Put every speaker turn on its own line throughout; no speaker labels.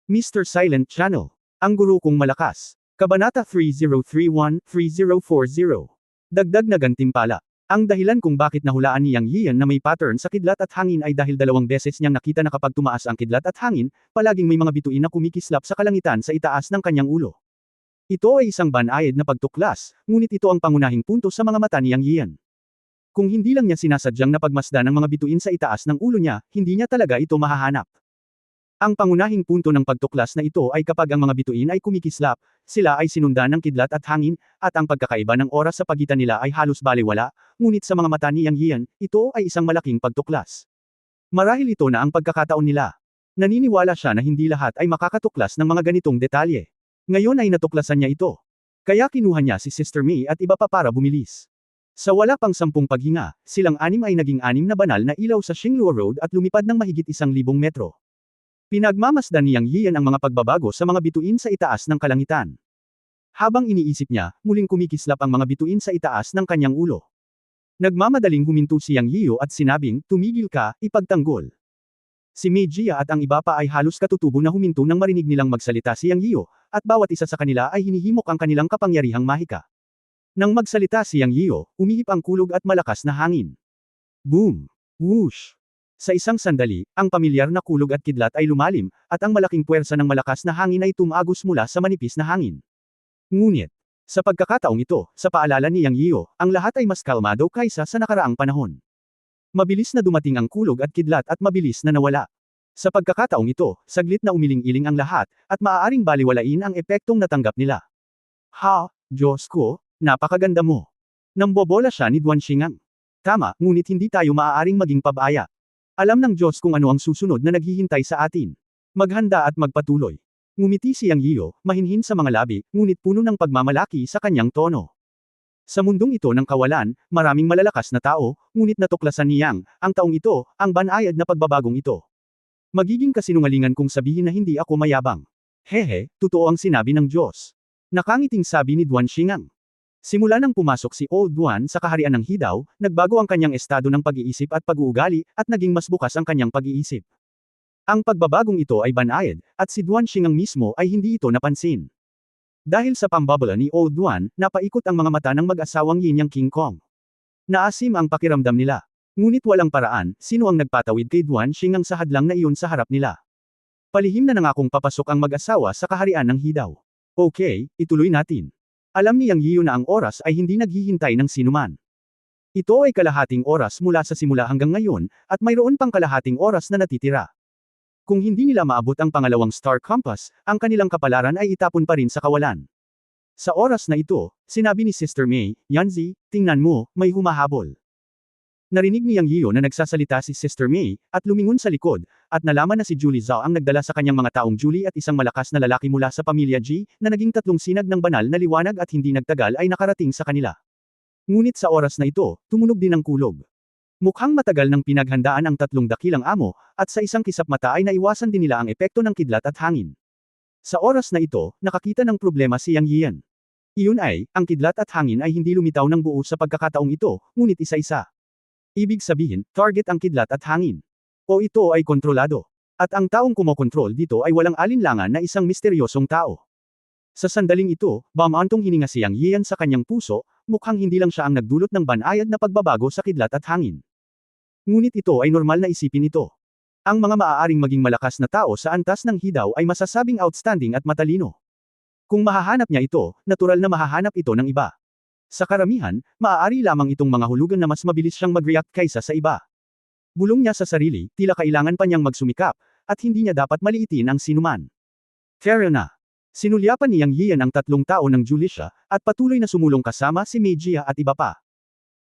Mr. Silent Channel. Ang guro kong malakas. Kabanata 3031-3040. Dagdag na gantimpala. Ang dahilan kung bakit nahulaan ni Yang Yian na may pattern sa kidlat at hangin ay dahil 2 beses niyang nakita na kapag tumaas ang kidlat at hangin, palaging may mga bituin na kumikislap sa kalangitan sa itaas ng kanyang ulo. Ito ay isang banayad na pagtuklas, ngunit ito ang pangunahing punto sa mga mata ni Yang Yian. Kung hindi lang niya sinasadyang napagmasdan ang mga bituin sa itaas ng ulo niya, hindi niya talaga ito mahahanap. Ang pangunahing punto ng pagtuklas na ito ay kapag ang mga bituin ay kumikislap, sila ay sinundan ng kidlat at hangin, at ang pagkakaiba ng oras sa pagitan nila ay halos balewala, ngunit sa mga mata ni Yang Yian, ito ay isang malaking pagtuklas. Marahil ito na ang pagkakataon nila. Naniniwala siya na hindi lahat ay makakatuklas ng mga ganitong detalye. Ngayon ay natuklasan niya ito. Kaya kinuha niya si Sister May at iba pa para bumilis. Sa wala pang 10 paghinga, silang 6 ay naging 6 na banal na ilaw sa Xinglua Road at lumipad ng mahigit 1,000 metro. Pinagmamasdan ni Yang Yian ang mga pagbabago sa mga bituin sa itaas ng kalangitan. Habang iniisip niya, muling kumikislap ang mga bituin sa itaas ng kanyang ulo. Nagmamadaling huminto si Yang Yiu at sinabing, "Tumigil ka, ipagtanggol." Si Mei Jia at ang iba pa ay halos katutubo na huminto nang marinig nilang magsalita si Yang Yiu, at bawat isa sa kanila ay hinihimok ang kanilang kapangyarihang mahika. Nang magsalita si Yang Yiu, umihip ang kulog at malakas na hangin. Boom! Whoosh! Sa isang sandali, ang pamilyar na kulog at kidlat ay lumalim, at ang malaking puwersa ng malakas na hangin ay tumagos mula sa manipis na hangin. Ngunit, sa pagkakataong ito, sa paalala ni Yang Yiu, ang lahat ay mas kalmado kaysa sa nakaraang panahon. Mabilis na dumating ang kulog at kidlat at mabilis na nawala. Sa pagkakataong ito, saglit na umiling-iling ang lahat, at maaaring baliwalain ang epektong natanggap nila. "Ha, Diyos ko, napakaganda mo." Nambobola siya ni Duan Xingang. Tama, ngunit hindi tayo maaaring maging pabaya. Alam ng Diyos kung ano ang susunod na naghihintay sa atin. Maghanda at magpatuloy. Ngumiti si Yang Yiu, mahinhin sa mga labi, ngunit puno ng pagmamalaki sa kanyang tono. Sa mundong ito ng kawalan, maraming malalakas na tao, ngunit natuklasan ni Yang, ang taong ito, ang banayad na pagbabagong ito. Magiging kasinungalingan kung sabihin na hindi ako mayabang. Hehe, totoo ang sinabi ng Diyos. Nakangiting sabi ni Duan Xingang. Simula nang pumasok si Old Duan sa kaharian ng Hidaw, nagbago ang kanyang estado ng pag-iisip at pag-uugali, at naging mas bukas ang kanyang pag-iisip. Ang pagbabagong ito ay banayad, at si Duan Xingang mismo ay hindi ito napansin. Dahil sa pambabala ni Old Duan, napaikot ang mga mata ng mag-asawang Yin Yang King Kong. Naasim ang pakiramdam nila. Ngunit walang paraan, sino ang nagpatawid kay Duan Xingang sa hadlang na iyon sa harap nila. Palihim na nangakong papasok ang mag-asawa sa kaharian ng Hidaw. Okay, ituloy natin. Alam ni Yang Yiu na ang oras ay hindi naghihintay ng sinuman. Ito ay kalahating oras mula sa simula hanggang ngayon, at mayroon pang kalahating oras na natitira. Kung hindi nila maabot ang pangalawang star compass, ang kanilang kapalaran ay itapon pa rin sa kawalan. Sa oras na ito, sinabi ni Sister May, "Yanzi, tingnan mo, may humahabol." Narinig ni Yang Yiu na nagsasalita si Sister May, at lumingon sa likod, at nalaman na si Julie Zhao ang nagdala sa kanyang mga taong Julie at isang malakas na lalaki mula sa pamilya Ji, na naging 3 sinag ng banal na liwanag at hindi nagtagal ay nakarating sa kanila. Ngunit sa oras na ito, tumunog din ang kulog. Mukhang matagal nang pinaghandaan ang 3 dakilang amo, at sa isang kisap mata ay naiwasan din nila ang epekto ng kidlat at hangin. Sa oras na ito, nakakita ng problema si Yang Yian. Iyon ay, ang kidlat at hangin ay hindi lumitaw ng buo sa pagkakataong ito, ngunit isa-isa. Ibig sabihin, target ang kidlat at hangin. O ito ay kontrolado. At ang taong kumokontrol dito ay walang alinlangan na isang misteryosong tao. Sa sandaling ito, bamantong hininga si Yang Yian sa kanyang puso, mukhang hindi lang siya ang nagdulot ng banayad na pagbabago sa kidlat at hangin. Ngunit ito ay normal na isipin ito. Ang mga maaaring maging malakas na tao sa antas ng Hidaw ay masasabing outstanding at matalino. Kung mahahanap niya ito, natural na mahahanap ito ng iba. Sa karamihan, maaari lamang itong mga hulugan na mas mabilis siyang mag-react kaysa sa iba. Bulong niya sa sarili, tila kailangan pa niyang magsumikap, at hindi niya dapat maliitin ang sinuman. Kaya na. Sinulyapan ni Yang Yian ang 3 tao ng Julisha, at patuloy na sumulong kasama si Mei Jia at iba pa.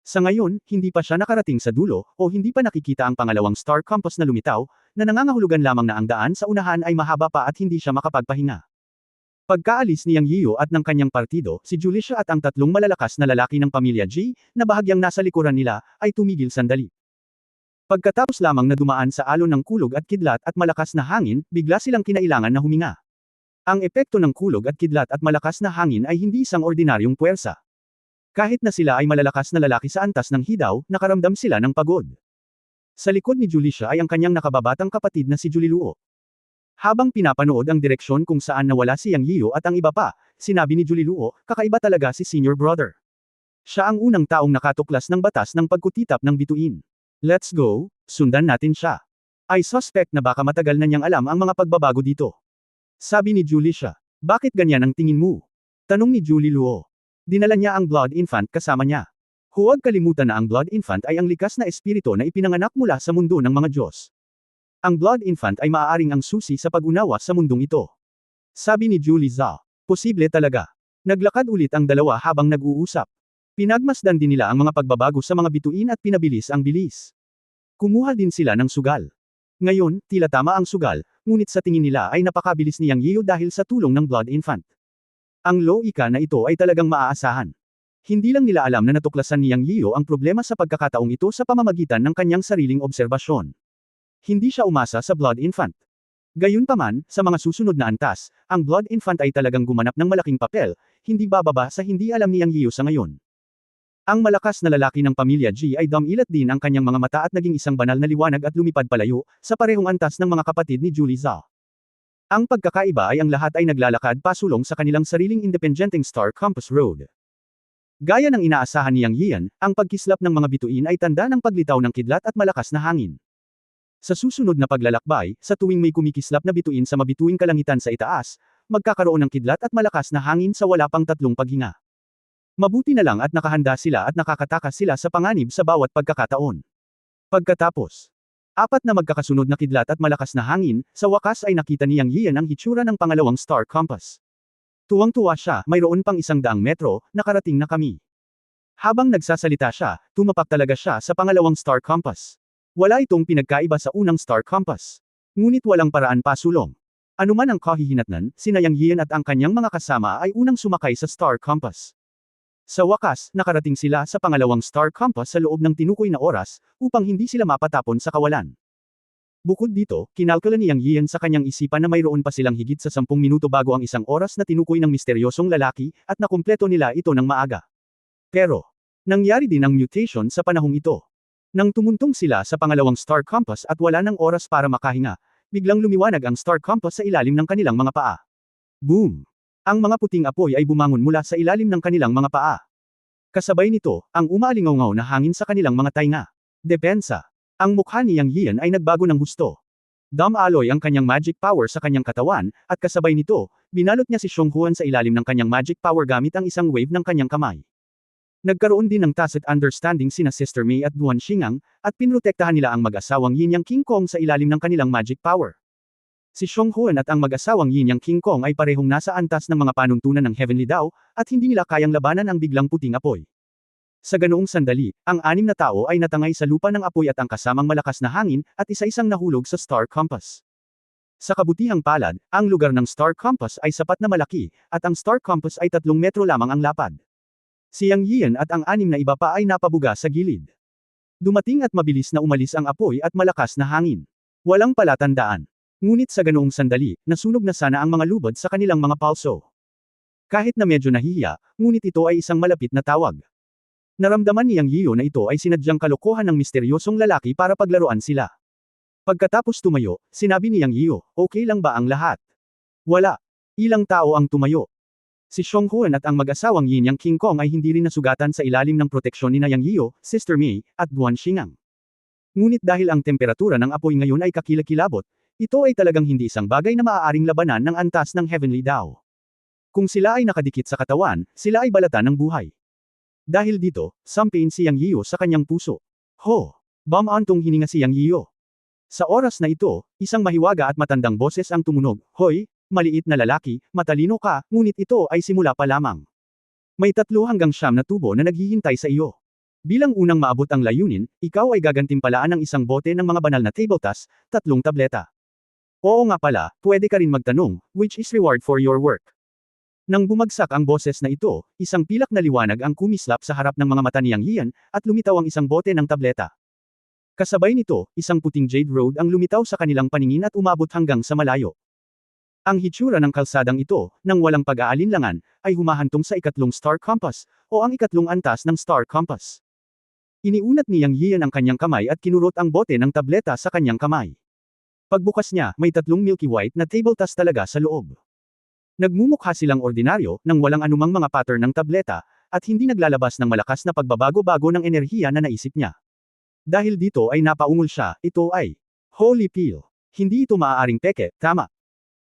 Sa ngayon, hindi pa siya nakarating sa dulo, o hindi pa nakikita ang pangalawang star compass na lumitaw, na nangangahulugan lamang na ang daan sa unahan ay mahaba pa at hindi siya makapagpahinga. Pagkaalis ni Yang Yiu at ng kanyang partido, si Julisha at ang 3 malalakas na lalaki ng pamilya Ji, na bahagyang nasa likuran nila, ay tumigil sandali. Pagkatapos lamang na dumaan sa alon ng kulog at kidlat at malakas na hangin, bigla silang kinailangan na huminga. Ang epekto ng kulog at kidlat at malakas na hangin ay hindi isang ordinaryong puwersa. Kahit na sila ay malalakas na lalaki sa antas ng Hidaw, nakaramdam sila ng pagod. Sa likod ni Julisha ay ang kanyang nakababatang kapatid na si Julie Luo. Habang pinapanood ang direksyon kung saan nawala si Yang Yiyo at ang iba pa, sinabi ni Julie Luo, kakaiba talaga si senior brother. Siya ang unang taong nakatuklas ng batas ng pagkutitap ng bituin. Let's go, sundan natin siya. I suspect na baka matagal na niyang alam ang mga pagbabago dito. Sabi ni Julie siya. Bakit ganyan ang tingin mo? Tanong ni Julie Luo. Dinala niya ang Blood Infant kasama niya. Huwag kalimutan na ang Blood Infant ay ang likas na espiritu na ipinanganak mula sa mundo ng mga Diyos. Ang Blood Infant ay maaaring ang susi sa pag-unawa sa mundong ito. Sabi ni Julie Zhao. Posible talaga. Naglakad ulit ang dalawa habang nag-uusap. Pinagmasdan din nila ang mga pagbabago sa mga bituin at pinabilis ang bilis. Kumuha din sila ng sugal. Ngayon, tila tama ang sugal, ngunit sa tingin nila ay napakabilis ni Yang Yiyo dahil sa tulong ng Blood Infant. Ang loika na ito ay talagang maaasahan. Hindi lang nila alam na natuklasan ni Yang Yiyo ang problema sa pagkakataong ito sa pamamagitan ng kanyang sariling obserbasyon. Hindi siya umasa sa Blood Infant. Gayunpaman, sa mga susunod na antas, ang Blood Infant ay talagang gumanap ng malaking papel, hindi bababa sa hindi alam ni Yang Yiyo sa ngayon. Ang malakas na lalaki ng pamilya G ay dumilat din ang kanyang mga mata at naging isang banal na liwanag at lumipad palayo, sa parehong antas ng mga kapatid ni Julie Zhao. Ang pagkakaiba ay ang lahat ay naglalakad pasulong sa kanilang sariling independenteng Star Compass Road. Gaya ng inaasahan ni Yang Yiyan, ang pagkislap ng mga bituin ay tanda ng paglitaw ng kidlat at malakas na hangin. Sa susunod na paglalakbay, sa tuwing may kumikislap na bituin sa mabituing kalangitan sa itaas, magkakaroon ng kidlat at malakas na hangin sa wala pang 3 paghinga. Mabuti na lang at nakahanda sila at nakakatakas sila sa panganib sa bawat pagkakataon. Pagkatapos, 4 na magkakasunod na kidlat at malakas na hangin, sa wakas ay nakita ni Yang Yiyan ang hitsura ng pangalawang Star Compass. Tuwang-tuwa siya, mayroon pang 100 metro, nakarating na kami. Habang nagsasalita siya, tumapak talaga siya sa pangalawang Star Compass. Wala itong pinagkaiba sa unang Star Compass. Ngunit walang paraan pasulong. Anuman ang kahihinatnan, sina Yang Yiyan at ang kanyang mga kasama ay unang sumakay sa Star Compass. Sa wakas, nakarating sila sa pangalawang Star Compass sa loob ng tinukoy na oras, upang hindi sila mapatapon sa kawalan. Bukod dito, kinalkula ni Yang Yiyan sa kanyang isipan na mayroon pa silang higit sa 10 minuto bago ang 1 oras na tinukoy ng misteryosong lalaki, at nakumpleto nila ito ng maaga. Pero, nangyari din ang mutation sa panahong ito. Nang tumuntong sila sa pangalawang Star Compass at wala ng oras para makahinga, biglang lumiwanag ang Star Compass sa ilalim ng kanilang mga paa. Boom! Ang mga puting apoy ay bumangon mula sa ilalim ng kanilang mga paa. Kasabay nito, ang umaalingaw na hangin sa kanilang mga tainga. Depensa. Ang mukha ni Yang Yiyan ay nagbago ng husto. Dumaloy ang kanyang magic power sa kanyang katawan, at kasabay nito, binalot niya si Xionghuan sa ilalim ng kanyang magic power gamit ang isang wave ng kanyang kamay. Nagkaroon din ng tacit understanding sina Sister Mei at Duan Xingang, at pinrotektahan nila ang mag-asawang Yin Yang King Kong sa ilalim ng kanilang magic power. Si Xionghuan at ang mag-asawang Yin Yang King Kong ay parehong nasa antas ng mga panuntunan ng Heavenly Dao, at hindi nila kayang labanan ang biglang puting apoy. Sa ganoong sandali, ang 6 na tao ay natangay sa lupa ng apoy at ang kasamang malakas na hangin, at isa-isang nahulog sa Star Compass. Sa kabutihang palad, ang lugar ng Star Compass ay sapat na malaki, at ang Star Compass ay 3 metro lamang ang lapad. Si Yang Yiyan at ang 6 na iba pa ay napabuga sa gilid. Dumating at mabilis na umalis ang apoy at malakas na hangin. Walang palatandaan. Ngunit sa ganoong sandali, nasunog na sana ang mga lubod sa kanilang mga palso. Kahit na medyo nahihiya, ngunit ito ay isang malapit na tawag. Naramdaman ni Yang Yiyo na ito ay sinadyang kalokohan ng misteryosong lalaki para paglaruan sila. Pagkatapos tumayo, sinabi ni Yang Yiyo, okay lang ba ang lahat? Wala. Ilang tao ang tumayo. Si Xionghuan at ang mag-asawang Yin Yang King Kong ay hindi rin nasugatan sa ilalim ng proteksyon ni Yang Yiyo, Sister Mei, at Duan Xingang. Ngunit dahil ang temperatura ng apoy ngayon ay kakilakilabot, ito ay talagang hindi isang bagay na maaaring labanan ng antas ng Heavenly Dao. Kung sila ay nakadikit sa katawan, sila ay balatan ng buhay. Dahil dito, sampain si Yang Yiyo sa kanyang puso. Ho! Bamantong hininga si Yang Yiyo. Sa oras na ito, isang mahiwaga at matandang boses ang tumunog, Hoy! Maliit na lalaki, matalino ka, ngunit ito ay simula pa lamang. May 3 hanggang 9 na tubo na naghihintay sa iyo. Bilang unang maabot ang layunin, ikaw ay gagantimpalaan ng isang bote ng mga banal na tabletas, 3 tableta. Oo nga pala, pwede ka rin magtanong, which is reward for your work? Nang bumagsak ang boses na ito, isang pilak na liwanag ang kumislap sa harap ng mga mata ni Yang Yiyan, at lumitaw ang isang bote ng tableta. Kasabay nito, isang puting jade road ang lumitaw sa kanilang paningin at umabot hanggang sa malayo. Ang hitsura ng kalsadang ito, nang walang pag-aalinlangan, ay humahantong sa 2 Star Compass, o ang 2 antas ng Star Compass. Iniunat ni Yang Yiyan ang kanyang kamay at kinurot ang bote ng tableta sa kanyang kamay. Pagbukas niya, may tatlong milky white na table tas talaga sa loob. Nagmumukha silang ordinaryo, nang walang anumang mga pattern ng tableta, at hindi naglalabas ng malakas na pagbabago-bago ng enerhiya na naisip niya. Dahil dito ay napaungol siya, ito ay holy pill. Hindi ito maaaring peke, tama.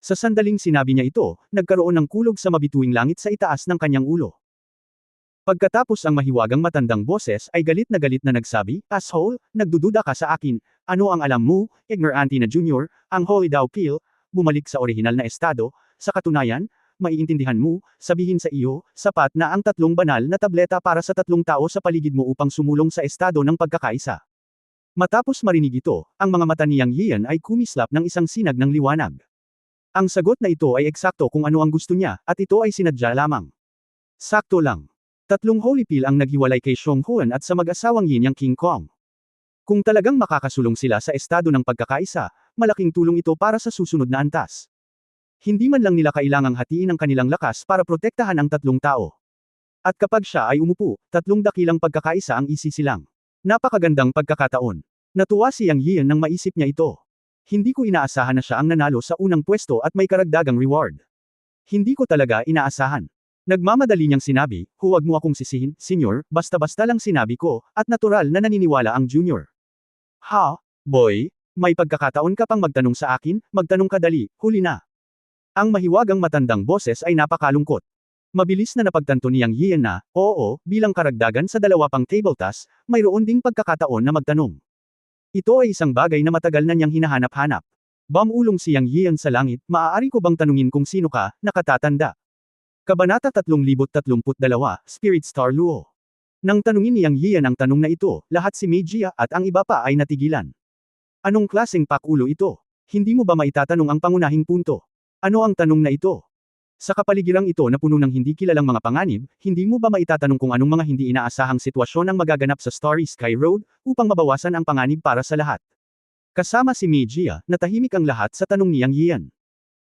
Sa sandaling sinabi niya ito, nagkaroon ng kulog sa mabituing langit sa itaas ng kanyang ulo. Pagkatapos ang mahiwagang matandang boses ay galit na nagsabi, "Asshole, nagdududa ka sa akin, ano ang alam mo, ignorante na junior, ang holy daw pill, bumalik sa orihinal na estado, sa katunayan, maiintindihan mo, sabihin sa iyo, sapat na ang tatlong banal na tableta para sa tatlong tao sa paligid mo upang sumulong sa estado ng pagkakaisa." Matapos marinig ito, ang mga mata ni Yang Yian ay kumislap ng isang sinag ng liwanag. Ang sagot na ito ay eksakto kung ano ang gusto niya, at ito ay sinadya lamang. Sakto lang. Tatlong holy pill ang naghiwalay kay Xiong Huan at sa mag-asawang Yin Yang King Kong. Kung talagang makakasulong sila sa estado ng pagkakaisa, malaking tulong ito para sa susunod na antas. Hindi man lang nila kailangang hatiin ang kanilang lakas para protektahan ang tatlong tao. At kapag siya ay umupo, tatlong dakilang pagkakaisa ang isisilang. Napakagandang pagkakataon. Natuwa si Yang Yian nang maisip niya ito. Hindi ko inaasahan na siya ang nanalo sa unang pwesto at may karagdagang reward. Hindi ko talaga inaasahan. Nagmamadali niyang sinabi, "Huwag mo akong sisihin, senyor, basta-basta lang sinabi ko, at natural na naniniwala ang junior." "Ha? Boy? May pagkakataon ka pang magtanong sa akin, magtanong ka dali, huli na." Ang mahiwagang matandang boses ay napakalungkot. Mabilis na napagtanto ni Yang Yian na, oo, bilang karagdagan sa dalawa pang table task, mayroon ding pagkakataon na magtanong. Ito ay isang bagay na matagal na niyang hinahanap-hanap. Bumulong si Yang Yian sa langit, "Maaari ko bang tanungin kung sino ka, nakatatanda?" Kabanata 3032, Spirit Star Luo. Nang tanungin ni Yang Yian ang tanong na ito, lahat si Meijia at ang iba pa ay natigilan. Anong klaseng pakulo ito? Hindi mo ba maitatanong ang pangunahing punto? Ano ang tanong na ito? Sa kapaligirang ito na puno ng hindi kilalang mga panganib, hindi mo ba maitatanong kung anong mga hindi inaasahang sitwasyon ang magaganap sa Starry Sky Road, upang mabawasan ang panganib para sa lahat? Kasama si Meijia, natahimik ang lahat sa tanong ni Yang Yian.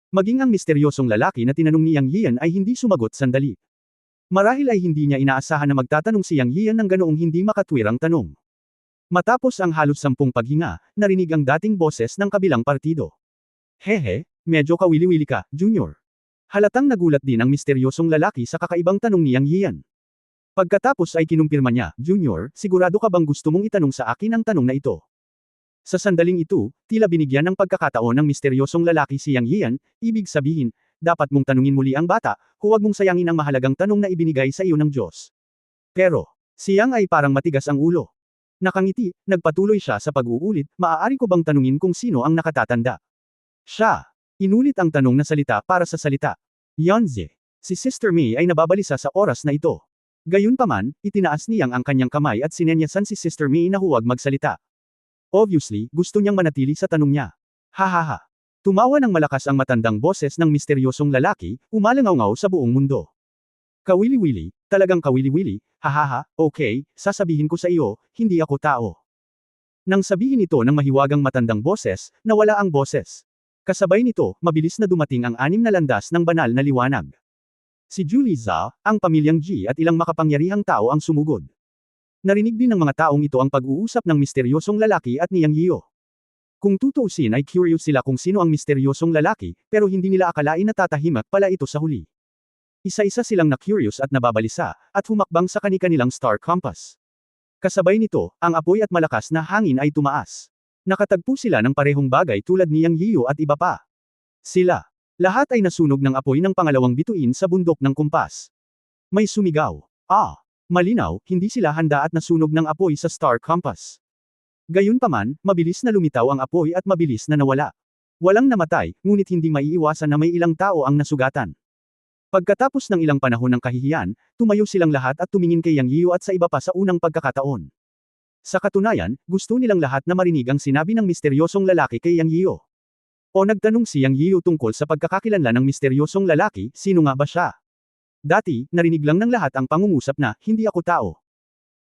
Maging ang misteryosong lalaki na tinanong ni Yang Yian ay hindi sumagot sandali. Marahil ay hindi niya inaasahan na magtatanong si Yang Yian ng ganoong hindi makatwirang tanong. Matapos ang halos 10 paghinga, narinig ang dating boses ng kabilang partido. "Hehe, medyo kawili-wili ka, Junior." Halatang nagulat din ang misteryosong lalaki sa kakaibang tanong ni Yang Yian. Pagkatapos ay kinumpirma niya, "Junior, sigurado ka bang gusto mong itanong sa akin ang tanong na ito?" Sa sandaling ito, tila binigyan ng pagkakataon ng misteryosong lalaki si Yang Yian, ibig sabihin, dapat mong tanungin muli ang bata, huwag mong sayangin ang mahalagang tanong na ibinigay sa iyo ng Diyos. Pero, si Yang ay parang matigas ang ulo. Nakangiti, nagpatuloy siya sa pag-uulit, "Maaari ko bang tanungin kung sino ang nakatatanda?" Siya. Inulit ang tanong na salita para sa salita. Yanzi. Si Sister May ay nababalisa sa oras na ito. Gayunpaman, itinaas niyang ang kanyang kamay at sinenyasan si Sister May na huwag magsalita. Obviously, gusto niyang manatili sa tanong niya. Hahaha. Tumawa ng malakas ang matandang boses ng misteryosong lalaki, umalangaw-ngaw sa buong mundo. "Kawili-wili, talagang kawili-wili, hahaha, okay, sasabihin ko sa iyo, hindi ako tao." Nang sabihin ito ng mahiwagang matandang boses, nawala ang boses. Kasabay nito, mabilis na dumating ang 6 na landas ng banal na liwanag. Si Julie Zha, ang pamilyang Ji at ilang makapangyarihang tao ang sumugod. Narinig din ng mga taong ito ang pag-uusap ng misteryosong lalaki at ni Yang Yio. Kung tutuusin ay curious sila kung sino ang misteryosong lalaki, pero hindi nila akalain na tatahimak pala ito sa huli. Isa-isa silang na-curious at nababalisa, at humakbang sa kani-kanilang star compass. Kasabay nito, ang apoy at malakas na hangin ay tumaas. Nakatagpo sila ng parehong bagay tulad ni Yang Yio at iba pa. Sila. Lahat ay nasunog ng apoy ng pangalawang bituin sa bundok ng kumpas. May sumigaw. Ah! Malinaw, hindi sila handa at nasunog ng apoy sa star compass. Gayunpaman, mabilis na lumitaw ang apoy at mabilis na nawala. Walang namatay, ngunit hindi maiiwasan na may ilang tao ang nasugatan. Pagkatapos ng ilang panahon ng kahihiyan, tumayo silang lahat at tumingin kay Yang Yio at sa iba pa sa unang pagkakataon. Sa katunayan, gusto nilang lahat na marinig ang sinabi ng misteryosong lalaki kay Yang Yio. O nagtanong si Yang Yio tungkol sa pagkakakilanlan ng misteryosong lalaki, sino nga ba siya? Dati, narinig lang ng lahat ang pangungusap na, "Hindi ako tao."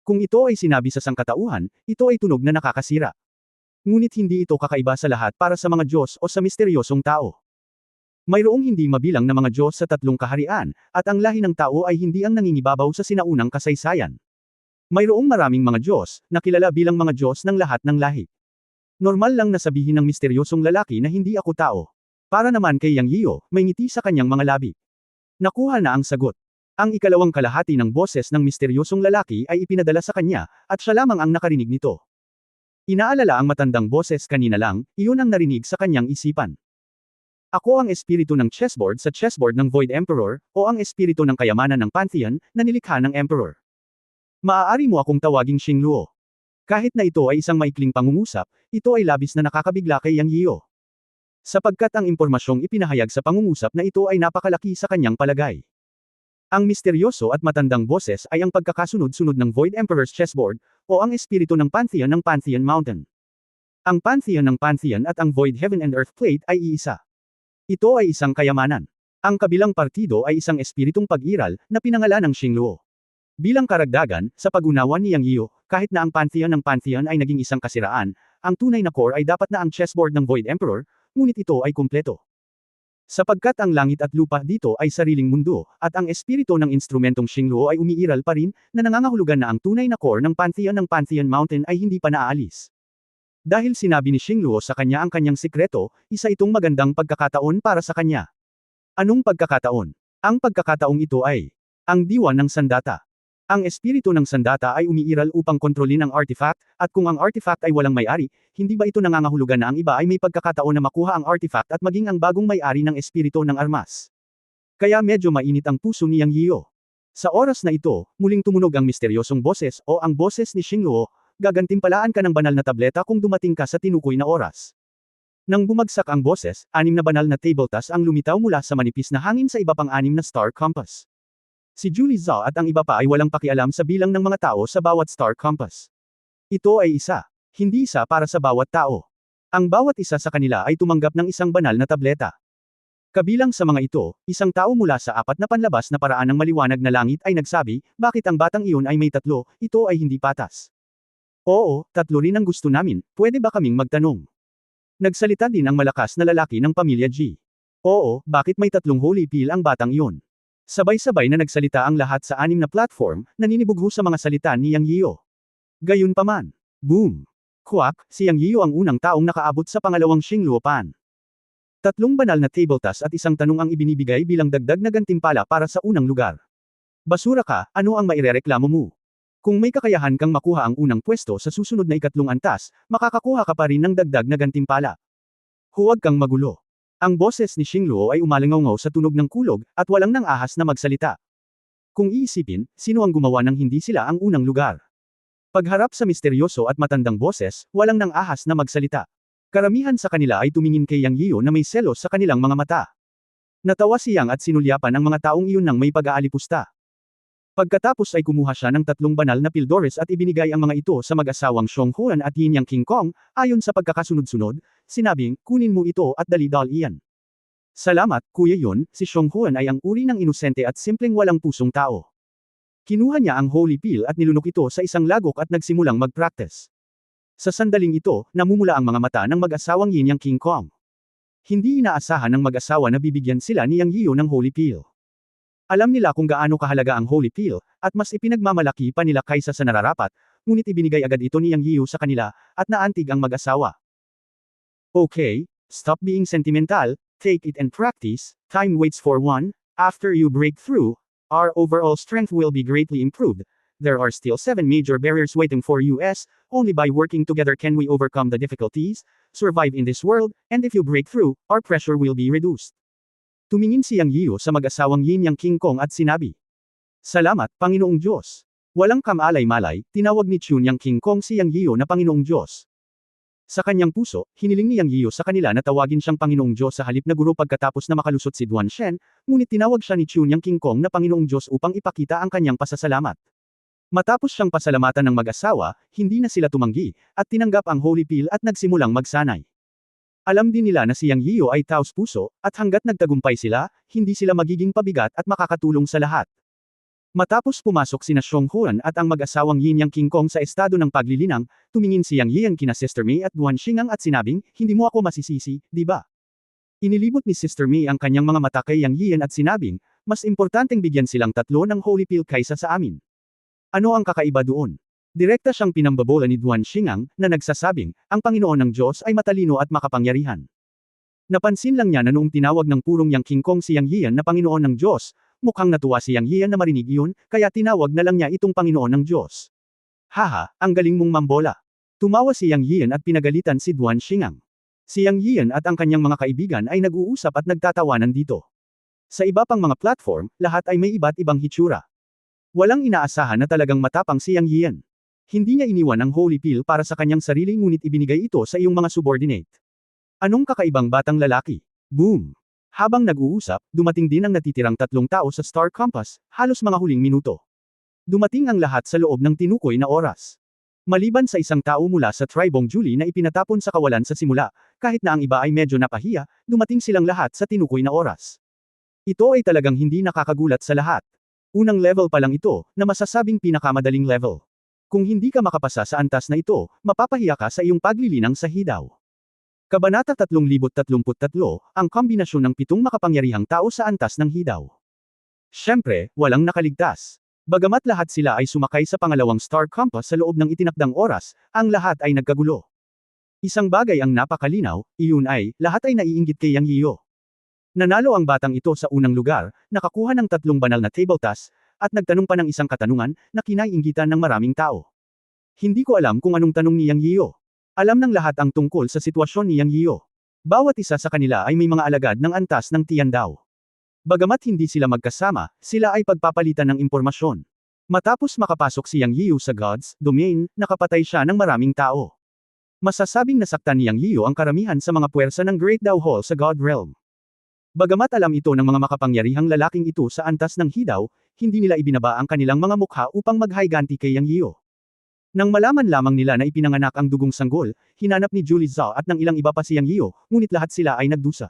Kung ito ay sinabi sa sangkatauhan, ito ay tunog na nakakasira. Ngunit hindi ito kakaiba sa lahat para sa mga Diyos o sa misteryosong tao. Mayroong hindi mabilang na mga Diyos sa tatlong kaharian, at ang lahi ng tao ay hindi ang nangingibabaw sa sinaunang kasaysayan. Mayroong maraming mga Diyos, na kilala bilang mga Diyos ng lahat ng lahi. Normal lang na sabihin ng misteryosong lalaki na hindi ako tao. Para naman kay Yang Yio, may ngiti sa kanyang mga labi. Nakuha na ang sagot. Ang ikalawang kalahati ng boses ng misteryosong lalaki ay ipinadala sa kanya, at siya lamang ang nakarinig nito. Inaalala ang matandang boses kanina lang, iyon ang narinig sa kanyang isipan. Ako ang espiritu ng chessboard sa chessboard ng Void Emperor, o ang espiritu ng kayamanan ng Pantheon, na nilikha ng Emperor. Maaari mo akong tawaging Xingluo. Kahit na ito ay isang maikling pangungusap, ito ay labis na nakakabigla kay Yang Yio. Sapagkat ang impormasyong ipinahayag sa pangungusap na ito ay napakalaki sa kanyang palagay. Ang misteryoso at matandang boses ay ang pagkakasunod-sunod ng Void Emperor's chessboard, o ang espiritu ng Pantheon Mountain. Ang Pantheon ng Pantheon at ang Void Heaven and Earth Plate ay iisa. Ito ay isang kayamanan. Ang kabilang partido ay isang espiritong pag-iral, na pinangalan ng Xingluo. Bilang karagdagan, sa pag-unawa ni Yang Yio, kahit na ang Pantheon ng Pantheon ay naging isang kasiraan, ang tunay na core ay dapat na ang chessboard ng Void Emperor, ngunit ito ay kumpleto. Sapagkat ang langit at lupa dito ay sariling mundo, at ang espiritu ng instrumentong Xingluo ay umiiral pa rin, na nangangahulugan na ang tunay na core ng Pantheon Mountain ay hindi pa naaalis. Dahil sinabi ni Xingluo sa kanya ang kanyang sikreto, isa itong magandang pagkakataon para sa kanya. Anong pagkakataon? Ang pagkakataong ito ay ang diwa ng sandata. Ang espiritu ng sandata ay umiiral upang kontrolin ang artifact, at kung ang artifact ay walang may-ari, hindi ba ito nangangahulugan na ang iba ay may pagkakataon na makuha ang artifact at maging ang bagong may-ari ng espiritu ng armas? Kaya medyo mainit ang puso ni Yang Yio. Sa oras na ito, muling tumunog ang misteryosong boses o ang boses ni Xingluo, gagantimpalaan ka ng banal na tableta kung dumating ka sa tinukoy na oras. Nang bumagsak ang boses, 6 na banal na tabletas ang lumitaw mula sa manipis na hangin sa iba pang 6 na star compass. Si Julie Zhao at ang iba pa ay walang pakialam sa bilang ng mga tao sa bawat star compass. Ito ay isa. Hindi isa para sa bawat tao. Ang bawat isa sa kanila ay tumanggap ng isang banal na tableta. Kabilang sa mga ito, isang tao mula sa 4 na panlabas na paraan ng maliwanag na langit ay nagsabi, bakit ang batang iyon ay may 3, ito ay hindi patas. Oo, 3 rin ang gusto namin, pwede ba kaming magtanong? Nagsalita din ang malakas na lalaki ng pamilya G. Oo, bakit may 3 holy pill ang batang iyon? Sabay-sabay na nagsalita ang lahat sa 6 na platform, naninibugho sa mga salita ni Yang Yio. Gayunpaman. Boom! Kwak, si Yang Yio ang unang taong nakaabot sa pangalawang Xingluo Pan. 3 banal na tabletas at isang tanong ang ibinibigay bilang dagdag na gantimpala para sa unang lugar. Basura ka, ano ang mairereklamo mo? Kung may kakayahan kang makuha ang unang pwesto sa susunod na 3 antas, makakakuha ka pa rin ng dagdag na gantimpala. Huwag kang magulo. Ang boses ni Xingluo ay umalingaw sa tunog ng kulog, at walang nang ahas na magsalita. Kung iisipin, sino ang gumawa ng hindi sila ang unang lugar? Pagharap sa misteryoso at matandang boses, walang nang ahas na magsalita. Karamihan sa kanila ay tumingin kay Yang Yio na may selos sa kanilang mga mata. Natawa si Yang at sinulyapan ang mga taong iyon ng may pag-aalipusta. Pagkatapos ay kumuha siya ng 3 banal na pildores at ibinigay ang mga ito sa mag-asawang Xiong Huan at Yin Yang King Kong, ayon sa pagkakasunod-sunod, sinabing, kunin mo ito at dali-dal iyan. Salamat, Kuya Yun, si Xiong Huan ay ang uri ng inosente at simpleng walang pusong tao. Kinuha niya ang holy pill at nilunok ito sa isang lagok at nagsimulang mag-practice. Sa sandaling ito, namumula ang mga mata ng mag-asawang Yin Yang King Kong. Hindi inaasahan ng mag-asawa na bibigyan sila ni Yang Yio ng holy pill. Alam nila kung gaano kahalaga ang holy pill, at mas ipinagmamalaki pa nila kaysa sa nararapat, ngunit ibinigay agad ito ni Yang Yio sa kanila, at naantig ang mag-asawa. Okay, stop being sentimental, take it and practice, time waits for one, after you break through, our overall strength will be greatly improved. There are still 7 major barriers waiting for us, only by working together can we overcome the difficulties, survive in this world, and if you break through, our pressure will be reduced. Tumingin si Yang Yio sa mag-asawang Yin Yang King Kong at sinabi, salamat, Panginoong Diyos. Walang kamalay-malay, tinawag ni Chun Yang King Kong si Yang Yio na Panginoong Diyos. Sa kanyang puso, hiniling ni Yang Yio sa kanila na tawagin siyang Panginoong Diyos sa halip na guro pagkatapos na makalusot si Duan Shen, ngunit tinawag siya ni Chun Yang King Kong na Panginoong Diyos upang ipakita ang kanyang pasasalamat. Matapos siyang pasalamatan ng mag-asawa, hindi na sila tumanggi, at tinanggap ang holy pill at nagsimulang magsanay. Alam din nila na si Yang Yio ay taos puso, at hanggat nagtagumpay sila, hindi sila magiging pabigat at makakatulong sa lahat. Matapos pumasok sina Xiong Huan at ang mag-asawang Yin Yang King Kong sa estado ng paglilinang, tumingin si Yang Yian kina Sister Mei at Duan Xingang at sinabing, hindi mo ako masisisi, di ba? Inilibot ni Sister Mei ang kanyang mga mata kay Yang Yian at sinabing, mas importanteng bigyan silang 3 ng holy pill kaysa sa amin. Ano ang kakaiba doon? Direkta siyang pinambabola ni Duan Xingang, na nagsasabing, ang Panginoon ng Diyos ay matalino at makapangyarihan. Napansin lang niya na noong tinawag ng purong Yang King Kong si Yang Yian na Panginoon ng Diyos, mukhang natuwa si Yang Yian na marinig iyon, kaya tinawag na lang niya itong Panginoon ng Diyos. Haha, ang galing mong mambola. Tumawa si Yang Yian at pinagalitan si Duan Xingang. Si Yang Yian at ang kanyang mga kaibigan ay nag-uusap at nagtatawanan dito. Sa iba pang mga platform, lahat ay may iba't ibang hitsura. Walang inaasahan na talagang matapang si Yang Yian. Hindi niya iniwan ang Holy Pill para sa kanyang sarili ngunit ibinigay ito sa iyong mga subordinate. Anong kakaibang batang lalaki? Boom! Habang nag-uusap, dumating din ang natitirang 3 tao sa Star Compass, halos mga huling minuto. Dumating ang lahat sa loob ng tinukoy na oras. Maliban sa isang tao mula sa Tribong Julie na ipinatapon sa kawalan sa simula, kahit na ang iba ay medyo napahiya, dumating silang lahat sa tinukoy na oras. Ito ay talagang hindi nakakagulat sa lahat. Unang level pa lang ito, na masasabing pinakamadaling level. Kung hindi ka makapasa sa antas na ito, mapapahiya ka sa iyong paglilinang sa hidaw. Kabanata 3033, ang kombinasyon ng 7 makapangyarihang tao sa antas ng hidaw. Siyempre, walang nakaligtas. Bagamat lahat sila ay sumakay sa pangalawang Star Compass sa loob ng itinakdang oras, ang lahat ay nagkagulo. Isang bagay ang napakalinaw, iyon ay, lahat ay naiinggit kay Yang Yiyo. Nanalo ang batang ito sa unang lugar, nakakuha ng 3 banal na table task, at nagtanong pa ng isang katanungan, na kinaiinggitan ng maraming tao. Hindi ko alam kung anong tanong ni Yang Yiyo. Alam ng lahat ang tungkol sa sitwasyon ni Yang Yiyo. Bawat isa sa kanila ay may mga alagad ng antas ng Tiandaw. Bagamat hindi sila magkasama, sila ay pagpapalitan ng impormasyon. Matapos makapasok si Yang Yiyo sa God's domain, nakapatay siya ng maraming tao. Masasabing nasaktan ni Yang Yiyo ang karamihan sa mga puwersa ng Great Dao Hall sa God Realm. Bagamat alam ito ng mga makapangyarihang lalaking ito sa antas ng hidaw, hindi nila ibinaba ang kanilang mga mukha upang maghayganti kay Yang Yiyo. Nang malaman lamang nila na ipinanganak ang dugong sanggol, hinanap ni Julie Zhao at ng ilang iba pa si Yang Yiyo, ngunit lahat sila ay nagdusa.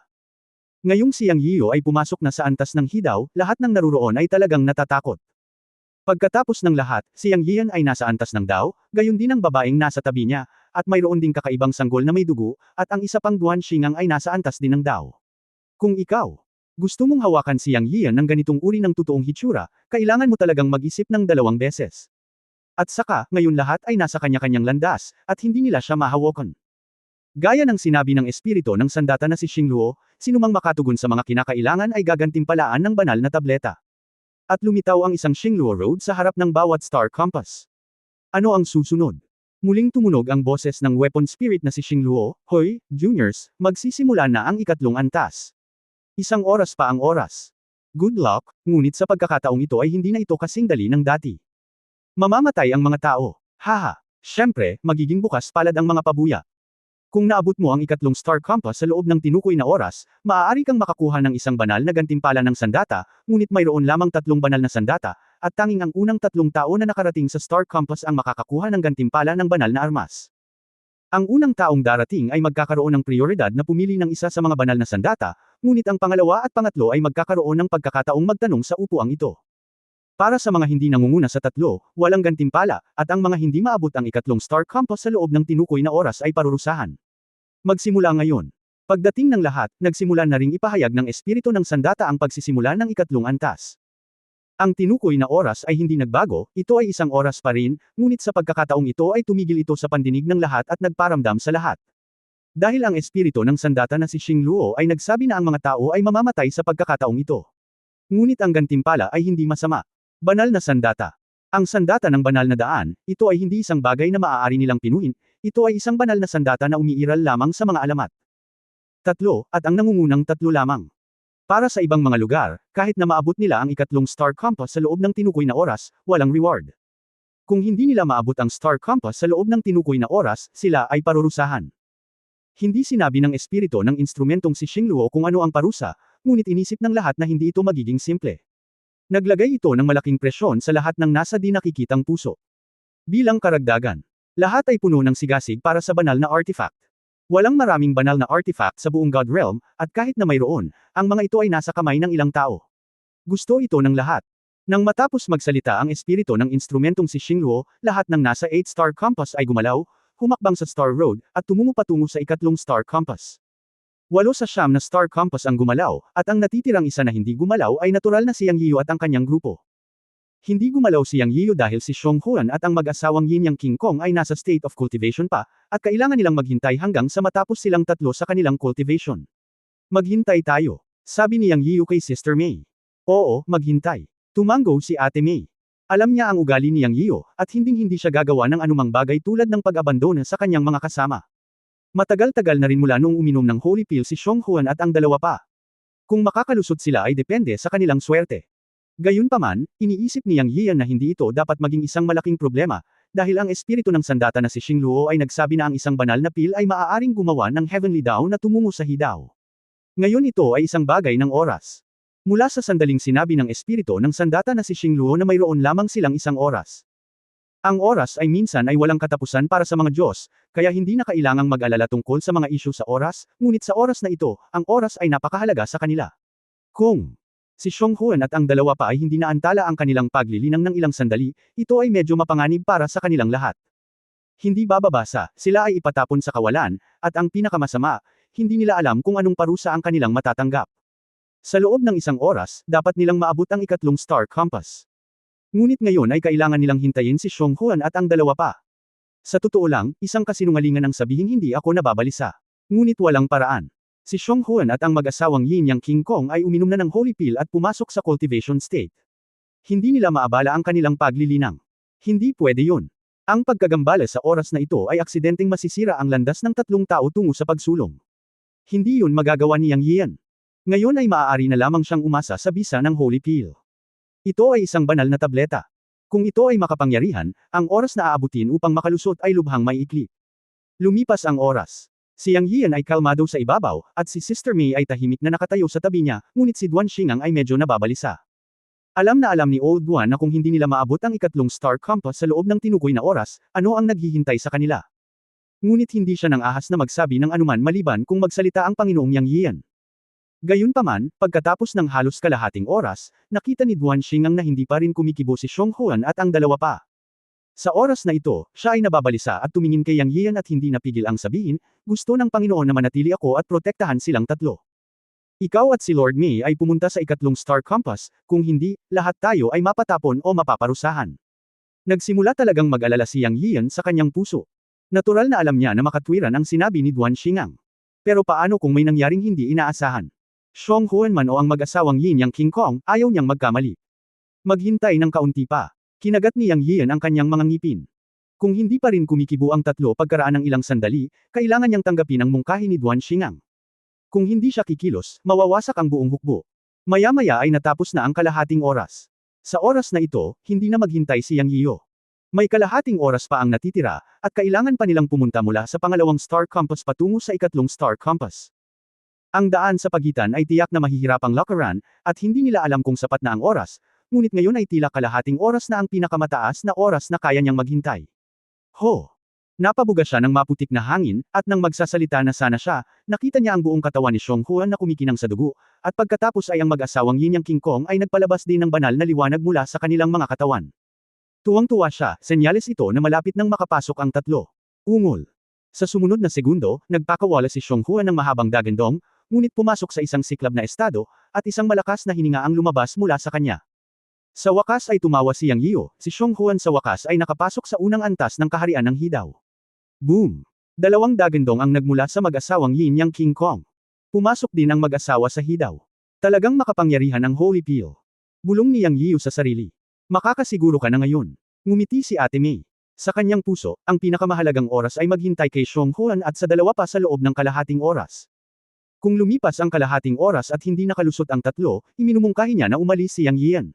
Ngayong si Yang Yiyo ay pumasok na sa antas ng hidaw, lahat ng naruroon ay talagang natatakot. Pagkatapos ng lahat, si Yang Yian ay nasa antas ng Dao, gayon din ang babaeng nasa tabi niya, at mayroon ding kakaibang sanggol na may dugo, at ang isa pang Duan Xingang ay nasa antas din ng Dao. Kung ikaw gusto mong hawakan si Yang Yian ng ganitong uri ng totoong hitsura, kailangan mo talagang mag-isip ng 2 beses. At saka, ngayon lahat ay nasa kanya-kanyang landas, at hindi nila siya mahawakan. Gaya ng sinabi ng espiritu ng sandata na si Xingluo, sinumang makatugon sa mga kinakailangan ay gagantimpalaan ng banal na tableta. At lumitaw ang isang Xingluo Road sa harap ng bawat Star Compass. Ano ang susunod? Muling tumunog ang boses ng weapon spirit na si Xingluo, Hoy, juniors, magsisimula na ang 3 antas. 1 oras pa ang oras. Good luck, ngunit sa pagkakataong ito ay hindi na ito kasing dali ng dati. Mamamatay ang mga tao. Haha. Siyempre, magiging bukas palad ang mga pabuya. Kung naabot mo ang 3 Star Compass sa loob ng tinukoy na oras, maaari kang makakuha ng isang banal na gantimpala ng sandata, ngunit mayroon lamang 3 banal na sandata, at tanging ang unang 3 tao na nakarating sa Star Compass ang makakakuha ng gantimpala ng banal na armas. Ang unang taong darating ay magkakaroon ng prioridad na pumili ng isa sa mga banal na sandata, ngunit ang pangalawa at pangatlo ay magkakaroon ng pagkakataong magtanong sa upuang ito. Para sa mga hindi nangunguna sa 3, walang gantimpala, at ang mga hindi maabot ang 3 Star Compass sa loob ng tinukoy na oras ay parurusahan. Magsimula ngayon. Pagdating ng lahat, nagsimula na ring ipahayag ng espiritu ng sandata ang pagsisimula ng 3 antas. Ang tinukoy na oras ay hindi nagbago, ito ay 1 oras pa rin, ngunit sa pagkakataong ito ay tumigil ito sa pandinig ng lahat at nagparamdam sa lahat. Dahil ang espiritu ng sandata na si Xingluo ay nagsabi na ang mga tao ay mamamatay sa pagkakataong ito. Ngunit ang gantimpala ay hindi masama. Banal na sandata. Ang sandata ng banal na daan, ito ay hindi isang bagay na maaari nilang pinuhin, ito ay isang banal na sandata na umiiral lamang sa mga alamat. 3, at ang nangungunang 3 lamang. Para sa ibang mga lugar, kahit na maabot nila ang 3 Star Compass sa loob ng tinukoy na oras, walang reward. Kung hindi nila maabot ang Star Compass sa loob ng tinukoy na oras, sila ay parurusahan. Hindi sinabi ng espiritu ng instrumentong si Xingluo kung ano ang parusa, ngunit inisip ng lahat na hindi ito magiging simple. Naglagay ito ng malaking presyon sa lahat ng nasa di nakikitang puso. Bilang karagdagan, lahat ay puno ng sigasig para sa banal na artifact. Walang maraming banal na artifact sa buong God Realm, at kahit na mayroon, ang mga ito ay nasa kamay ng ilang tao. Gusto ito ng lahat. Nang matapos magsalita ang espiritu ng instrumentong si Xingluo, lahat ng nasa 8 Star Compass ay gumalaw, humakbang sa Star Road, at tumungo patungo sa 3 Star Compass. 8 sa 9 na Star Compass ang gumalaw, at ang natitirang isa na hindi gumalaw ay natural na si Yang Yiyo at ang kanyang grupo. Hindi gumalaw si Yang Yiyu dahil si Xiong Huan at ang mag-asawang Yin Yang King Kong ay nasa state of cultivation pa, at kailangan nilang maghintay hanggang sa matapos silang tatlo sa kanilang cultivation. Maghintay tayo, sabi ni Yang Yiyu kay Sister May. Oo, maghintay. Tumango si Ate May. Alam niya ang ugali ni Yang Yiyu, at hinding-hindi siya gagawa ng anumang bagay tulad ng pag-abandona sa kanyang mga kasama. Matagal-tagal na rin mula noong uminom ng Holy Pill si Xiong Huan at ang dalawa pa. Kung makakalusot sila ay depende sa kanilang swerte. Gayunpaman, iniisip ni Yang Yiyan na hindi ito dapat maging isang malaking problema, dahil ang espiritu ng sandata na si Xingluo ay nagsabi na ang isang banal na pill ay maaaring gumawa ng heavenly Dao na tumungo sa Hidaw. Ngayon ito ay isang bagay ng oras. Mula sa sandaling sinabi ng espiritu ng sandata na si Xingluo na mayroon lamang silang isang oras. Ang oras ay minsan ay walang katapusan para sa mga Diyos, kaya hindi na kailangang mag-alala tungkol sa mga isyu sa oras, ngunit sa oras na ito, ang oras ay napakahalaga sa kanila. Kung si Xiong Huan at ang dalawa pa ay hindi naantala ang kanilang paglilinang ng ilang sandali, ito ay medyo mapanganib para sa kanilang lahat. Hindi bababasa, sila ay ipatapon sa kawalan, at ang pinakamasama, hindi nila alam kung anong parusa ang kanilang matatanggap. Sa loob ng isang oras, dapat nilang maabot ang ikatlong star compass. Ngunit ngayon ay kailangan nilang hintayin si Xiong Huan at ang dalawa pa. Sa totoo lang, isang kasinungalingan ang sabihing hindi ako nababalisa. Ngunit walang paraan. Si Xiong Huan at ang mag-asawang Yin Yang King Kong ay uminom na ng Holy Pill at pumasok sa cultivation state. Hindi nila maabala ang kanilang paglilinang. Hindi pwede yun. Ang pagkagambala sa oras na ito ay aksidenteng masisira ang landas ng tatlong tao tungo sa pagsulong. Hindi yun magagawa ni Yang Yiyan. Ngayon ay maaari na lamang siyang umasa sa bisa ng Holy Pill. Ito ay isang banal na tableta. Kung ito ay makapangyarihan, ang oras na aabutin upang makalusot ay lubhang maiikli. Lumipas ang oras. Si Yang Yiyan ay kalmado sa ibabaw, at si Sister May ay tahimik na nakatayo sa tabi niya, ngunit si Duan Xingang ay medyo nababalisa. Alam na alam ni Old Duan na kung hindi nila maabot ang ikatlong star compass sa loob ng tinukoy na oras, ano ang naghihintay sa kanila. Ngunit hindi siya nang ahas na magsabi ng anuman maliban kung magsalita ang Panginoong Yang Yiyan. Gayunpaman, pagkatapos ng halos kalahating oras, nakita ni Duan Xingang na hindi pa rin kumikibo si Xiong Huan at ang dalawa pa. Sa oras na ito, siya ay nababalisa at tumingin kay Yang Yiyan at hindi napigil ang sabihin, gusto ng Panginoon na manatili ako at protektahan silang tatlo. Ikaw at si Lord May ay pumunta sa ikatlong star compass, kung hindi, lahat tayo ay mapatapon o mapaparusahan. Nagsimula talagang mag-alala si Yang Yiyan sa kanyang puso. Natural na alam niya na makatwiran ang sinabi ni Duan Xingang. Pero paano kung may nangyaring hindi inaasahan? Xiong Huan man o ang mag-asawang Yin Yang King Kong, ayaw niyang magkamali. Maghintay ng kaunti pa. Kinagat ni Yang Yiyan ang kanyang mga ngipin. Kung hindi pa rin kumikibo ang tatlo pagkaraan ng ilang sandali, kailangan niyang tanggapin ang mungkahi ni Duan Xingang. Kung hindi siya kikilos, mawawasak ang buong hukbo. Maya-maya ay natapos na ang kalahating oras. Sa oras na ito, hindi na maghintay si Yang Yiyo. May kalahating oras pa ang natitira, at kailangan pa nilang pumunta mula sa pangalawang star compass patungo sa ikatlong star compass. Ang daan sa pagitan ay tiyak na mahihirapang lakaran, at hindi nila alam kung sapat na ang oras, ngunit ngayon ay tila kalahating oras na ang pinakamataas na oras na kaya niyang maghintay. Ho! Napabuga siya ng maputik na hangin, at nang magsasalita na sana siya, nakita niya ang buong katawan ni Xiong Huan na kumikinang sa dugo, at pagkatapos ay ang mag-asawang Yin Yang King Kong ay nagpalabas din ng banal na liwanag mula sa kanilang mga katawan. Tuwang-tuwa siya, senyales ito na malapit nang makapasok ang tatlo. Ungol. Sa sumunod na segundo, nagpakawala si Xiong Huan ng mahabang dagandong, ngunit pumasok sa isang siklab na estado, at isang malakas na hininga ang lumabas mula sa kanya. Sa wakas ay tumawa si Yang Yiyo, si Xiong Huan sa wakas ay nakapasok sa unang antas ng kaharian ng Hidaw. Boom! Dalawang dagandong ang nagmula sa mag-asawang Yin Yang King Kong. Pumasok din ang mag-asawa sa Hidaw. Talagang makapangyarihan ang Holy Pill. Bulong ni Yang Yiyo sa sarili. Makakasiguro ka na ngayon. Ngumiti si Ate May. Sa kanyang puso, ang pinakamahalagang oras ay maghintay kay Xiong Huan at sa dalawa pa sa loob ng kalahating oras. Kung lumipas ang kalahating oras at hindi nakalusot ang tatlo, iminumungkahi niya na umalis si Yang Yiyan.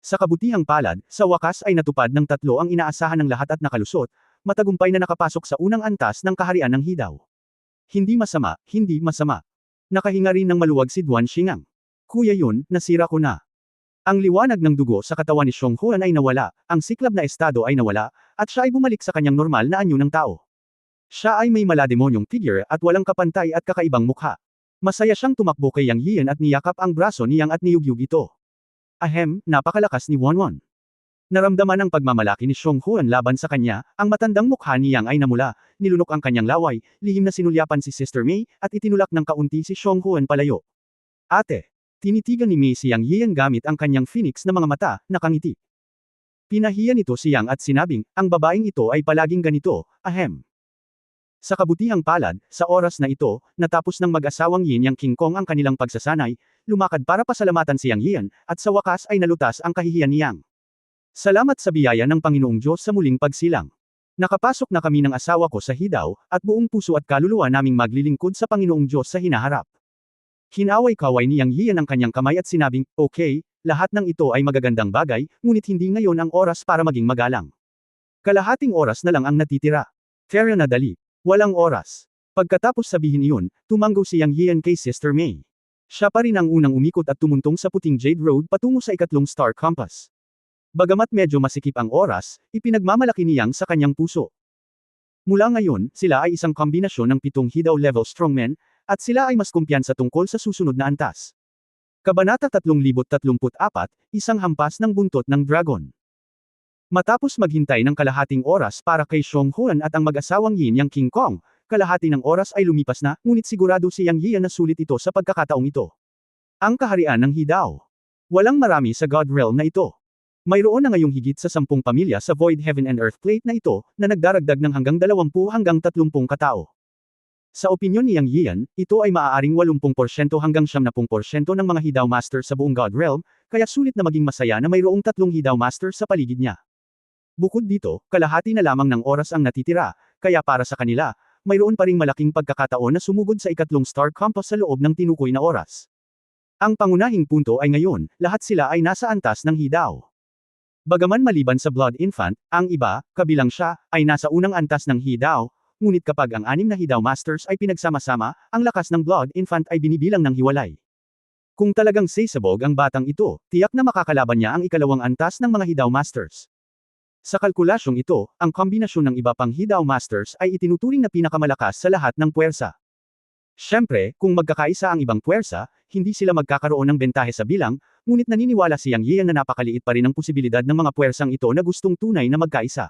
Sa kabutihang palad, sa wakas ay natupad ng tatlo ang inaasahan ng lahat at nakalusot, matagumpay na nakapasok sa unang antas ng kaharian ng Hidaw. Hindi masama, hindi masama. Nakahinga rin ng maluwag si Duan Xingang. Kuya yun, nasira ko na. Ang liwanag ng dugo sa katawan ni Xiong Huan ay nawala, ang siklab na estado ay nawala, at siya ay bumalik sa kanyang normal na anyo ng tao. Siya ay may malademonyong figure at walang kapantay at kakaibang mukha. Masaya siyang tumakbo kay Yang Yiyan at niyakap ang braso ni Yang at niyugyug ito. Ahem, napakalakas ni Wanwan. Naramdaman ang pagmamalaki ni Xiong Huan laban sa kanya, ang matandang mukha ni Yang ay namula, nilunok ang kanyang laway, lihim na sinulyapan si Sister May, at itinulak ng kaunti si Xiong Huan palayo. Ate! Tinitigan ni May si Yang Yiyan gamit ang kanyang phoenix na mga mata, nakangiti. Pinahiya nito si Yang at sinabing, ang babaeng ito ay palaging ganito, ahem. Sa kabutihang palad, sa oras na ito, natapos ng mag-asawang Yin Yang King Kong ang kanilang pagsasanay, lumakad para pasalamatan si Yang Yian, at sa wakas ay nalutas ang kahihiyan ni Yang. Salamat sa biyaya ng Panginoong Diyos sa muling pagsilang. Nakapasok na kami ng asawa ko sa hidaw, at buong puso at kaluluwa naming maglilingkod sa Panginoong Diyos sa hinaharap. Hinaway-kaway ni Yang Yian ang kanyang kamay at sinabing, okay, lahat ng ito ay magagandang bagay, ngunit hindi ngayon ang oras para maging magalang. Kalahating oras na lang ang natitira. Kaya na dali. Walang oras. Pagkatapos sabihin iyon, tumango si Yang Yian kay Sister May. Siya pa rin ang unang umikot at tumuntong sa puting Jade Road patungo sa ikatlong Star Compass. Bagamat medyo masikip ang oras, ipinagmamalaki ni Yang sa kanyang puso. Mula ngayon, sila ay isang kombinasyon ng 7 hidaw level strongmen, at sila ay mas kumpiyansa tungkol sa susunod na antas. Kabanata 3034, Isang hampas ng buntot ng dragon. Matapos maghintay ng kalahating oras para kay Xiong Huan at ang mag-asawang Yin Yang King Kong, kalahati ng oras ay lumipas na, ngunit sigurado si Yang Yian na sulit ito sa pagkakataong ito. Ang kaharian ng hidaw. Walang marami sa God Realm na ito. Mayroon na ngayong higit sa 10 pamilya sa Void Heaven and Earth Plate na ito, na nagdaragdag ng hanggang 20 hanggang 30 katao. Sa opinyon ni Yang Yian, ito ay maaaring 80% hanggang 70% ng mga Hidaw Master sa buong God Realm, kaya sulit na maging masaya na mayroong 3 Hidaw Master sa paligid niya. Bukod dito, kalahati na lamang ng oras ang natitira, kaya para sa kanila, mayroon pa ring malaking pagkakataon na sumugod sa ikatlong Star Compass sa loob ng tinukoy na oras. Ang pangunahing punto ay ngayon, lahat sila ay nasa antas ng Hidaw. Bagaman maliban sa Blood Infant, ang iba, kabilang siya, ay nasa unang antas ng Hidaw, ngunit kapag ang 6 na Hidaw Masters ay pinagsama-sama, ang lakas ng Blood Infant ay binibilang ng hiwalay. Kung talagang sasabog ang batang ito, tiyak na makakalaban niya ang ikalawang antas ng mga Hidaw Masters. Sa kalkulasyong ito, ang kombinasyon ng iba pang Hidaw Masters ay itinuturing na pinakamalakas sa lahat ng puwersa. Siyempre, kung magkakaisa ang ibang puwersa, hindi sila magkakaroon ng bentahe sa bilang, ngunit naniniwala si Yang Yian na napakaliit pa rin ang posibilidad ng mga puwersang ito na gustong tunay na magkaisa.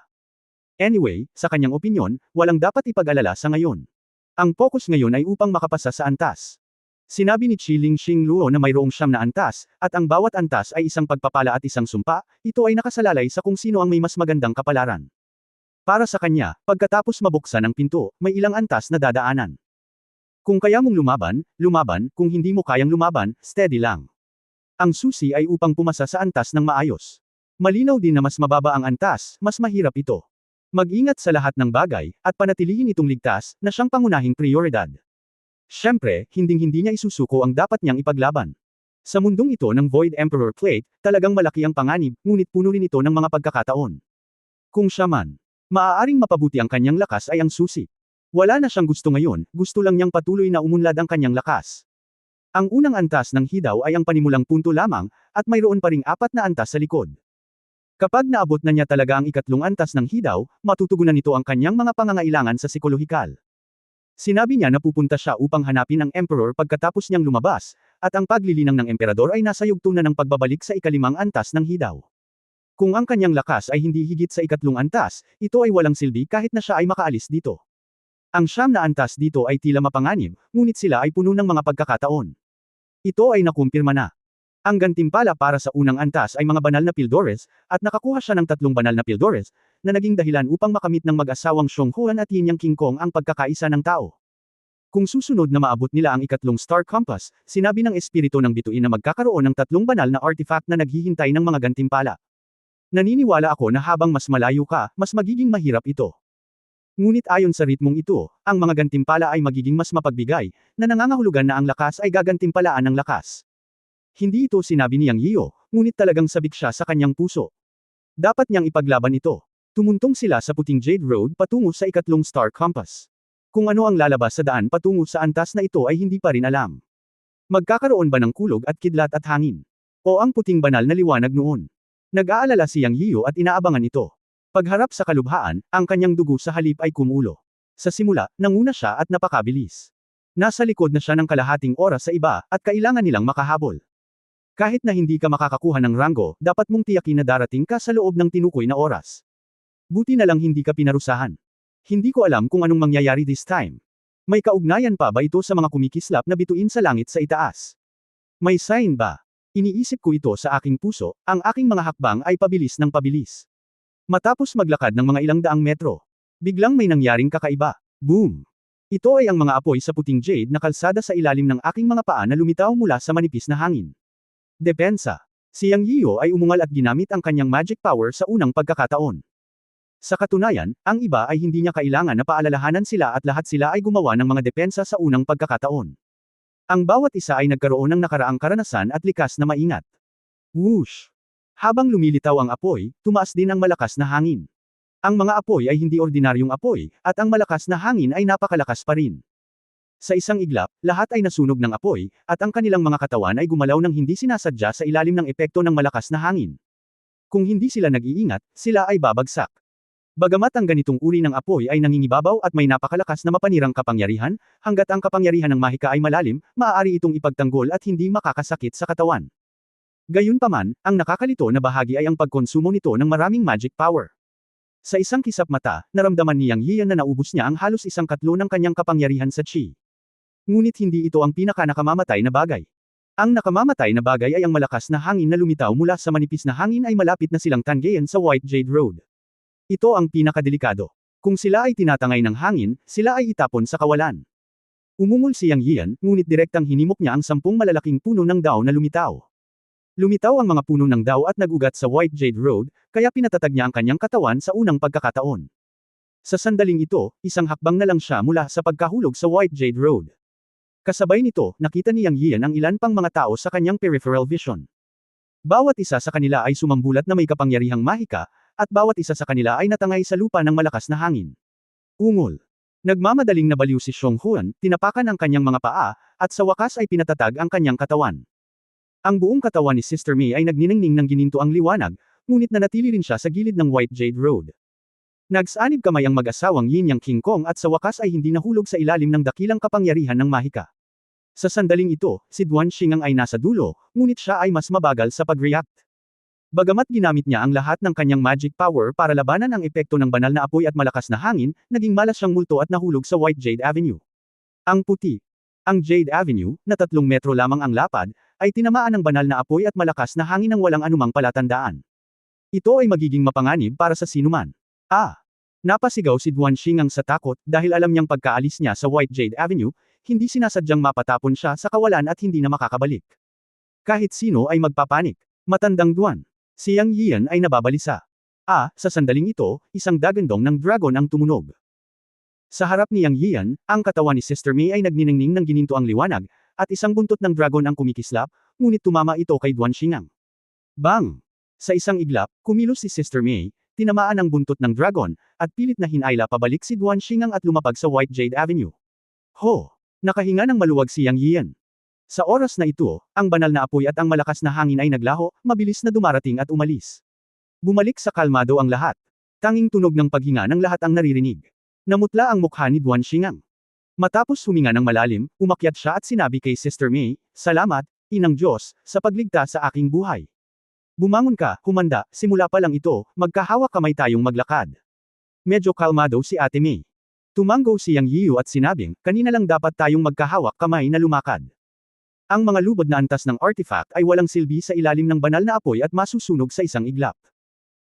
Anyway, sa kanyang opinyon, walang dapat ipag-alala sa ngayon. Ang focus ngayon ay upang makapasa sa antas. Sinabi ni Qiling Xingluo na mayroong 9 na antas, at ang bawat antas ay isang pagpapala at isang sumpa, ito ay nakasalalay sa kung sino ang may mas magandang kapalaran. Para sa kanya, pagkatapos mabuksan ang pinto, may ilang antas na dadaanan. Kung kaya mong lumaban, lumaban, kung hindi mo kayang lumaban, steady lang. Ang susi ay upang pumasa sa antas ng maayos. Malinaw din na mas mababa ang antas, mas mahirap ito. Mag-ingat sa lahat ng bagay, at panatilihin itong ligtas, na siyang pangunahing prioridad. Siyempre, hinding-hindi niya isusuko ang dapat niyang ipaglaban. Sa mundong ito ng Void Emperor Plate, talagang malaki ang panganib, ngunit puno rin ito ng mga pagkakataon. Kung siya man, maaaring mapabuti ang kanyang lakas ay ang susi. Wala na siyang gusto ngayon, gusto lang niyang patuloy na umunlad ang kanyang lakas. Ang unang antas ng Hidaw ay ang panimulang punto lamang, at mayroon pa ring 4 na antas sa likod. Kapag naabot na niya talaga ang ikatlong antas ng Hidaw, matutugunan nito ang kanyang mga pangangailangan sa psikolohikal. Sinabi niya na pupunta siya upang hanapin ang Emperor pagkatapos niyang lumabas, at ang paglilinang ng Emperador ay nasa yugto na ng pagbabalik sa ikalimang antas ng Hidaw. Kung ang kanyang lakas ay hindi higit sa ikatlong antas, ito ay walang silbi kahit na siya ay makaalis dito. Ang 9 na antas dito ay tila mapanganib, ngunit sila ay puno ng mga pagkakataon. Ito ay nakumpirma na. Ang gantimpala para sa unang antas ay mga banal na Pildores, at nakakuha siya ng 3 banal na Pildores, na naging dahilan upang makamit ng mag-asawang Xiong Huan at Yin Yang King Kong ang pagkakaisa ng tao. Kung susunod na maabot nila ang ikatlong Star Compass, sinabi ng espiritu ng bituin na magkakaroon ng 3 banal na artifact na naghihintay ng mga gantimpala. Naniniwala ako na habang mas malayo ka, mas magiging mahirap ito. Ngunit ayon sa ritmong ito, ang mga gantimpala ay magiging mas mapagbigay, na nangangahulugan na ang lakas ay gagantimpalaan ng lakas. Hindi ito sinabi ni Yang Yiyo, ngunit talagang sabik siya sa kanyang puso. Dapat niyang ipaglaban ito. Tumuntong sila sa puting Jade Road patungo sa ikatlong Star Compass. Kung ano ang lalabas sa daan patungo sa antas na ito ay hindi pa rin alam. Magkakaroon ba ng kulog at kidlat at hangin? O ang puting banal na liwanag noon? Nag-aalala si Yang Yiyo at inaabangan ito. Pagharap sa kalubhaan, ang kanyang dugo sa halip ay kumulo. Sa simula, nanguna siya at napakabilis. Nasa likod na siya ng kalahating oras sa iba, at kailangan nilang makahabol. Kahit na hindi ka makakakuha ng ranggo, dapat mong tiyakin na darating ka sa loob ng tinukoy na oras. Buti na lang hindi ka pinarusahan. Hindi ko alam kung anong mangyayari this time. May kaugnayan pa ba ito sa mga kumikislap na bituin sa langit sa itaas? May sign ba? Iniisip ko ito sa aking puso, ang aking mga hakbang ay pabilis ng pabilis. Matapos maglakad ng mga ilang daang metro, biglang may nangyaring kakaiba. Boom! Ito ay ang mga apoy sa puting jade na kalsada sa ilalim ng aking mga paa na lumitaw mula sa manipis na hangin. Depensa. Si Yang Yiyo ay umungal at ginamit ang kanyang magic power sa unang pagkakataon. Sa katunayan, ang iba ay hindi niya kailangan na paalalahanan sila at lahat sila ay gumawa ng mga depensa sa unang pagkakataon. Ang bawat isa ay nagkaroon ng nakaraang karanasan at likas na maingat. Whoosh! Habang lumilitaw ang apoy, tumaas din ang malakas na hangin. Ang mga apoy ay hindi ordinaryong apoy, at ang malakas na hangin ay napakalakas pa rin. Sa isang iglap, lahat ay nasunog ng apoy, at ang kanilang mga katawan ay gumalaw ng hindi sinasadya sa ilalim ng epekto ng malakas na hangin. Kung hindi sila nag-iingat, sila ay babagsak. Bagamat ang ganitong uri ng apoy ay nangingibabaw at may napakalakas na mapanirang kapangyarihan, hanggat ang kapangyarihan ng mahika ay malalim, maaari itong ipagtanggol at hindi makakasakit sa katawan. Gayunpaman, ang nakakalito na bahagi ay ang pagkonsumo nito ng maraming magic power. Sa isang kisap mata, naramdaman ni Yang Yiyan na naubos niya ang halos 1/4 ng kanyang kapangyarihan sa chi. Ngunit hindi ito ang pinaka-nakamamatay na bagay. Ang nakamamatay na bagay ay ang malakas na hangin na lumitaw mula sa manipis na hangin ay malapit na silang tanggayan sa White Jade Road. Ito ang pinakadelikado. Kung sila ay tinatangay ng hangin, sila ay itapon sa kawalan. Umungol si Yang Yiyan, ngunit direktang hinimok niya ang 10 malalaking puno ng daw na lumitaw. Lumitaw ang mga puno ng daw at nagugat sa White Jade Road, kaya pinatatag niya ang kanyang katawan sa unang pagkakataon. Sa sandaling ito, isang hakbang na lang siya mula sa pagkahulog sa White Jade Road. Kasabay nito, nakita ni Yang Yiyan ang ilan pang mga tao sa kanyang peripheral vision. Bawat isa sa kanila ay sumambulat na may kapangyarihang mahika, at bawat isa sa kanila ay natangay sa lupa ng malakas na hangin. Ungol. Nagmamadaling nabaliw si Xiong Huan, tinapakan ang kanyang mga paa, at sa wakas ay pinatatag ang kanyang katawan. Ang buong katawan ni Sister May ay nagniningning ng gininto ang liwanag, ngunit nanatili rin siya sa gilid ng White Jade Road. Nagsanib kamay ang mag-asawang Yin Yang King Kong at sa wakas ay hindi nahulog sa ilalim ng dakilang kapangyarihan ng mahika. Sa sandaling ito, si Duan Xingang ay nasa dulo, ngunit siya ay mas mabagal sa pag-react. Bagamat ginamit niya ang lahat ng kanyang magic power para labanan ang epekto ng banal na apoy at malakas na hangin, naging malas siyang multo at nahulog sa White Jade Avenue. Ang puti. Ang Jade Avenue, na 3 metro lamang ang lapad, ay tinamaan ng banal na apoy at malakas na hangin ng walang anumang palatandaan. Ito ay magiging mapanganib para sa sinuman. Napasigaw si Duan Xingang sa takot dahil alam niyang pagkaalis niya sa White Jade Avenue, hindi sinasadyang mapatapon siya sa kawalan at hindi na makakabalik. Kahit sino ay magpapanik. Matandang Duan. Si Yang Yiyan ay nababalisa. Sa sandaling ito, isang dagandong ng dragon ang tumunog. Sa harap ni Yang Yiyan, ang katawan ni Sister May ay nagniningning ng gininto ang liwanag, at isang buntot ng dragon ang kumikislap, ngunit tumama ito kay Duan Xingang. Bang! Sa isang iglap, kumilos si Sister May, tinamaan ang buntot ng dragon, at pilit na hinayla pabalik si Duan Xingang at lumapag sa White Jade Avenue. Ho! Nakahinga ng maluwag si Yang Yiyan. Sa oras na ito, ang banal na apoy at ang malakas na hangin ay naglaho, mabilis na dumarating at umalis. Bumalik sa kalmado ang lahat. Tanging tunog ng paghinga ng lahat ang naririnig. Namutla ang mukha ni Duan Xingang. Matapos huminga ng malalim, umakyat siya at sinabi kay Sister May, "Salamat, Inang Diyos, sa pagligtas sa aking buhay. Bumangon ka, humanda, simula pa lang ito, magkahawak kamay tayong maglakad." Medyo kalmado si Ate May. Tumanggo si Yang Yiyu at sinabing, "Kanina lang dapat tayong magkahawak kamay na lumakad." Ang mga lubod na antas ng artifact ay walang silbi sa ilalim ng banal na apoy at masusunog sa isang iglap.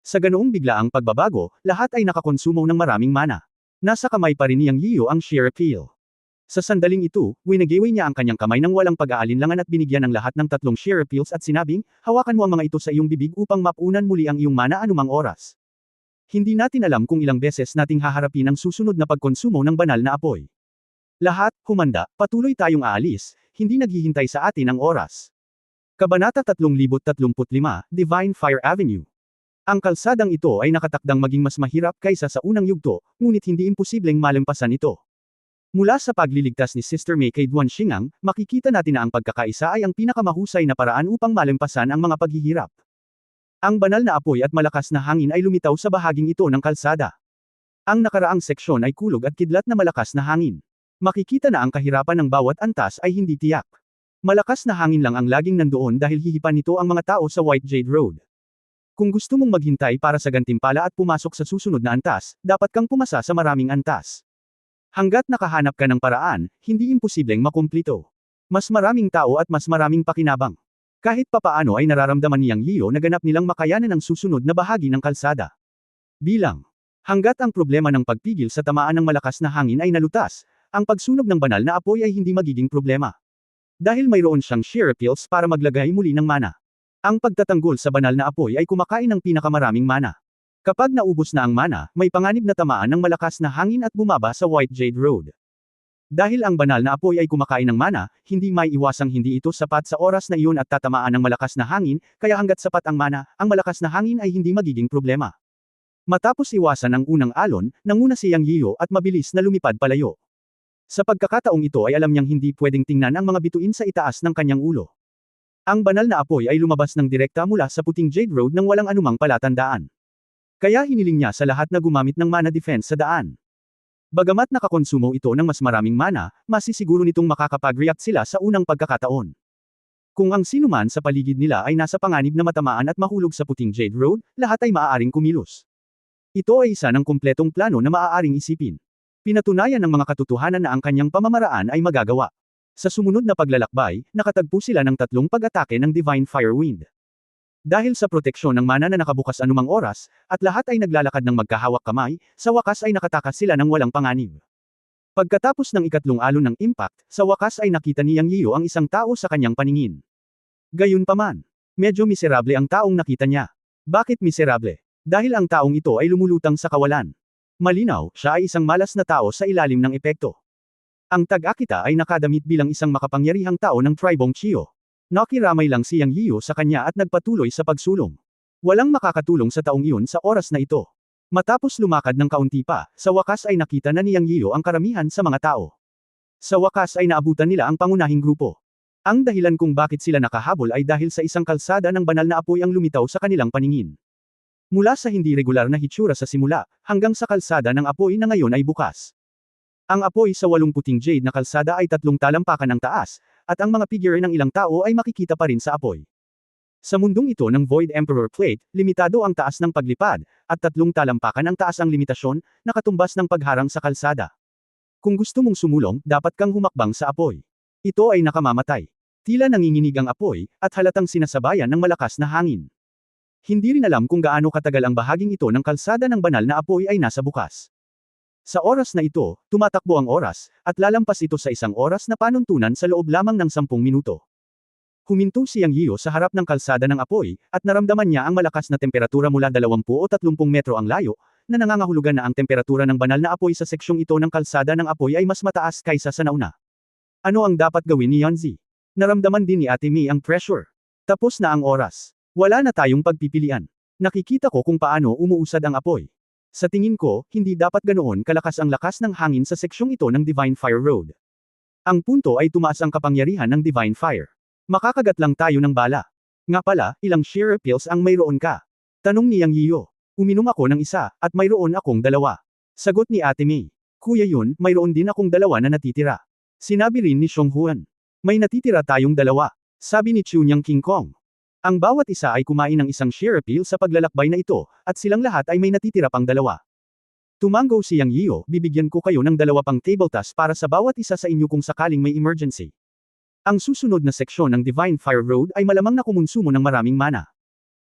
Sa ganoong biglaang pagbabago, lahat ay nakakonsumo ng maraming mana. Nasa kamay pa rin ni Yang Yiyu ang sheer appeal. Sa sandaling ito, winagiwi niya ang kanyang kamay ng walang pag-aalinlangan at binigyan ng lahat ng 3 sheer appeals at sinabing, "Hawakan mo ang mga ito sa iyong bibig upang mapunan muli ang iyong mana anumang oras." Hindi natin alam kung ilang beses nating haharapin ang susunod na pagkonsumo ng banal na apoy. Lahat, humanda, patuloy tayong aalis, hindi naghihintay sa atin ang oras. Kabanata 3035, Divine Fire Avenue. Ang kalsadang ito ay nakatakdang maging mas mahirap kaysa sa unang yugto, ngunit hindi imposibleng malampasan ito. Mula sa pagliligtas ni Sister May kay Duan Xingang, makikita natin na ang pagkakaisa ay ang pinakamahusay na paraan upang malampasan ang mga paghihirap. Ang banal na apoy at malakas na hangin ay lumitaw sa bahaging ito ng kalsada. Ang nakaraang seksyon ay kulog at kidlat na malakas na hangin. Makikita na ang kahirapan ng bawat antas ay hindi tiyak. Malakas na hangin lang ang laging nandoon dahil hihipan nito ang mga tao sa White Jade Road. Kung gusto mong maghintay para sa gantimpala at pumasok sa susunod na antas, dapat kang pumasa sa maraming antas. Hanggat nakahanap ka ng paraan, hindi imposibleng makumplito. Mas maraming tao at mas maraming pakinabang. Kahit papaano ay nararamdaman ni Yang Yiyo na ganap nilang makayanan ang susunod na bahagi ng kalsada. Bilang. Hanggat ang problema ng pagpigil sa tamaan ng malakas na hangin ay nalutas, ang pagsunog ng banal na apoy ay hindi magiging problema. Dahil mayroon siyang shear pills para maglagay muli ng mana. Ang pagtatanggol sa banal na apoy ay kumakain ng pinakamaraming mana. Kapag naubos na ang mana, may panganib na tamaan ng malakas na hangin at bumaba sa White Jade Road. Dahil ang banal na apoy ay kumakain ng mana, hindi may iwasang hindi ito sapat sa oras na iyon at tatamaan ng malakas na hangin, kaya hanggat sapat ang mana, ang malakas na hangin ay hindi magiging problema. Matapos iwasan ang unang alon, nanguna si Yang Yiyo at mabilis na lumipad palayo. Sa pagkakataong ito ay alam niyang hindi pwedeng tingnan ang mga bituin sa itaas ng kanyang ulo. Ang banal na apoy ay lumabas ng direkta mula sa puting Jade Road nang walang anumang palatandaan. Kaya hiniling niya sa lahat na gumamit ng mana defense sa daan. Bagamat nakakonsumo ito ng mas maraming mana, masisiguro nitong makakapag-react sila sa unang pagkakataon. Kung ang sinuman sa paligid nila ay nasa panganib na matamaan at mahulog sa puting Jade Road, lahat ay maaaring kumilos. Ito ay isa ng kumpletong plano na maaaring isipin. Pinatunayan ng mga katotohanan na ang kanyang pamamaraan ay magagawa. Sa sumunod na paglalakbay, nakatagpo sila ng 3 pag-atake ng Divine Fire Wind. Dahil sa proteksyon ng mana na nakabukas anumang oras, at lahat ay naglalakad ng magkahawak kamay, sa wakas ay nakatakas sila ng walang panganib. Pagkatapos ng ikatlong alon ng impact, sa wakas ay nakita ni Yang Yiyo ang isang tao sa kanyang paningin. Gayunpaman, medyo miserable ang taong nakita niya. Bakit miserable? Dahil ang taong ito ay lumulutang sa kawalan. Malinaw, siya ay isang malas na tao sa ilalim ng epekto. Ang Tag-Akita ay nakadamit bilang isang makapangyarihang tao ng Tribong Chiyo. Nakiramay lang si Yang Yiyo sa kanya at nagpatuloy sa pagsulong. Walang makakatulong sa taong iyon sa oras na ito. Matapos lumakad ng kaunti pa, sa wakas ay nakita na ni Yang Yiyo ang karamihan sa mga tao. Sa wakas ay naabutan nila ang pangunahing grupo. Ang dahilan kung bakit sila nakahabol ay dahil sa isang kalsada ng banal na apoy ang lumitaw sa kanilang paningin. Mula sa hindi regular na hitsura sa simula, hanggang sa kalsada ng apoy na ngayon ay bukas. Ang apoy sa 8 puting jade na kalsada ay 3 talampakan ang taas, at ang mga figure ng ilang tao ay makikita pa rin sa apoy. Sa mundong ito ng Void Emperor Plate, limitado ang taas ng paglipad, at 3 talampakan ang taas ang limitasyon, nakatumbas ng pagharang sa kalsada. Kung gusto mong sumulong, dapat kang humakbang sa apoy. Ito ay nakamamatay. Tila nanginginig ang apoy, at halatang sinasabayan ng malakas na hangin. Hindi rin alam kung gaano katagal ang bahaging ito ng kalsada ng banal na apoy ay nasa bukas. Sa oras na ito, tumatakbo ang oras, at lalampas ito sa 1 oras na panuntunan sa loob lamang ng 10 minuto. Huminto si Yang Yiyo sa harap ng kalsada ng apoy, at naramdaman niya ang malakas na temperatura mula 20 o 30 metro ang layo, na nangangahulugan na ang temperatura ng banal na apoy sa seksyong ito ng kalsada ng apoy ay mas mataas kaysa sa nauna. Ano ang dapat gawin ni Yanzi? Naramdaman din ni Ate Mi ang pressure. Tapos na ang oras. Wala na tayong pagpipilian. Nakikita ko kung paano umuusad ang apoy. Sa tingin ko, hindi dapat ganoon kalakas ang lakas ng hangin sa seksyong ito ng Divine Fire Road. Ang punto ay tumaas ang kapangyarihan ng Divine Fire. Makakagat lang tayo ng bala. Nga pala, ilang shear pills ang mayroon ka? Tanong ni Yang Yiyo. Uminom ako ng isa, at mayroon akong 2. Sagot ni Ate May. Kuya yun, mayroon din akong 2 na natitira. Sinabi rin ni Xiong Huan. May natitira tayong 2. Sabi ni Chunyang King Kong. Ang bawat isa ay kumain ng isang shear pill sa paglalakbay na ito, at silang lahat ay may natitira pang 2. Tumanggo si Yang Yiyo, bibigyan ko kayo ng 2 pang table task para sa bawat isa sa inyo kung sakaling may emergency. Ang susunod na seksyon ng Divine Fire Road ay malamang na kumonsumo ng maraming mana.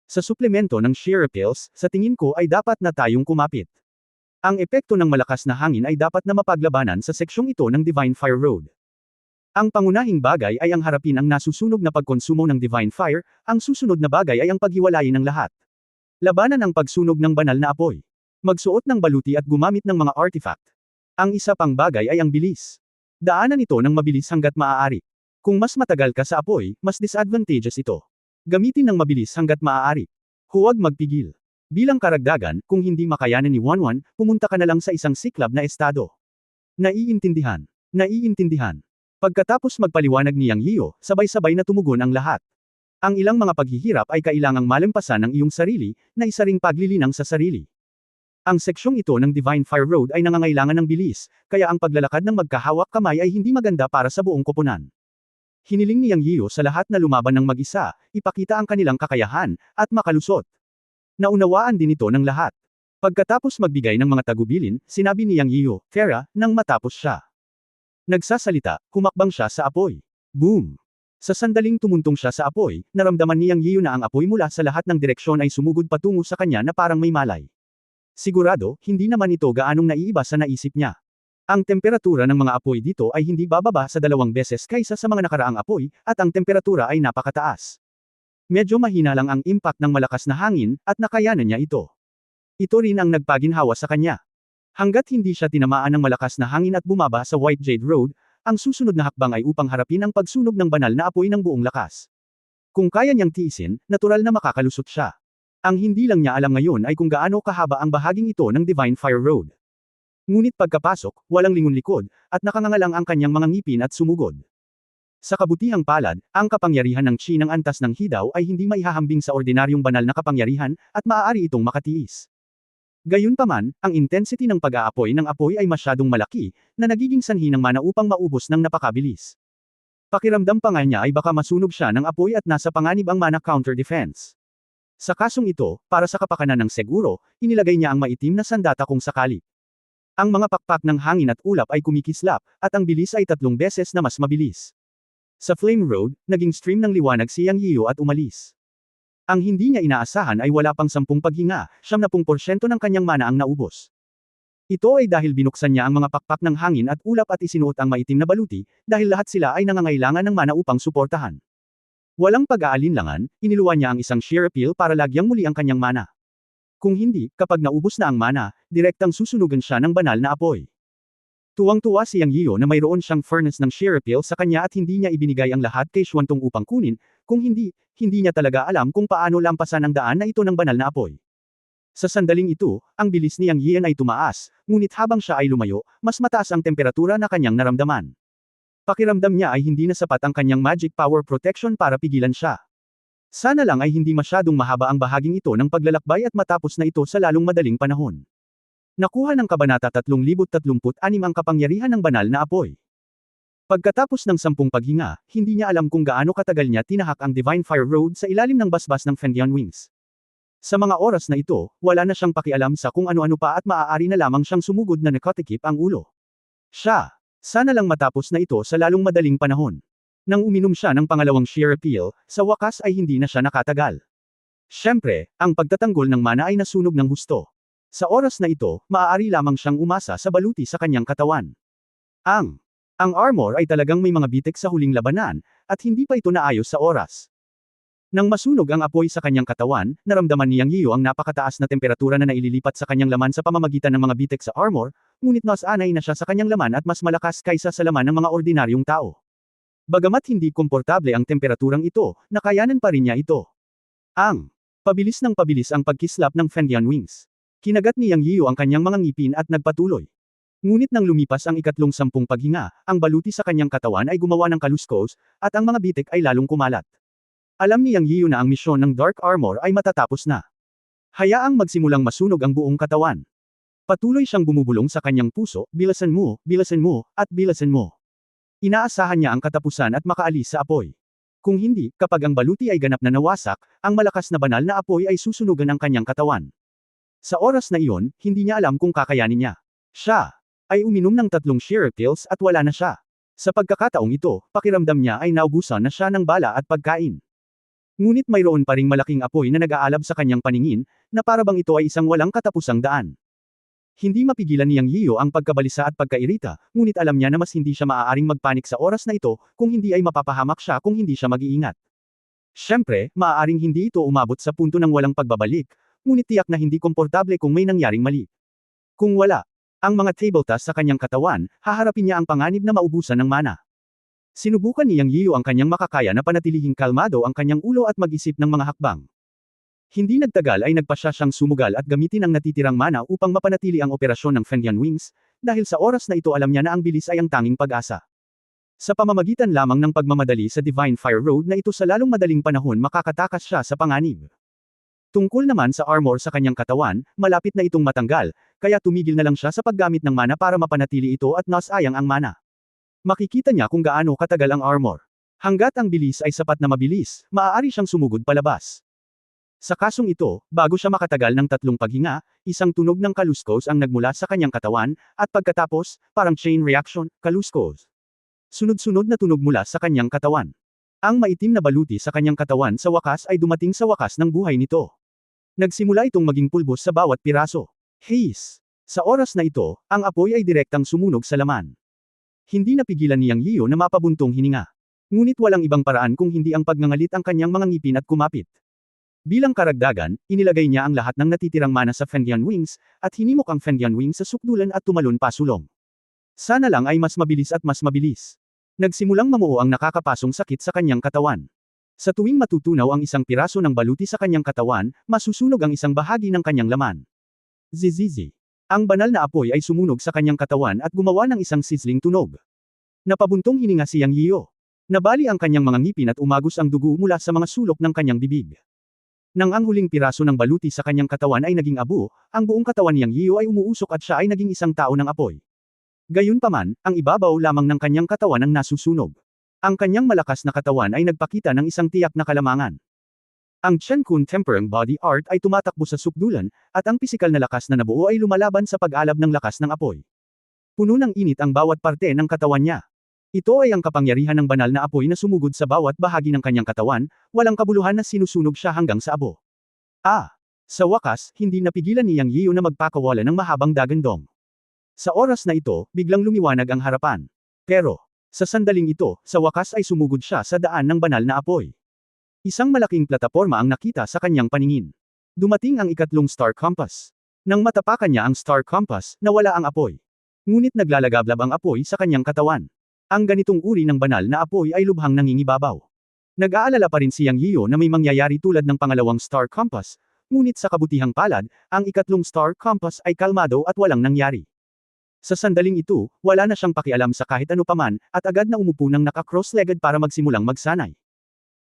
Sa suplemento ng shear pills, sa tingin ko ay dapat na tayong kumapit. Ang epekto ng malakas na hangin ay dapat na mapaglabanan sa seksyong ito ng Divine Fire Road. Ang pangunahing bagay ay ang harapin ang nasusunog na pagkonsumo ng Divine Fire, ang susunod na bagay ay ang paghiwalayin ng lahat. Labanan ang pagsunog ng banal na apoy. Magsuot ng baluti at gumamit ng mga artifact. Ang isa pang bagay ay ang bilis. Daanan ito ng mabilis hanggat maaari. Kung mas matagal ka sa apoy, mas disadvantageous ito. Gamitin ng mabilis hanggat maaari. Huwag magpigil. Bilang karagdagan, kung hindi makayanan ni Wanwan, pumunta ka na lang sa isang siklab na estado. Naiintindihan. Naiintindihan. Pagkatapos magpaliwanag ni Yang Yiyo, sabay-sabay na tumugon ang lahat. Ang ilang mga paghihirap ay kailangang malampasan ng iyong sarili, na isa ring paglilinang sa sarili. Ang seksyong ito ng Divine Fire Road ay nangangailangan ng bilis, kaya ang paglalakad ng magkahawak kamay ay hindi maganda para sa buong koponan. Hiniling ni Yang Yiyo sa lahat na lumaban ng mag-isa, ipakita ang kanilang kakayahan, at makalusot. Naunawaan din ito ng lahat. Pagkatapos magbigay ng mga tagubilin, sinabi ni Yang Yiyo, Farah, nang matapos siya. Nagsasalita, humakbang siya sa apoy. Boom! Sa sandaling tumuntong siya sa apoy, naramdaman ni Yang Yiyo na ang apoy mula sa lahat ng direksyon ay sumugod patungo sa kanya na parang may malay. Sigurado, hindi naman ito gaanong naiiba sa naisip niya. Ang temperatura ng mga apoy dito ay hindi bababa sa 2 beses kaysa sa mga nakaraang apoy, at ang temperatura ay napakataas. Medyo mahina lang ang impact ng malakas na hangin, at nakayanan niya ito. Ito rin ang nagpaginhawa sa kanya. Hanggat hindi siya tinamaan ng malakas na hangin at bumaba sa White Jade Road, ang susunod na hakbang ay upang harapin ang pagsunog ng banal na apoy ng buong lakas. Kung kaya niyang tiisin, natural na makakalusot siya. Ang hindi lang niya alam ngayon ay kung gaano kahaba ang bahaging ito ng Divine Fire Road. Ngunit pagkapasok, walang lingon likod, at nakangangalang ang kanyang mga ngipin at sumugod. Sa kabutihang palad, ang kapangyarihan ng Chi ng antas ng Hidaw ay hindi maihahambing sa ordinaryong banal na kapangyarihan, at maaari itong makatiis. Gayunpaman, ang intensity ng pag-aapoy ng apoy ay masyadong malaki, na nagiging sanhi ng mana upang maubos ng napakabilis. Pakiramdam pa nga niya ay baka masunog siya ng apoy at nasa panganib ang mana counter defense. Sa kasong ito, para sa kapakanan ng seguro, inilagay niya ang maitim na sandata kung sakali. Ang mga pakpak ng hangin at ulap ay kumikislap, at ang bilis ay 3 beses na mas mabilis. Sa Flame Road, naging stream ng liwanag si Yang Yiyu at umalis. Ang hindi niya inaasahan ay wala pang 10 paghinga, 70% ng kanyang mana ang naubos. Ito ay dahil binuksan niya ang mga pakpak ng hangin at ulap at isinuot ang maitim na baluti, dahil lahat sila ay nangangailangan ng mana upang suportahan. Walang pag-aalinlangan, iniluwan niya ang isang sheer appeal para lagyang muli ang kanyang mana. Kung hindi, kapag naubos na ang mana, direktang susunugan siya ng banal na apoy. Tuwang-tuwa si Yang Yiyu na mayroon siyang furnace ng sheer appeal sa kanya at hindi niya ibinigay ang lahat kay Xuantong upang kunin, kung hindi, hindi niya talaga alam kung paano lampasan ang daan na ito ng banal na apoy. Sa sandaling ito, ang bilis ni Yang Yian ay tumaas, ngunit habang siya ay lumayo, mas mataas ang temperatura na kanyang naramdaman. Pakiramdam niya ay hindi na sapat ang kanyang magic power protection para pigilan siya. Sana lang ay hindi masyadong mahaba ang bahaging ito ng paglalakbay at matapos na ito sa lalong madaling panahon. Nakuha ng Kabanata 3036 ang kapangyarihan ng banal na apoy. Pagkatapos ng 10 paghinga, hindi niya alam kung gaano katagal niya tinahak ang Divine Fire Road sa ilalim ng basbas ng Fendian Wings. Sa mga oras na ito, wala na siyang pakialam sa kung ano-ano pa at maaari na lamang siyang sumugod na nakatikip ang ulo. Sana lang matapos na ito sa lalong madaling panahon. Nang uminom siya ng pangalawang sheer appeal, sa wakas ay hindi na siya nakatagal. Siyempre, ang pagtatanggol ng mana ay nasunog ng husto. Sa oras na ito, maaari lamang siyang umasa sa baluti sa kanyang katawan. Ang armor ay talagang may mga bitik sa huling labanan, at hindi pa ito naayos sa oras. Nang masunog ang apoy sa kanyang katawan, naramdaman ni Yang Yiyu ang napakataas na temperatura na naililipat sa kanyang laman sa pamamagitan ng mga bitik sa armor, ngunit nasanay na siya sa kanyang laman at mas malakas kaysa sa laman ng mga ordinaryong tao. Bagamat hindi komportable ang temperaturang ito, nakayanan pa rin niya ito. Pabilis ng pabilis ang pagkislap ng Fendian Wings. Kinagat ni Yang Yiyu ang kanyang mga ngipin at nagpatuloy. Ngunit nang lumipas ang ikatlong 10 paghinga, ang baluti sa kanyang katawan ay gumawa ng kaluskos, at ang mga bitik ay lalong kumalat. Alam ni Yang Yiyu na ang misyon ng Dark Armor ay matatapos na. Hayaang magsimulang masunog ang buong katawan. Patuloy siyang bumubulong sa kanyang puso, bilasan mo, at bilasan mo. Inaasahan niya ang katapusan at makaalis sa apoy. Kung hindi, kapag ang baluti ay ganap na nawasak, ang malakas na banal na apoy ay susunugan ang kanyang katawan. Sa oras na iyon, hindi niya alam kung kakayanin niya. Siya ay uminom ng 3 sheer pills at wala na siya. Sa pagkakataong ito, pakiramdam niya ay naubusan na siya ng bala at pagkain. Ngunit mayroon pa ring malaking apoy na nag-aalab sa kanyang paningin, na parabang ito ay isang walang katapusang daan. Hindi mapigilan ni Yang Yiyu ang pagkabalisa at pagkairita, ngunit alam niya na mas hindi siya maaaring magpanik sa oras na ito, kung hindi ay mapapahamak siya kung hindi siya mag-iingat. Siyempre, maaaring hindi ito umabot sa punto ng walang pagbabalik, ngunit tiyak na hindi komportable kung may nangyaring mali. Kung wala ang mga table tasks sa kanyang katawan, haharapin niya ang panganib na maubusan ng mana. Sinubukan ni Yang Yiyu ang kanyang makakaya na panatilihing kalmado ang kanyang ulo at mag-isip ng mga hakbang. Hindi nagtagal ay nagpasya siyang sumugal at gamitin ang natitirang mana upang mapanatili ang operasyon ng Fendian Wings, dahil sa oras na ito alam niya na ang bilis ay ang tanging pag-asa. Sa pamamagitan lamang ng pagmamadali sa Divine Fire Road na ito sa lalong madaling panahon makakatakas siya sa panganib. Tungkol naman sa armor sa kanyang katawan, malapit na itong matanggal, kaya tumigil na lang siya sa paggamit ng mana para mapanatili ito at nasayang ang mana. Makikita niya kung gaano katagal ang armor. Hanggat ang bilis ay sapat na mabilis, maaari siyang sumugod palabas. Sa kasong ito, bago siya makatagal ng 3 paghinga, isang tunog ng kaluskos ang nagmula sa kanyang katawan, at pagkatapos, parang chain reaction, kaluskos. Sunod-sunod na tunog mula sa kanyang katawan. Ang maitim na baluti sa kanyang katawan sa wakas ay dumating sa wakas ng buhay nito. Nagsimula itong maging pulbos sa bawat piraso. Hayes. Sa oras na ito, ang apoy ay direktang sumunog sa laman. Hindi napigilan ni Yang Yio na mapabuntong hininga. Ngunit walang ibang paraan kung hindi ang pagngangalit ang kanyang mga ngipin at kumapit. Bilang karagdagan, inilagay niya ang lahat ng natitirang mana sa Fengyan Wings, at hinimok ang Fengyan Wings sa sukdulan at tumalon pasulong. Sana lang ay mas mabilis at mas mabilis. Nagsimulang mamuo ang nakakapasong sakit sa kanyang katawan. Sa tuwing matutunaw ang isang piraso ng baluti sa kanyang katawan, masusunog ang isang bahagi ng kanyang laman. Zizizi. Ang banal na apoy ay sumunog sa kanyang katawan at gumawa ng isang sizzling tunog. Napabuntong hininga si Yang Yio. Nabali ang kanyang mga ngipin at umagos ang dugo mula sa mga sulok ng kanyang bibig. Nang ang huling piraso ng baluti sa kanyang katawan ay naging abo, ang buong katawan ni Yang Yio ay umuusok at siya ay naging isang tao ng apoy. Gayunpaman, ang ibabaw lamang ng kanyang katawan ang nasusunog. Ang kanyang malakas na katawan ay nagpakita ng isang tiyak na kalamangan. Ang Chen Kun Temperang Body Art ay tumatakbo sa sukdulan, at ang pisikal na lakas na nabuo ay lumalaban sa pag-alab ng lakas ng apoy. Puno ng init ang bawat parte ng katawan niya. Ito ay ang kapangyarihan ng banal na apoy na sumugod sa bawat bahagi ng kanyang katawan, walang kabuluhan na sinusunog siya hanggang sa abo. Sa wakas, hindi napigilan ni Yang Yio na magpakawala ng mahabang dagandong. Sa oras na ito, biglang lumiwanag ang harapan. Pero, sa sandaling ito, sa wakas ay sumugod siya sa daan ng banal na apoy. Isang malaking plataporma ang nakita sa kanyang paningin. Dumating ang ikatlong Star Compass. Nang matapakan niya ang Star Compass, nawala ang apoy. Ngunit naglalagablab ang apoy sa kanyang katawan. Ang ganitong uri ng banal na apoy ay lubhang nangingibabaw. Nag-aalala pa rin si Yang Yio na may mangyayari tulad ng pangalawang Star Compass, ngunit sa kabutihang palad, ang ikatlong Star Compass ay kalmado at walang nangyari. Sa sandaling ito, wala na siyang pakialam sa kahit ano paman, at agad na umupo ng naka-cross-legged para magsimulang magsanay.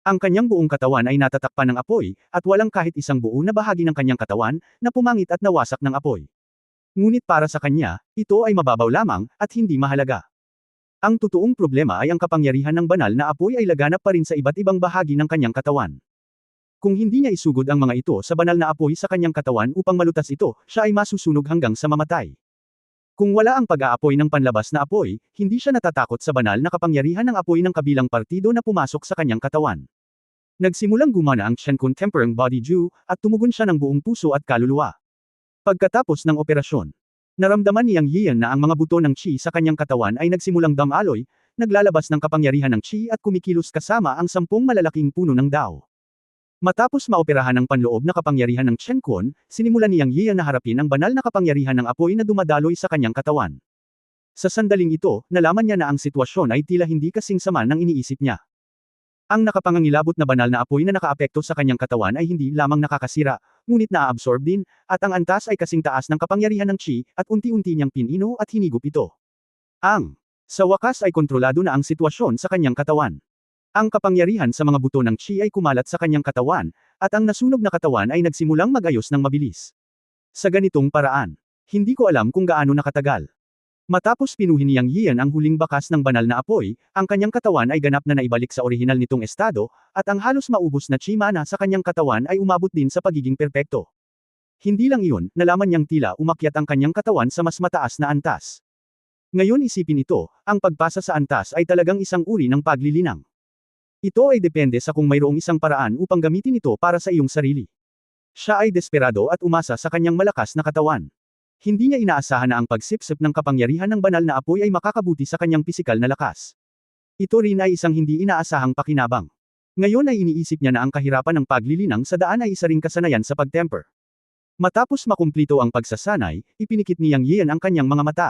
Ang kanyang buong katawan ay natatakpan ng apoy, at walang kahit isang buo na bahagi ng kanyang katawan, na pumangit at nawasak ng apoy. Ngunit para sa kanya, ito ay mababaw lamang, at hindi mahalaga. Ang totoong problema ay ang kapangyarihan ng banal na apoy ay laganap pa rin sa iba't ibang bahagi ng kanyang katawan. Kung hindi niya isugod ang mga ito sa banal na apoy sa kanyang katawan upang malutas ito, siya ay masusunog hanggang sa mamatay. Kung wala ang pag-aapoy ng panlabas na apoy, hindi siya natatakot sa banal na kapangyarihan ng apoy ng kabilang partido na pumasok sa kanyang katawan. Nagsimulang gumana ang Chen Kun Temperang Body Ju, at tumugon siya ng buong puso at kaluluwa. Pagkatapos ng operasyon, naramdaman ni Yang Yian na ang mga buto ng chi sa kanyang katawan ay nagsimulang damaloy, naglalabas ng kapangyarihan ng chi at kumikilos kasama ang 10 malalaking puno ng Dao. Matapos maoperahan ang panloob na kapangyarihan ng Chen Kun, sinimulan ni Yang Yian na harapin ang banal na kapangyarihan ng apoy na dumadaloy sa kanyang katawan. Sa sandaling ito, nalaman niya na ang sitwasyon ay tila hindi kasing sama ng iniisip niya. Ang nakapangangilabot na banal na apoy na nakaapekto sa kanyang katawan ay hindi lamang nakakasira, ngunit naaabsorb din, at ang antas ay kasing taas ng kapangyarihan ng chi, at unti-unti niyang pinino at hinigup ito. Sa wakas ay kontrolado na ang sitwasyon sa kanyang katawan. Ang kapangyarihan sa mga buto ng chi ay kumalat sa kanyang katawan, at ang nasunog na katawan ay nagsimulang mag-ayos ng mabilis. Sa ganitong paraan, hindi ko alam kung gaano nakatagal. Matapos pinuhin ni Yang Yian ang huling bakas ng banal na apoy, ang kanyang katawan ay ganap na naibalik sa orihinal nitong estado, at ang halos maubos na chi mana sa kanyang katawan ay umabot din sa pagiging perpekto. Hindi lang iyon, nalaman niyang tila umakyat ang kanyang katawan sa mas mataas na antas. Ngayon isipin ito, ang pagpasa sa antas ay talagang isang uri ng paglilinang. Ito ay depende sa kung mayroong isang paraan upang gamitin ito para sa iyong sarili. Siya ay desperado at umasa sa kanyang malakas na katawan. Hindi niya inaasahan na ang pagsipsip ng kapangyarihan ng banal na apoy ay makakabuti sa kanyang pisikal na lakas. Ito rin ay isang hindi inaasahang pakinabang. Ngayon ay iniisip niya na ang kahirapan ng paglilinang sa daan ay isa ring kasanayan sa pagtemper. Matapos makumplito ang pagsasanay, ipinikit ni Yang Yian ang kanyang mga mata.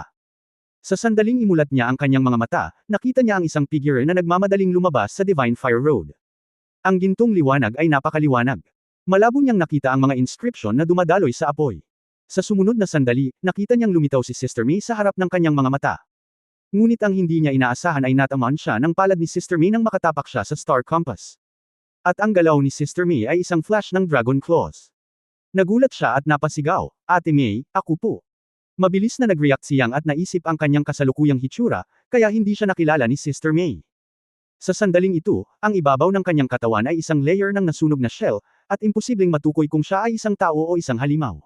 Sa sandaling imulat niya ang kanyang mga mata, nakita niya ang isang figure na nagmamadaling lumabas sa Divine Fire Road. Ang gintong liwanag ay napakaliwanag. Malabo niyang nakita ang mga inscription na dumadaloy sa apoy. Sa sumunod na sandali, nakita niyang lumitaw si Sister May sa harap ng kanyang mga mata. Ngunit ang hindi niya inaasahan ay natamaan siya ng palad ni Sister May nang makatapak siya sa Star Compass. At ang galaw ni Sister May ay isang flash ng Dragon Claws. Nagulat siya at napasigaw, "Ate May, ako po." Mabilis na nag-react si Yang at naisip ang kanyang kasalukuyang hitsura, kaya hindi siya nakilala ni Sister May. Sa sandaling ito, ang ibabaw ng kanyang katawan ay isang layer ng nasunog na shell, at imposibleng matukoy kung siya ay isang tao o isang halimaw.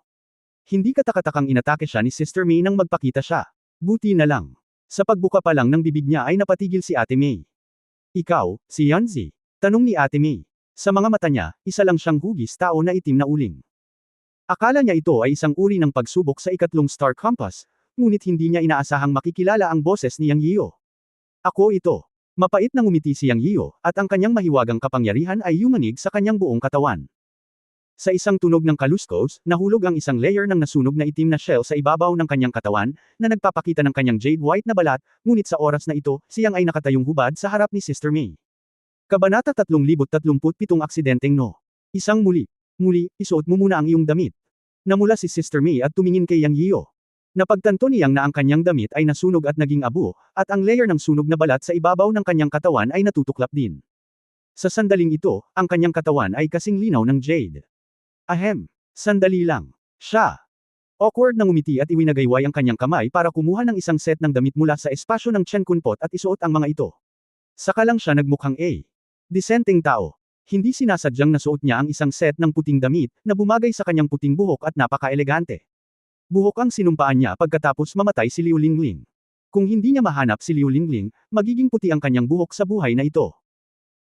Hindi katakatakang inatake siya ni Sister May nang magpakita siya. Buti na lang. Sa pagbuka pa lang ng bibig niya ay napatigil si Ate May. "Ikaw, si Yanzi?" Tanong ni Ate May. Sa mga mata niya, isa lang siyang hugis tao na itim na uling. Akala niya ito ay isang uri ng pagsubok sa ikatlong Star Compass, ngunit hindi niya inaasahang makikilala ang boses ni Yang Yio. Ako ito. Mapait na ngumiti si Yang Yio, at ang kanyang mahiwagang kapangyarihan ay yumanig sa kanyang buong katawan. Sa isang tunog ng kaluskos, nahulog ang isang layer ng nasunog na itim na shell sa ibabaw ng kanyang katawan, na nagpapakita ng kanyang jade white na balat, ngunit sa oras na ito, siyang ay nakatayong hubad sa harap ni Sister May. Kabanata 3037 Aksidenteng No. Isang muli. Muli, isuot mo muna ang iyong damit. Namula si Sister May at tumingin kay Yang Yio. Napagtanto niyang na ang kanyang damit ay nasunog at naging abo, at ang layer ng sunog na balat sa ibabaw ng kanyang katawan ay natutuklap din. Sa sandaling ito, ang kanyang katawan ay kasing linaw ng jade. Ahem. Sandali lang. Siya. Awkward na ngumiti at iwinagayway ang kanyang kamay para kumuha ng isang set ng damit mula sa espasyo ng Chen Kunpot at isuot ang mga ito. Saka lang siya nagmukhang disenteng tao. Hindi sinasadyang nasuot niya ang isang set ng puting damit na bumagay sa kanyang puting buhok at napaka-elegante. Buhok ang sinumpaan niya pagkatapos mamatay si Liu Lingling. Kung hindi niya mahanap si Liu Lingling, magiging puti ang kanyang buhok sa buhay na ito.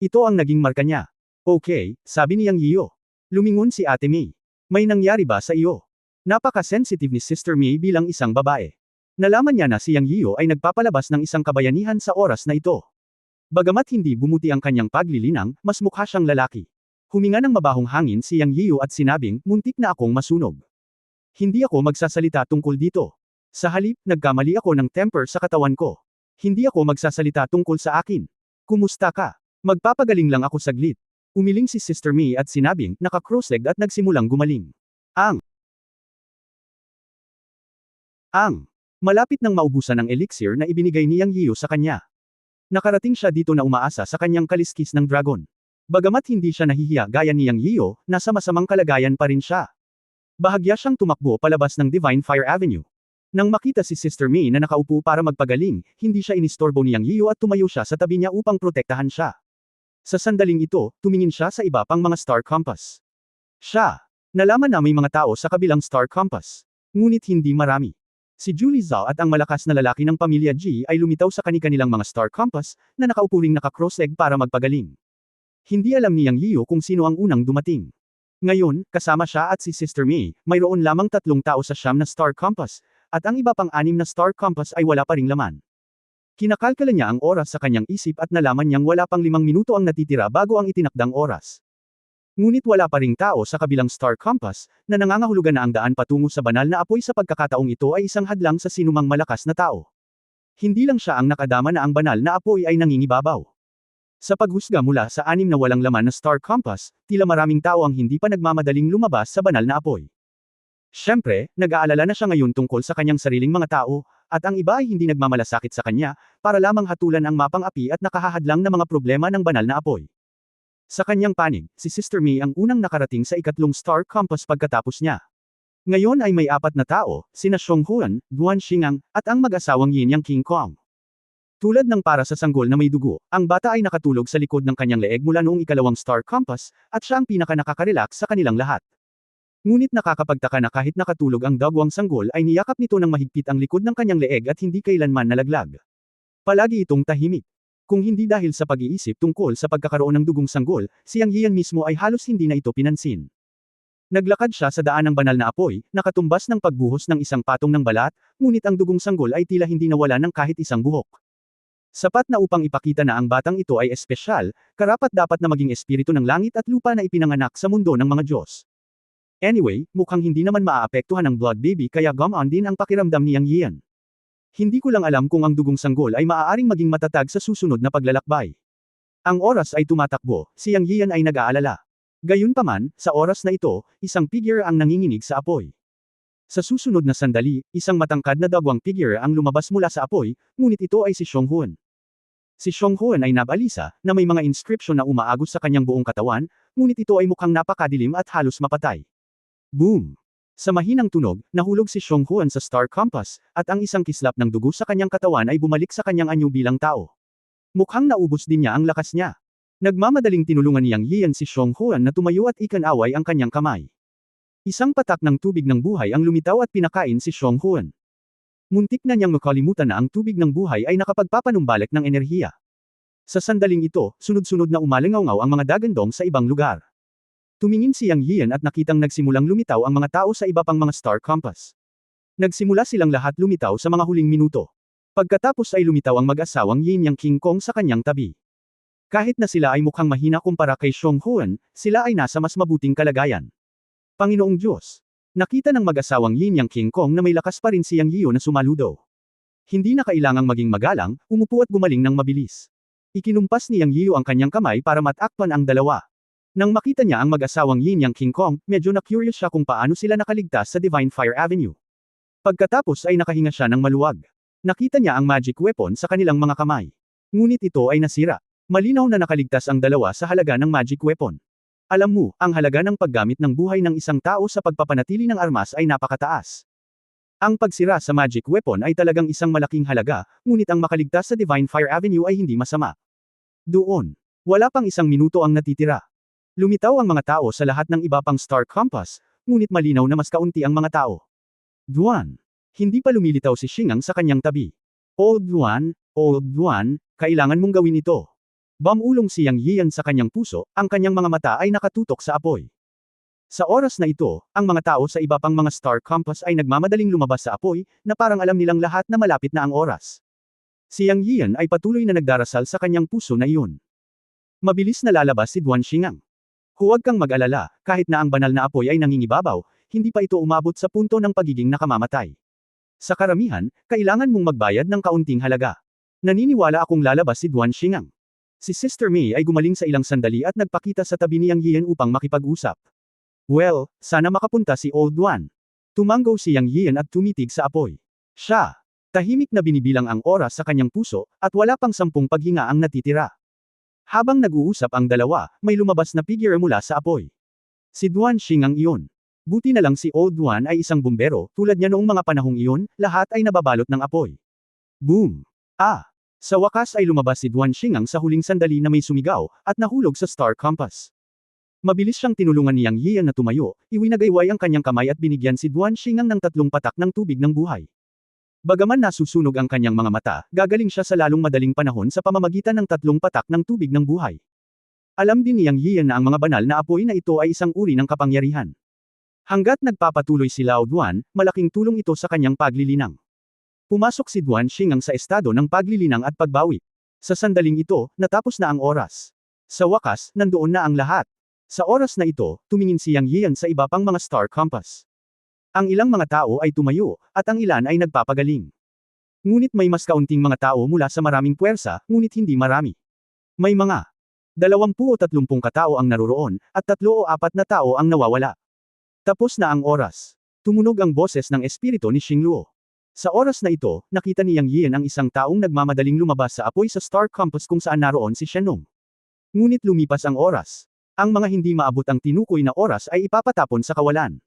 Ito ang naging marka niya. Okay, sabi ni Yang Yio. Lumingon si Ate May. May nangyari ba sa iyo? Napaka-sensitive ni Sister May bilang isang babae. Nalaman niya na si Yang Yio ay nagpapalabas ng isang kabayanihan sa oras na ito. Bagamat hindi bumuti ang kanyang paglilinang, mas mukha siyang lalaki. Huminga ng mabahong hangin si Yang Yio at sinabing, muntik na akong masunog. Hindi ako magsasalita tungkol dito. Sa halip, nagkamali ako ng temper sa katawan ko. Hindi ako magsasalita tungkol sa akin. Kumusta ka? Magpapagaling lang ako saglit. Umiling si Sister May at sinabing, naka-cross-legged at nagsimulang gumaling. Malapit nang maubusan ang elixir na ibinigay ni Yang Yio sa kanya. Nakarating siya dito na umaasa sa kanyang kaliskis ng dragon. Bagamat hindi siya nahihiya gaya ni Yang Yio, nasa masamang kalagayan pa rin siya. Bahagya siyang tumakbo palabas ng Divine Fire Avenue. Nang makita si Sister May na nakaupo para magpagaling, hindi siya inistorbo ni Yang Yio at tumayo siya sa tabi niya upang protektahan siya. Sa sandaling ito, tumingin siya sa iba pang mga Star Compass. Nalaman na may mga tao sa kabilang Star Compass. Ngunit hindi marami. Si Julie Zhao at ang malakas na lalaki ng pamilya Ji ay lumitaw sa kani-kanilang mga Star Compass, na nakaupo ring naka-cross-leg para magpagaling. Hindi alam ni Yang Yio kung sino ang unang dumating. Ngayon, kasama siya at si Sister May, mayroon lamang 3 tao sa 9 na Star Compass, at ang iba pang 6 na Star Compass ay wala pa ring laman. Kinakalkala niya ang oras sa kanyang isip at nalaman niyang wala pang 5 minuto ang natitira bago ang itinakdang oras. Ngunit wala pa ring tao sa kabilang Star Compass, na nangangahulugan na ang daan patungo sa banal na apoy sa pagkakataong ito ay isang hadlang sa sinumang malakas na tao. Hindi lang siya ang nakadama na ang banal na apoy ay nangingibabaw. Sa paghusga mula sa 6 na walang laman na Star Compass, tila maraming tao ang hindi pa nagmamadaling lumabas sa banal na apoy. Siyempre, nag-aalala na siya ngayon tungkol sa kanyang sariling mga tao, at ang iba ay hindi nagmamalasakit sa kanya, para lamang hatulan ang mapang api at nakahahadlang na mga problema ng banal na apoy. Sa kanyang panig, si Sister May ang unang nakarating sa ikatlong Star Compass pagkatapos niya. Ngayon ay may 4 na tao, sina Xiong Huan, Guan Xingang, at ang mag-asawang Yin Yang King Kong. Tulad ng para sa sanggol na may dugo, ang bata ay nakatulog sa likod ng kanyang leeg mula noong ikalawang Star Compass, at siya ang pinaka-nakaka-relax sa kanilang lahat. Ngunit nakakapagtaka na kahit nakatulog ang dagwang sanggol ay niyakap nito ng mahigpit ang likod ng kanyang leeg at hindi kailanman nalaglag. Palagi itong tahimik. Kung hindi dahil sa pag-iisip tungkol sa pagkakaroon ng dugong sanggol, si Yang Yian mismo ay halos hindi na ito pinansin. Naglakad siya sa daan ng banal na apoy, nakatumbas ng pagbuhos ng isang patong ng balat, ngunit ang dugong sanggol ay tila hindi nawala ng kahit isang buhok. Sapat na upang ipakita na ang batang ito ay espesyal, karapat-dapat na maging espiritu ng langit at lupa na ipinanganak sa mundo ng mga Diyos. Anyway, mukhang hindi naman maaapektuhan ng blood baby kaya gumaan din ang pakiramdam ni Yang Yian. Hindi ko lang alam kung ang dugong sanggol ay maaaring maging matatag sa susunod na paglalakbay. Ang oras ay tumatakbo, si Yang Yian ay nag-aalala. Gayunpaman, sa oras na ito, isang figure ang nanginginig sa apoy. Sa susunod na sandali, isang matangkad na dagwang figure ang lumabas mula sa apoy, ngunit ito ay si Xiong Huan. Si Xiong Huan ay nabalisa, na may mga inscription na umaagos sa kanyang buong katawan, ngunit ito ay mukhang napakadilim at halos mapatay. Boom! Sa mahinang tunog, nahulog si Xiong Huan sa Star Compass, at ang isang kislap ng dugo sa kanyang katawan ay bumalik sa kanyang anyo bilang tao. Mukhang naubos din niya ang lakas niya. Nagmamadaling tinulungan ni Yang Yian si Xiong Huan na tumayo at ikanaway ang kanyang kamay. Isang patak ng tubig ng buhay ang lumitaw at pinakain si Xiong Huan. Muntik na niyang makalimutan na ang tubig ng buhay ay nakapagpapanumbalik ng enerhiya. Sa sandaling ito, sunod-sunod na umalingaw ang mga dagandong sa ibang lugar. Tumingin si Yang Yian at nakitang nagsimulang lumitaw ang mga tao sa iba pang mga star compass. Nagsimula silang lahat lumitaw sa mga huling minuto. Pagkatapos ay lumitaw ang mag-asawang Yin Yang King Kong sa kanyang tabi. Kahit na sila ay mukhang mahina kumpara kay Xiong Huan, sila ay nasa mas mabuting kalagayan. Panginoong Diyos! Nakita ng mag-asawang Yin Yang King Kong na may lakas pa rin si Yang Yiu na sumaludo. Hindi na kailangang maging magalang, umupo at gumaling ng mabilis. Ikinumpas ni Yang Yiu ang kanyang kamay para matakpan ang dalawa. Nang makita niya ang mag-asawang Yin Yang King Kong, medyo na-curious siya kung paano sila nakaligtas sa Divine Fire Avenue. Pagkatapos ay nakahinga siya ng maluwag. Nakita niya ang magic weapon sa kanilang mga kamay. Ngunit ito ay nasira. Malinaw na nakaligtas ang dalawa sa halaga ng magic weapon. Alam mo, ang halaga ng paggamit ng buhay ng isang tao sa pagpapanatili ng armas ay napakataas. Ang pagsira sa magic weapon ay talagang isang malaking halaga, ngunit ang makaligtas sa Divine Fire Avenue ay hindi masama. Doon. Wala pang isang minuto ang natitira. Lumitaw ang mga tao sa lahat ng iba pang star compass, ngunit malinaw na mas kaunti ang mga tao. Duan. Hindi pa lumilitaw si Xingang sa kanyang tabi. Old Duan, kailangan mong gawin ito. Bamulong si Yang Yian sa kanyang puso, ang kanyang mga mata ay nakatutok sa apoy. Sa oras na ito, ang mga tao sa iba pang mga star compass ay nagmamadaling lumabas sa apoy, na parang alam nilang lahat na malapit na ang oras. Si Yang Yian ay patuloy na nagdarasal sa kanyang puso na iyon. Mabilis na lalabas si Duan Xingang. Huwag kang mag-alala, kahit na ang banal na apoy ay nangingibabaw, hindi pa ito umabot sa punto ng pagiging nakamamatay. Sa karamihan, kailangan mong magbayad ng kaunting halaga. Naniniwala akong lalabas si Duan Xingang. Si Sister Mei ay gumaling sa ilang sandali at nagpakita sa tabi ni Yang Yian upang makipag-usap. Well, sana makapunta si Old Duan. Tumanggo si Yang Yian at tumitig sa apoy. Siya. Tahimik na binibilang ang oras sa kanyang puso, at wala pang 10 paghinga ang natitira. Habang nag-uusap ang dalawa, may lumabas na figure mula sa apoy. Si Duan Xingang iyon. Buti na lang si Old Duan ay isang bumbero, tulad niya noong mga panahong iyon, lahat ay nababalot ng apoy. Boom! Sa wakas ay lumabas si Duan Xingang sa huling sandali na may sumigaw, at nahulog sa star compass. Mabilis siyang tinulungan ni Yang Yian na tumayo, iwinagayway ang kanyang kamay at binigyan si Duan Xingang ng 3 patak ng tubig ng buhay. Bagaman nasusunog ang kanyang mga mata, gagaling siya sa lalong madaling panahon sa pamamagitan ng 3 patak ng tubig ng buhay. Alam din ni Yang Yian na ang mga banal na apoy na ito ay isang uri ng kapangyarihan. Hanggat nagpapatuloy si Lao Duan, malaking tulong ito sa kanyang paglilinang. Pumasok si Duan Xingang sa estado ng paglilinang at pagbawi. Sa sandaling ito, natapos na ang oras. Sa wakas, nandoon na ang lahat. Sa oras na ito, tumingin si Yang Yian sa iba pang mga star compass. Ang ilang mga tao ay tumayo, at ang ilan ay nagpapagaling. Ngunit may mas kaunting mga tao mula sa maraming puwersa, ngunit hindi marami. May mga 20 o 30 katao ang naroroon, at 3 o 4 na tao ang nawawala. Tapos na ang oras. Tumunog ang boses ng espiritu ni Xingluo. Sa oras na ito, nakita ni Yang Yian ang isang taong nagmamadaling lumabas sa apoy sa star compass kung saan naroon si Shenong. Ngunit lumipas ang oras. Ang mga hindi maabot ang tinukoy na oras ay ipapatapon sa kawalan.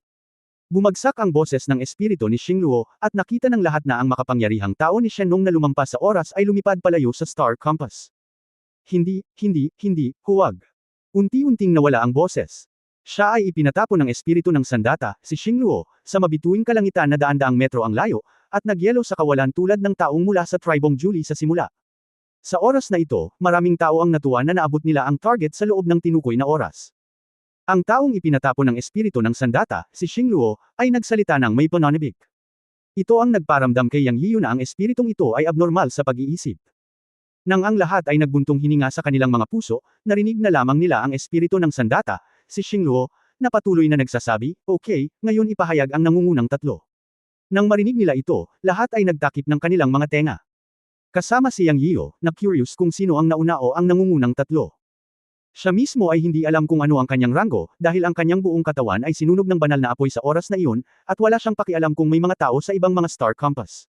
Bumagsak ang boses ng espiritu ni Xingluo, at nakita ng lahat na ang makapangyarihang tao ni Shenong na lumampas sa oras ay lumipad palayo sa star compass. Hindi, huwag. Unti-unting nawala ang boses. Siya ay ipinatapon ng espiritu ng sandata, si Xingluo, sa mabituing kalangitan na daan-daang metro ang layo, at nagyelo sa kawalan tulad ng taong mula sa Tribong Julie sa simula. Sa oras na ito, maraming tao ang natuwa na naabot nila ang target sa loob ng tinukoy na oras. Ang taong ipinatapon ng espiritu ng sandata, si Xingluo, ay nagsalita ng may pananabik. Ito ang nagparamdam kay Yang Yiu na ang espiritong ito ay abnormal sa pag-iisip. Nang ang lahat ay nagbuntong hininga sa kanilang mga puso, narinig na lamang nila ang espiritu ng sandata, si Xingluo, na patuloy na nagsasabi, "Okay, ngayon ipahayag ang nangungunang 3." Nang marinig nila ito, lahat ay nagtakip ng kanilang mga tenga. Kasama si Yang Yiu, na curious kung sino ang nauna o ang nangungunang 3. Siya mismo ay hindi alam kung ano ang kanyang ranggo, dahil ang kanyang buong katawan ay sinunog ng banal na apoy sa oras na iyon, at wala siyang pakialam kung may mga tao sa ibang mga star compass.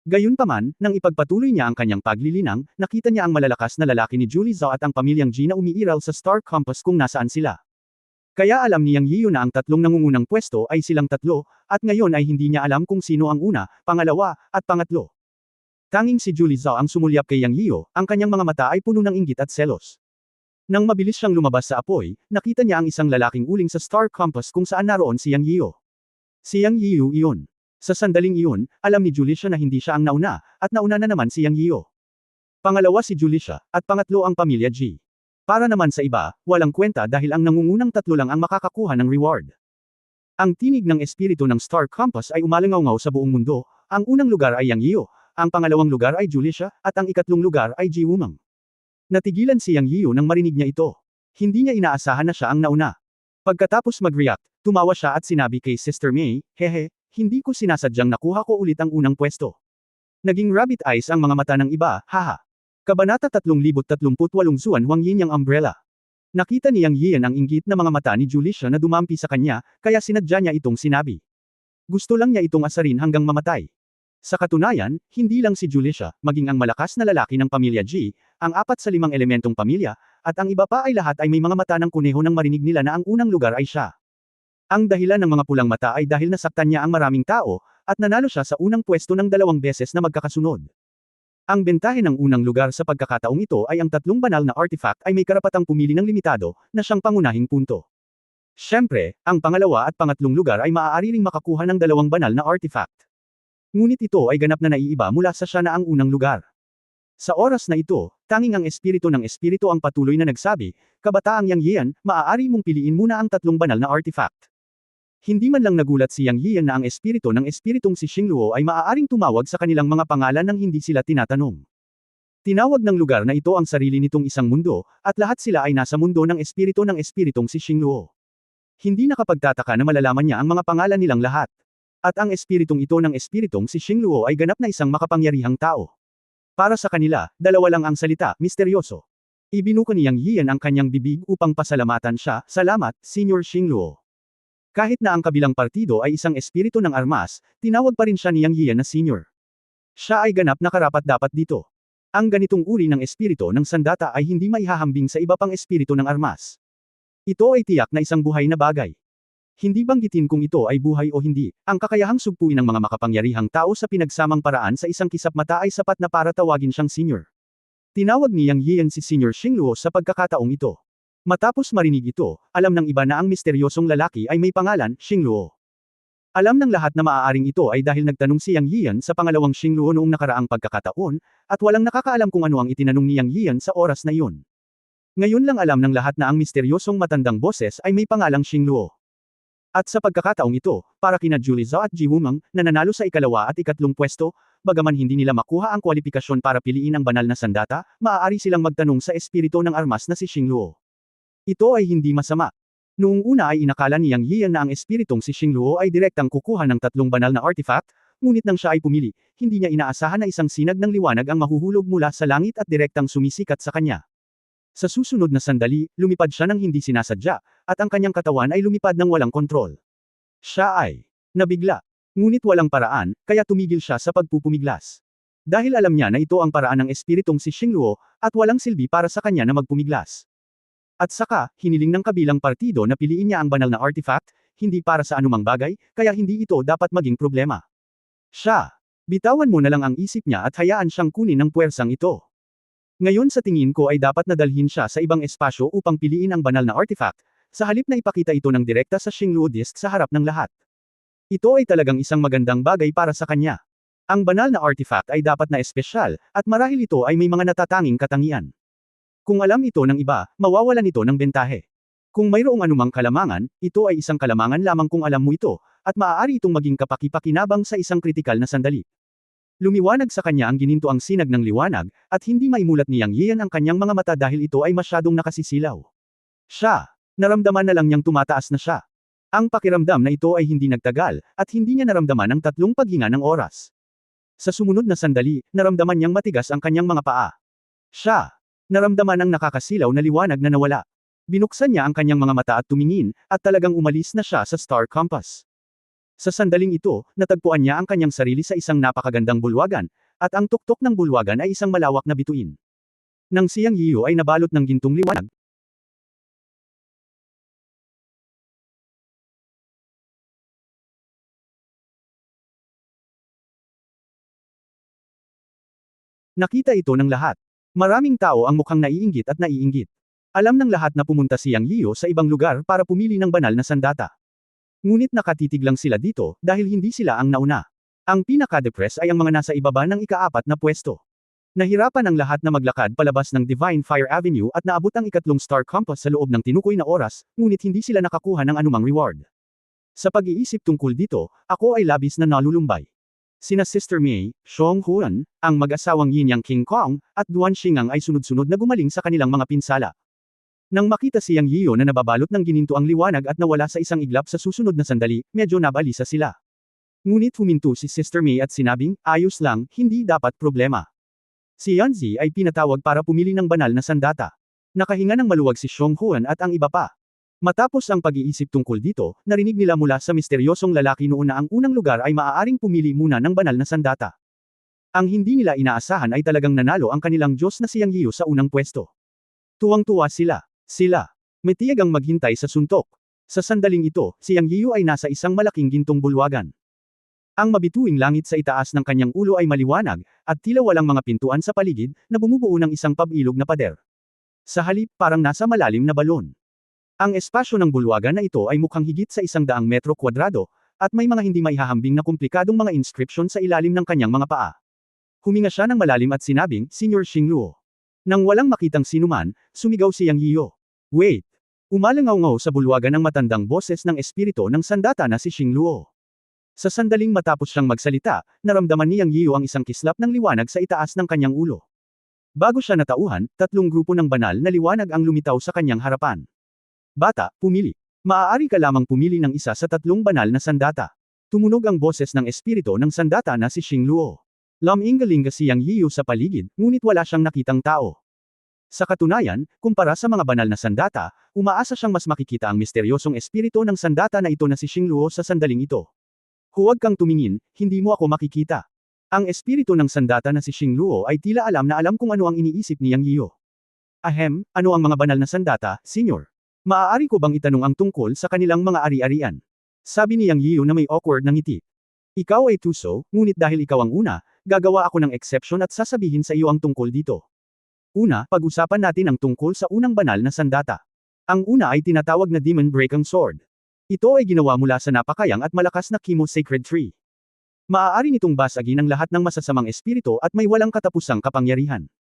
Gayunpaman, nang ipagpatuloy niya ang kanyang paglilinang, nakita niya ang malalakas na lalaki ni Julie Zhao at ang pamilyang Ji na umiiral sa star compass kung nasaan sila. Kaya alam ni Yang Yiu na ang 3 nangungunang pwesto ay silang 3, at ngayon ay hindi niya alam kung sino ang una, pangalawa, at pangatlo. Tanging si Julie Zhao ang sumulyap kay Yang Yiu, ang kanyang mga mata ay puno ng inggit at selos. Nang mabilis siyang lumabas sa apoy, nakita niya ang isang lalaking uling sa star compass kung saan naroon si Yang Yiu. Si Yang Yiu iyon. Sa sandaling iyon, alam ni Julicia na hindi siya ang nauna, at nauna na naman si Yang Yiu. Pangalawa si Julicia, at pangatlo ang pamilya Ji. Para naman sa iba, walang kwenta dahil ang nangungunang tatlo lang ang makakakuha ng reward. Ang tinig ng espiritu ng Star Compass ay umalangaw sa buong mundo. Ang unang lugar ay Yang Yiu, ang pangalawang lugar ay Julicia, at ang ikatlong lugar ay Ji Wumang. Natigilan si Yang Yiu nang marinig niya ito. Hindi niya inaasahan na siya ang nauna. Pagkatapos mag-react, tumawa siya at sinabi kay Sister May, "Hehe, hindi ko sinasadyang nakuha ko ulit ang unang pwesto." Naging rabbit eyes ang mga mata ng iba, haha. Kabanata 3038 Zuan Huang Yin Yang Umbrella. Nakita ni Yang Yian ang inggit na mga mata ni Julicia na dumampi sa kanya, kaya sinadya niya itong sinabi. Gusto lang niya itong asarin hanggang mamatay. Sa katunayan, hindi lang si Julicia, maging ang malakas na lalaki ng pamilya G, ang 4 sa 5 elementong pamilya, at ang iba pa ay lahat ay may mga mata ng kuneho nang marinig nila na ang unang lugar ay siya. Ang dahilan ng mga pulang mata ay dahil nasaktan niya ang maraming tao, at nanalo siya sa unang pwesto ng 2 beses na magkakasunod. Ang bentahe ng unang lugar sa pagkakataong ito ay ang 3 banal na artifact ay may karapatang pumili ng limitado, na siyang pangunahing punto. Siyempre, ang pangalawa at pangatlong lugar ay maaari ring makakuha ng 2 banal na artifact. Ngunit ito ay ganap na naiiba mula sa siya na ang unang lugar. Sa oras na ito, tanging ang espiritu ng espiritu ang patuloy na nagsabi, "Kabataang Yang Yian, maaari mong piliin muna ang 3 banal na artifact." Hindi man lang nagulat si Yang Yian na ang espiritu ng espiritong si Xingluo ay maaaring tumawag sa kanilang mga pangalan nang hindi sila tinatanong. Tinawag ng lugar na ito ang sarili nitong isang mundo, at lahat sila ay nasa mundo ng espiritong si Xingluo. Hindi nakapagtataka na malalaman niya ang mga pangalan nilang lahat. At ang espiritong ito ng espiritong si Xingluo ay ganap na isang makapangyarihang tao. Para sa kanila, dalawa lang ang salita, misteryoso. Ibinuka ni Yang Yian ang kanyang bibig upang pasalamatan siya, "Salamat, Senior Xingluo." Kahit na ang kabilang partido ay isang espiritu ng armas, tinawag pa rin siya ni Yang Yian na senior. Siya ay ganap na karapat-dapat dito. Ang ganitong uri ng espiritu ng sandata ay hindi maihahambing sa iba pang espiritu ng armas. Ito ay tiyak na isang buhay na bagay. Hindi banggitin kung ito ay buhay o hindi, ang kakayahang sugpuin ng mga makapangyarihang tao sa pinagsamang paraan sa isang kisap mata ay sapat na para tawagin siyang senior. Tinawag ni Yang Yian si Senior Xingluo sa pagkakataong ito. Matapos marinig ito, alam ng iba na ang misteryosong lalaki ay may pangalan, Xingluo. Alam ng lahat na maaaring ito ay dahil nagtanong si Yang Yian sa pangalawang Xingluo noong nakaraang pagkakataon, at walang nakakaalam kung ano ang itinanong ni Yang Yian sa oras na iyon. Ngayon lang alam ng lahat na ang misteryosong matandang boses ay may pangalang Xingluo. At sa pagkakataong ito, para kina Julie Zhao at Ji Wumang, na nanalo sa ikalawa at ikatlong pwesto, bagaman hindi nila makuha ang kwalifikasyon para piliin ang banal na sandata, maaari silang magtanong sa espiritu ng armas na si Xingluo. Ito ay hindi masama. Noong una ay inakala ni Yang Yian na ang espiritong si Xingluo ay direktang kukuha ng 3 banal na artifact, ngunit nang siya ay pumili, hindi niya inaasahan na isang sinag ng liwanag ang mahuhulog mula sa langit at direktang sumisikat sa kanya. Sa susunod na sandali, lumipad siya ng hindi sinasadya, at ang kanyang katawan ay lumipad ng walang kontrol. Siya ay nabigla. Ngunit walang paraan, kaya tumigil siya sa pagpupumiglas. Dahil alam niya na ito ang paraan ng espiritong si Xingluo, at walang silbi para sa kanya na magpumiglas. At saka, hiniling ng kabilang partido na piliin niya ang banal na artifact, hindi para sa anumang bagay, kaya hindi ito dapat maging problema. Siya. Bitawan mo na lang ang isip niya at hayaan siyang kunin ang puwersang ito. Ngayon sa tingin ko ay dapat nadalhin siya sa ibang espasyo upang piliin ang banal na artifact, sa halip na ipakita ito ng direkta sa Xingluo disk sa harap ng lahat. Ito ay talagang isang magandang bagay para sa kanya. Ang banal na artifact ay dapat na espesyal, at marahil ito ay may mga natatanging katangian. Kung alam ito ng iba, mawawalan ito ng bentahe. Kung mayroong anumang kalamangan, ito ay isang kalamangan lamang kung alam mo ito, at maaari itong maging kapaki-pakinabang sa isang kritikal na sandali. Lumiwanag sa kanya ang gininto ang sinag ng liwanag, at hindi maimulat ni Yang Yian ang kanyang mga mata dahil ito ay masyadong nakasisilaw. Siya. Naramdaman na lang niyang tumataas na siya. Ang pakiramdam na ito ay hindi nagtagal, at hindi niya naramdaman ang 3 paghinga ng oras. Sa sumunod na sandali, naramdaman niyang matigas ang kanyang mga paa. Siya. Naramdaman ang nakakasilaw na liwanag na nawala. Binuksan niya ang kanyang mga mata at tumingin, at talagang umalis na siya sa Star Compass. Sa sandaling ito, natagpuan niya ang kanyang sarili sa isang napakagandang bulwagan, at ang tuktok ng bulwagan ay isang malawak na bituin. Nang si Yang Yiu ay nabalot ng gintong liwanag, nakita ito ng lahat. Maraming tao ang mukhang naiinggit at naiinggit. Alam ng lahat na pumunta si Yang Yiu sa ibang lugar para pumili ng banal na sandata. Ngunit nakatitig lang sila dito, dahil hindi sila ang nauna. Ang pinaka-depress ay ang mga nasa ibaba ng ika-4 na pwesto. Nahirapan ang lahat na maglakad palabas ng Divine Fire Avenue at naabot ang ikatlong star compass sa loob ng tinukoy na oras, ngunit hindi sila nakakuha ng anumang reward. Sa pag-iisip tungkol dito, ako ay labis na nalulumbay. Sina Sister Mei, Xiong Huan, ang mag-asawang Yin Yang King Kong, at Duan Xingang ay sunod-sunod na gumaling sa kanilang mga pinsala. Nang makita si Yang Yiyo na nababalot ng gininto ang liwanag at nawala sa isang iglap sa susunod na sandali, medyo nabalisa sila. Ngunit huminto si Sister Mei at sinabing, ayos lang, hindi dapat problema. Si Yanzi ay pinatawag para pumili ng banal na sandata. Nakahinga ng maluwag si Xiong Huan at ang iba pa. Matapos ang pag-iisip tungkol dito, narinig nila mula sa misteryosong lalaki noon na ang unang lugar ay maaaring pumili muna ng banal na sandata. Ang hindi nila inaasahan ay talagang nanalo ang kanilang Diyos na si Yang Yiyo sa unang pwesto. Tuwang-tuwa sila. May tiyagang maghintay sa suntok. Sa sandaling ito, si Yang Yiyo ay nasa isang malaking gintong bulwagan. Ang mabituing langit sa itaas ng kanyang ulo ay maliwanag, at tila walang mga pintuan sa paligid, na bumubuo ng isang pabilog na pader. Sa halip, parang nasa malalim na balon. Ang espasyo ng bulwagan na ito ay mukhang higit sa 100 metro kwadrado, at may mga hindi maihahambing na komplikadong mga inscription sa ilalim ng kanyang mga paa. Huminga siya ng malalim at sinabing, Senior Xingluo. Nang walang makitang sinuman, sumigaw si Yang Yiyo. Wait! Umalangaw-ngaw sa bulwagan ang matandang boses ng espiritu ng sandata na si Xingluo. Sa sandaling matapos siyang magsalita, naramdaman ni Yang Yiyo ang isang kislap ng liwanag sa itaas ng kanyang ulo. Bago siya natauhan, 3 grupo ng banal na liwanag ang lumitaw sa kanyang harapan. Bata, pumili. Maaari ka lamang pumili ng isa sa 3 banal na sandata. Tumunog ang boses ng espiritu ng sandata na si Xingluo. Lam-ingalinga si Yang Yiyo sa paligid, ngunit wala siyang nakitang tao. Sa katunayan, kumpara sa mga banal na sandata, umaasa siyang mas makikita ang misteryosong espiritu ng sandata na ito na si Xingluo sa sandaling ito. Huwag kang tumingin, hindi mo ako makikita. Ang espiritu ng sandata na si Xingluo ay tila alam na alam kung ano ang iniisip ni Yang Yiyo. Ahem, ano ang mga banal na sandata, Senyor? Maaari ko bang itanong ang tungkol sa kanilang mga ari-arian? Sabi ni Yang Yiyo na may awkward na ngiti. Ikaw ay tuso, ngunit dahil ikaw ang una, gagawa ako ng exception at sasabihin sa iyo ang tungkol dito. Una, pag-usapan natin ang tungkol sa unang banal na sandata. Ang una ay tinatawag na Demon Breaking Sword. Ito ay ginawa mula sa napakayang at malakas na Chemo Sacred Tree. Maaari nitong basagin ang lahat ng masasamang espiritu at may walang katapusang kapangyarihan.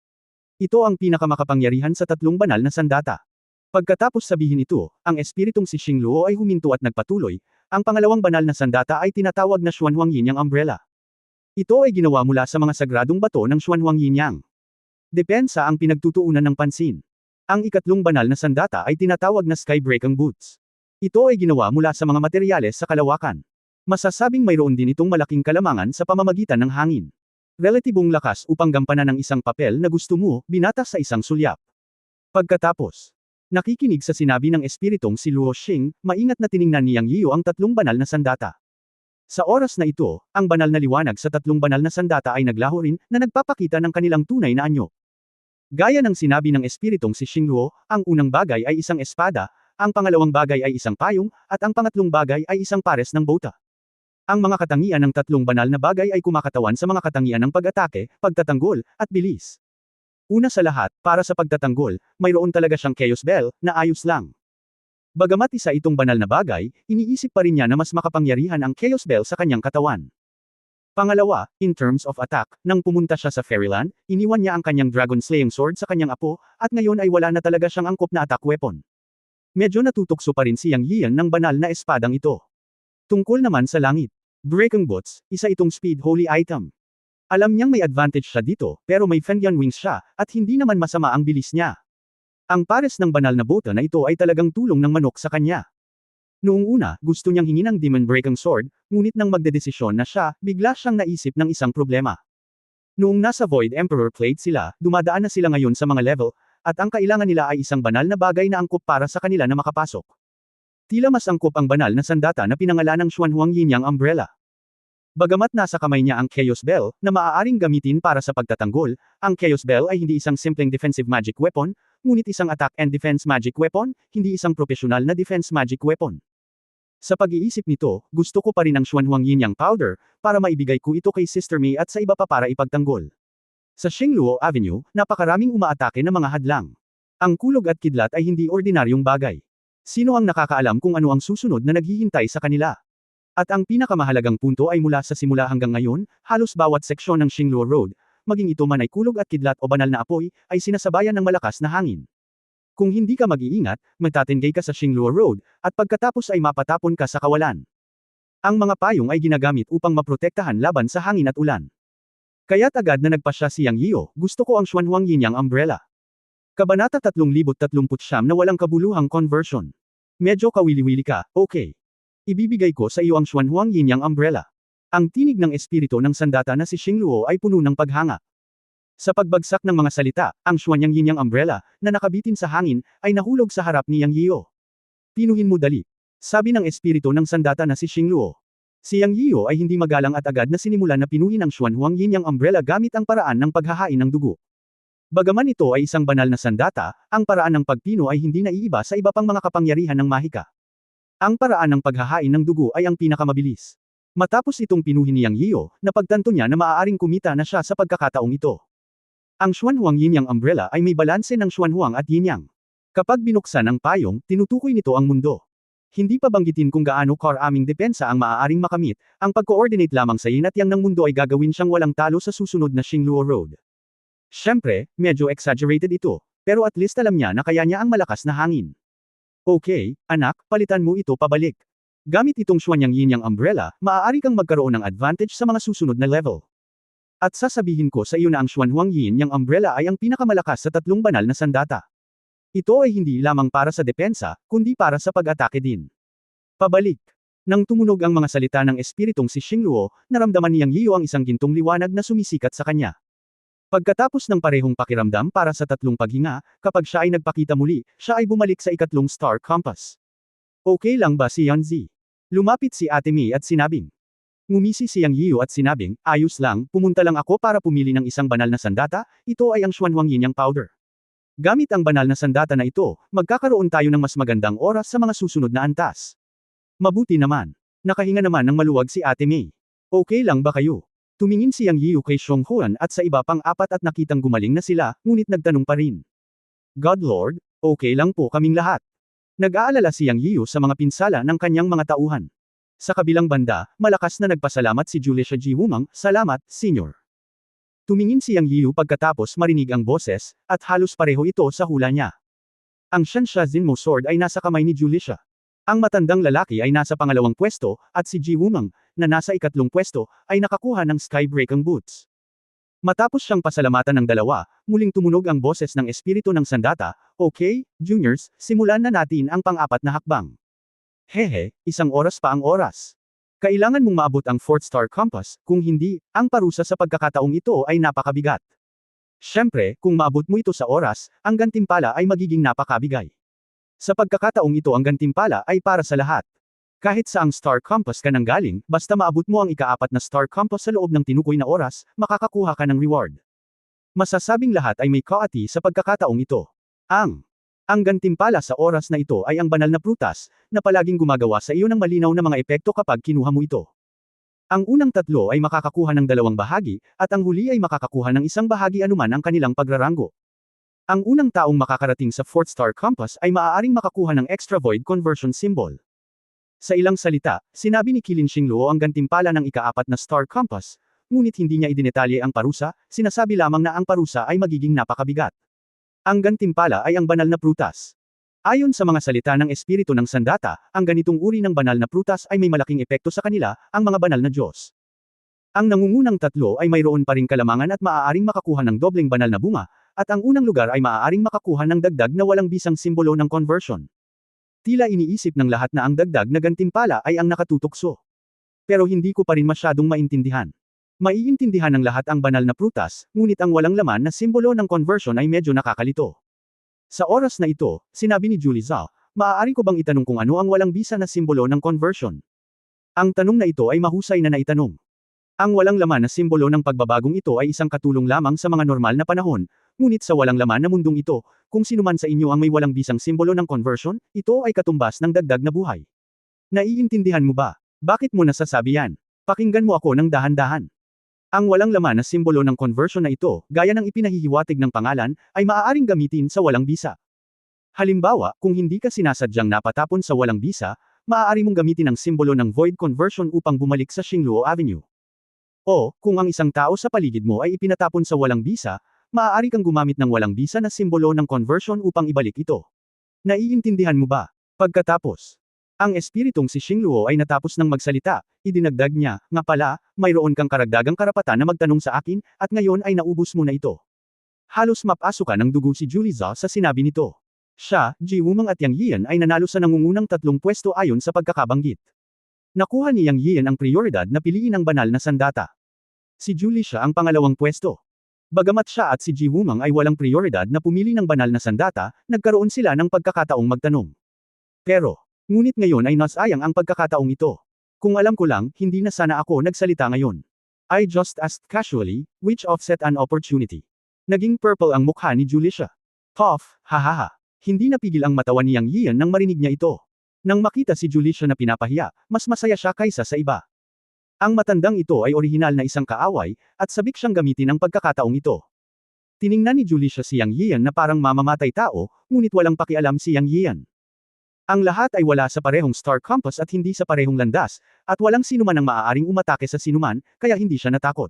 Ito ang pinakamakapangyarihan sa 3 banal na sandata. Pagkatapos sabihin ito, ang espiritong si Xingluo ay huminto at nagpatuloy, ang pangalawang banal na sandata ay tinatawag na Xuanhuang Yinyang Umbrella. Ito ay ginawa mula sa mga sagradong bato ng Xuanhuang Yinyang. Depensa ang pinagtutuunan ng pansin. Ang ikatlong banal na sandata ay tinatawag na Sky Breaking Boots. Ito ay ginawa mula sa mga materyales sa kalawakan. Masasabing mayroon din itong malaking kalamangan sa pamamagitan ng hangin. Relatibong lakas upang gampanan ng isang papel na gusto mo, binata sa isang sulyap. Pagkatapos, nakikinig sa sinabi ng espiritong si Luo Xing, maingat na tiningnan ni Yang Yiyo ang 3 banal na sandata. Sa oras na ito, ang banal na liwanag sa 3 banal na sandata ay naglaho rin, na nagpapakita ng kanilang tunay na anyo. Gaya ng sinabi ng espiritong si Xingluo, ang unang bagay ay isang espada, ang pangalawang bagay ay isang payong, at ang pangatlong bagay ay isang pares ng bota. Ang mga katangian ng 3 banal na bagay ay kumakatawan sa mga katangian ng pag-atake, pagtatanggol, at bilis. Una sa lahat, para sa pagtatanggol, mayroon talaga siyang Chaos Bell, na ayos lang. Bagamat isa itong banal na bagay, iniisip pa rin niya na mas makapangyarihan ang Chaos Bell sa kanyang katawan. Pangalawa, in terms of attack, nang pumunta siya sa Fairyland, iniwan niya ang kanyang Dragon Slaying Sword sa kanyang apo, at ngayon ay wala na talaga siyang angkop na attack weapon. Medyo natutokso pa rin si Yang Yiyan ng banal na espadang ito. Tungkol naman sa langit. Breaking Boots, isa itong speed holy item. Alam niyang may advantage siya dito, pero may Fengyan Wings siya, at hindi naman masama ang bilis niya. Ang pares ng banal na bota na ito ay talagang tulong ng manok sa kanya. Noong una, gusto niyang hingin ang Demon Breaking Sword, ngunit nang magdedesisyon na siya, bigla siyang naisip ng isang problema. Noong nasa Void Emperor Plate sila, dumadaan na sila ngayon sa mga level, at ang kailangan nila ay isang banal na bagay na angkop para sa kanila na makapasok. Tila mas angkop ang banal na sandata na pinangalan ng Xuanhuang Yinyang Umbrella. Bagamat nasa kamay niya ang Chaos Bell, na maaaring gamitin para sa pagtatanggol, ang Chaos Bell ay hindi isang simpleng defensive magic weapon, ngunit isang attack and defense magic weapon, hindi isang profesional na defense magic weapon. Sa pag-iisip nito, gusto ko pa rin ang Xuanhuang Yinyang Powder, para maibigay ko ito kay Sister Mei at sa iba pa para ipagtanggol. Sa Xingluo Avenue, napakaraming umaatake na mga hadlang. Ang kulog at kidlat ay hindi ordinaryong bagay. Sino ang nakakaalam kung ano ang susunod na naghihintay sa kanila? At ang pinakamahalagang punto ay mula sa simula hanggang ngayon, halos bawat seksyon ng Xingluo Road, maging ito man ay kulog at kidlat o banal na apoy, ay sinasabayan ng malakas na hangin. Kung hindi ka mag-iingat, matatenggay ka sa Xingluo Road, at pagkatapos ay mapatapon ka sa kawalan. Ang mga payong ay ginagamit upang maprotektahan laban sa hangin at ulan. Kaya't agad na nagpasya si Yang Yio, gusto ko ang Xuanhuang Yinyang Umbrella. Kabanata 3039 na walang kabuluhang conversion. Medyo kawili-wili ka, okay. Ibibigay ko sa iyo ang Xuanhuang Yinyang Umbrella. Ang tinig ng espiritu ng sandata na si Xingluo ay puno ng paghanga. Sa pagbagsak ng mga salita, ang Xuanhuang Yinyang Umbrella, na nakabitin sa hangin, ay nahulog sa harap ni Yang Yio. Pinuhin mo dali. Sabi ng espiritu ng sandata na si Xingluo. Si Yang Yio ay hindi magalang at agad na sinimulan na pinuhin ang Xuanhuang Yinyang Umbrella gamit ang paraan ng paghahain ng dugo. Bagaman ito ay isang banal na sandata, ang paraan ng pagpino ay hindi naiiba sa iba pang mga kapangyarihan ng mahika. Ang paraan ng paghahain ng dugo ay ang pinakamabilis. Matapos itong pinuhin ni Yang Yio, napagtanto niya na maaaring kumita na siya sa pagkakataong ito. Ang Xuanhuang Yinyang Umbrella ay may balanse ng Xuanhuang at Yinyang. Kapag binuksan ang payong, tinutukoy nito ang mundo. Hindi pa banggitin kung gaano karaming depensa ang maaaring makamit, ang pag-coordinate lamang sa yin at yang ng mundo ay gagawin siyang walang talo sa susunod na Xingluo Road. Siyempre, medyo exaggerated ito, pero at least alam niya na kaya niya ang malakas na hangin. Okay, anak, palitan mo ito pabalik. Gamit itong Xuanhuang Yinyang Umbrella, maaari kang magkaroon ng advantage sa mga susunod na level. At sasabihin ko sa iyo na ang Xuanhuang Yinyang Umbrella ay ang pinakamalakas sa tatlong banal na sandata. Ito ay hindi lamang para sa depensa, kundi para sa pag-atake din. Pabalik. Nang tumunog ang mga salita ng espiritong si Xingluo, naramdaman ni Yang Yio ang isang gintong liwanag na sumisikat sa kanya. Pagkatapos ng parehong pakiramdam para sa tatlong paghinga, kapag siya ay nagpakita muli, siya ay bumalik sa ikatlong star compass. Okay lang ba si Yanzi? Lumapit si Ate Mei at sinabing. Ngumisi si Yang Yio at sinabing, ayos lang, pumunta lang ako para pumili ng isang banal na sandata, ito ay ang Xuanhuang Yinyang Powder. Gamit ang banal na sandata na ito, magkakaroon tayo ng mas magandang oras sa mga susunod na antas. Mabuti naman. Nakahinga naman ng maluwag si Ate Mei. Okay lang ba kayo? Tumingin si Yang Yio kay Xiong Huan at sa iba pang apat at nakitang gumaling na sila, ngunit nagtanong pa rin. God Lord, okay lang po kaming lahat. Nag-aalala si Yang Yio sa mga pinsala ng kanyang mga tauhan. Sa kabilang banda, malakas na nagpasalamat si Julicia Ji Wumang, salamat, Senior. Tumingin si Yang Yio pagkatapos marinig ang boses, at halos pareho ito sa hula niya. Ang Shansha Zinmo Sword ay nasa kamay ni Julicia. Ang matandang lalaki ay nasa pangalawang pwesto, at si Ji Wumang, na nasa ikatlong pwesto, ay nakakuha ng Skybreaking Boots. Matapos siyang pasalamatan ng dalawa, muling tumunog ang boses ng espiritu ng sandata, okay, juniors, simulan na natin ang pang-apat na hakbang. Hehe, isang oras pa ang oras. Kailangan mong maabot ang 4th star compass, kung hindi, ang parusa sa pagkakataong ito ay napakabigat. Siyempre, kung maabot mo ito sa oras, ang gantimpala ay magiging napakabigay. Sa pagkakataong ito ang gantimpala ay para sa lahat. Kahit sa ang star compass ka nanggaling, basta maabot mo ang ika-4 na star compass sa loob ng tinukoy na oras, makakakuha ka ng reward. Masasabing lahat ay may kaati sa pagkakataong ito. Ang gantimpala sa oras na ito ay ang banal na prutas, na palaging gumagawa sa iyo ng malinaw na mga epekto kapag kinuha mo ito. Ang unang tatlo ay makakakuha ng 2 bahagi, at ang huli ay makakakuha ng 1 bahagi anuman ang kanilang pagraranggo. Ang unang taong makakarating sa 4th star compass ay maaaring makakuha ng extra void conversion symbol. Sa ilang salita, sinabi ni Qilin Xingluo ang gantimpala ng ika-4 na star compass, ngunit hindi niya idinetalye ang parusa, sinasabi lamang na ang parusa ay magiging napakabigat. Ang gantimpala ay ang banal na prutas. Ayon sa mga salita ng espiritu ng sandata, ang ganitong uri ng banal na prutas ay may malaking epekto sa kanila, ang mga banal na Diyos. Ang nangungunang tatlo ay mayroon pa ring kalamangan at maaaring makakuha ng dobleng banal na bunga, at ang unang lugar ay maaaring makakuha ng dagdag na walang bisang simbolo ng conversion. Tila iniisip ng lahat na ang dagdag na gantimpala ay ang nakatutokso. Pero hindi ko pa rin masyadong maintindihan. Maiintindihan ng lahat ang banal na prutas, ngunit ang walang laman na simbolo ng conversion ay medyo nakakalito. Sa oras na ito, sinabi ni Julie Zhao, maaari ko bang itanong kung ano ang walang bisa na simbolo ng conversion? Ang tanong na ito ay mahusay na naitanong. Ang walang laman na simbolo ng pagbabagong ito ay isang katulong lamang sa mga normal na panahon, ngunit sa walang laman na mundong ito, kung sinuman sa inyo ang may walang bisang simbolo ng conversion, ito ay katumbas ng dagdag na buhay. Naiintindihan mo ba? Bakit mo nasasabi yan? Pakinggan mo ako ng dahan-dahan. Ang walang laman na simbolo ng conversion na ito, gaya ng ipinahihiwatig ng pangalan, ay maaaring gamitin sa walang bisa. Halimbawa, kung hindi ka sinasadyang napatapon sa walang bisa, maaari mong gamitin ang simbolo ng void conversion upang bumalik sa Xingluo Avenue. O, kung ang isang tao sa paligid mo ay ipinatapon sa walang bisa, maaari kang gumamit ng walang bisa na simbolo ng conversion upang ibalik ito. Naiintindihan mo ba? Pagkatapos, ang espiritong si Xingluo ay natapos ng magsalita, idinagdag niya, nga pala, mayroon kang karagdagang karapatan na magtanong sa akin, at ngayon ay naubos mo na ito. Halos mapasukan ng dugo si Julie Zhao sa sinabi nito. Siya, Ji Wumeng at Yang Yian ay nanalo sa nangungunang 3 pwesto ayon sa pagkakabanggit. Nakuha ni Yang Yian ang prioridad na piliin ang banal na sandata. Si Julie siya ang pangalawang pwesto. Bagamat siya at si Ji Wumeng ay walang prioridad na pumili ng banal na sandata, nagkaroon sila ng pagkakataong magtanong. Pero, ngunit ngayon ay nasayang ang pagkakataong ito. Kung alam ko lang, hindi na sana ako nagsalita ngayon. I just asked casually, which offset an opportunity. Naging purple ang mukha ni Julicia. Puff, hahaha. Hindi napigil ang matawa ni Yang Yian nang marinig niya ito. Nang makita si Julicia na pinapahiya, mas masaya siya kaysa sa iba. Ang matandang ito ay orihinal na isang kaaway, at sabik siyang gamitin ang pagkakataong ito. Tiningnan ni Julicia si Yang Yian na parang mamamatay tao, ngunit walang pakialam si Yang Yian. Ang lahat ay wala sa parehong star compass at hindi sa parehong landas, at walang sinuman ang maaaring umatake sa sinuman, kaya hindi siya natakot.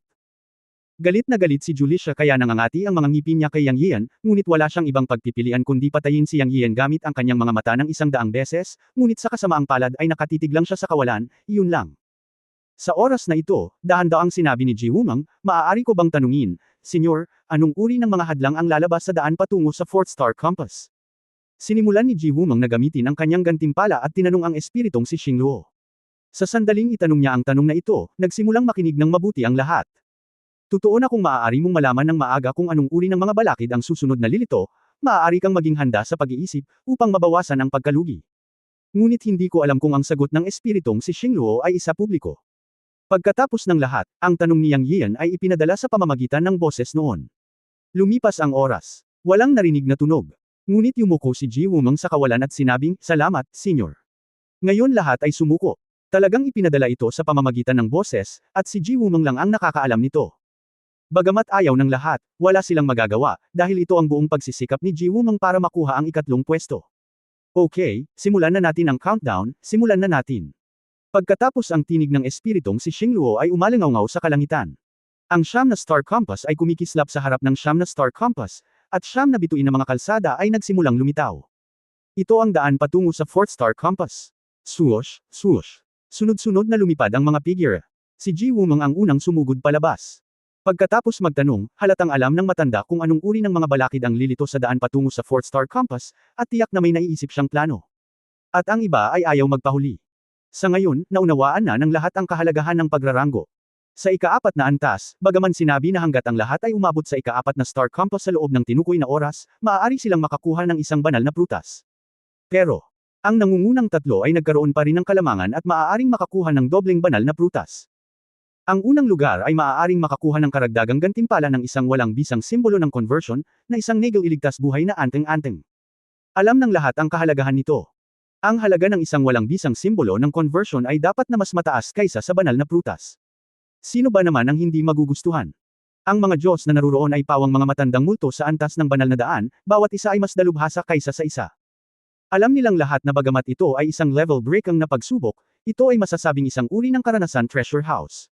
Galit na galit si Julicia kaya nangangati ang mga ngipin niya kay Yang Yian, ngunit wala siyang ibang pagpipilian kundi patayin si Yang Yian gamit ang kanyang mga mata ng 100 beses, ngunit sa kasamaang palad ay nakatitig lang siya sa kawalan, iyon lang. Sa oras na ito, dahan-daang sinabi ni Ji Wumeng, maaari ko bang tanungin, Senyor, anong uri ng mga hadlang ang lalabas sa daan patungo sa 4th star compass? Sinimulan ni Ji Wumeng na gamitin ang kanyang gantimpala at tinanong ang espiritong si Xingluo. Sa sandaling itanong niya ang tanong na ito, nagsimulang makinig ng mabuti ang lahat. Totoo na kung maaari mong malaman ng maaga kung anong uri ng mga balakid ang susunod na lilito, maaari kang maging handa sa pag-iisip, upang mabawasan ang pagkalugi. Ngunit hindi ko alam kung ang sagot ng espiritong si Xingluo ay isa publiko. Pagkatapos ng lahat, ang tanong ni Yang Yian ay ipinadala sa pamamagitan ng boses noon. Lumipas ang oras. Walang narinig na tunog. Ngunit yumuko si Ji Wumeng sa kawalan at sinabing, salamat, senyor. Ngayon lahat ay sumuko. Talagang ipinadala ito sa pamamagitan ng boses, at si Ji Wumeng lang ang nakakaalam nito. Bagamat ayaw ng lahat, wala silang magagawa, dahil ito ang buong pagsisikap ni Ji Wumeng para makuha ang 3 pwesto. Okay, simulan na natin ang countdown, simulan na natin. Pagkatapos ang tinig ng espiritong si Xingluo ay umalingaw sa kalangitan. Ang 9 na star compass ay kumikislap sa harap ng 9 na star compass, at 9 na bituin na mga kalsada ay nagsimulang lumitaw. Ito ang daan patungo sa 4th star compass. Swoosh, swoosh. Sunod-sunod na lumipad ang mga figure. Si Ji Wumeng ang unang sumugod palabas. Pagkatapos magtanong, halatang alam ng matanda kung anong uri ng mga balakid ang lilito sa daan patungo sa 4th star compass, at tiyak na may naiisip siyang plano. At ang iba ay ayaw magpahuli. Sa ngayon, naunawaan na ng lahat ang kahalagahan ng pagraranggo. Sa ika-4 na antas, bagaman sinabi na hanggat ang lahat ay umabot sa ika-4 na star compass sa loob ng tinukoy na oras, maaari silang makakuha ng isang banal na prutas. Pero, ang nangungunang 3 ay nagkaroon pa rin ng kalamangan at maaaring makakuha ng dobleng banal na prutas. Ang unang lugar ay maaaring makakuha ng karagdagang gantimpala ng isang walang bisang simbolo ng conversion, na isang negel iligtas buhay na anteng-anteng. Alam ng lahat ang kahalagahan nito. Ang halaga ng isang walang bisang simbolo ng conversion ay dapat na mas mataas kaysa sa banal na prutas. Sino ba naman ang hindi magugustuhan? Ang mga Diyos na naruroon ay pawang mga matandang multo sa antas ng banal na daan, bawat isa ay mas dalubhasa kaysa sa isa. Alam nilang lahat na bagamat ito ay isang level breaking na pagsubok, ito ay masasabing isang uri ng karanasan treasure house.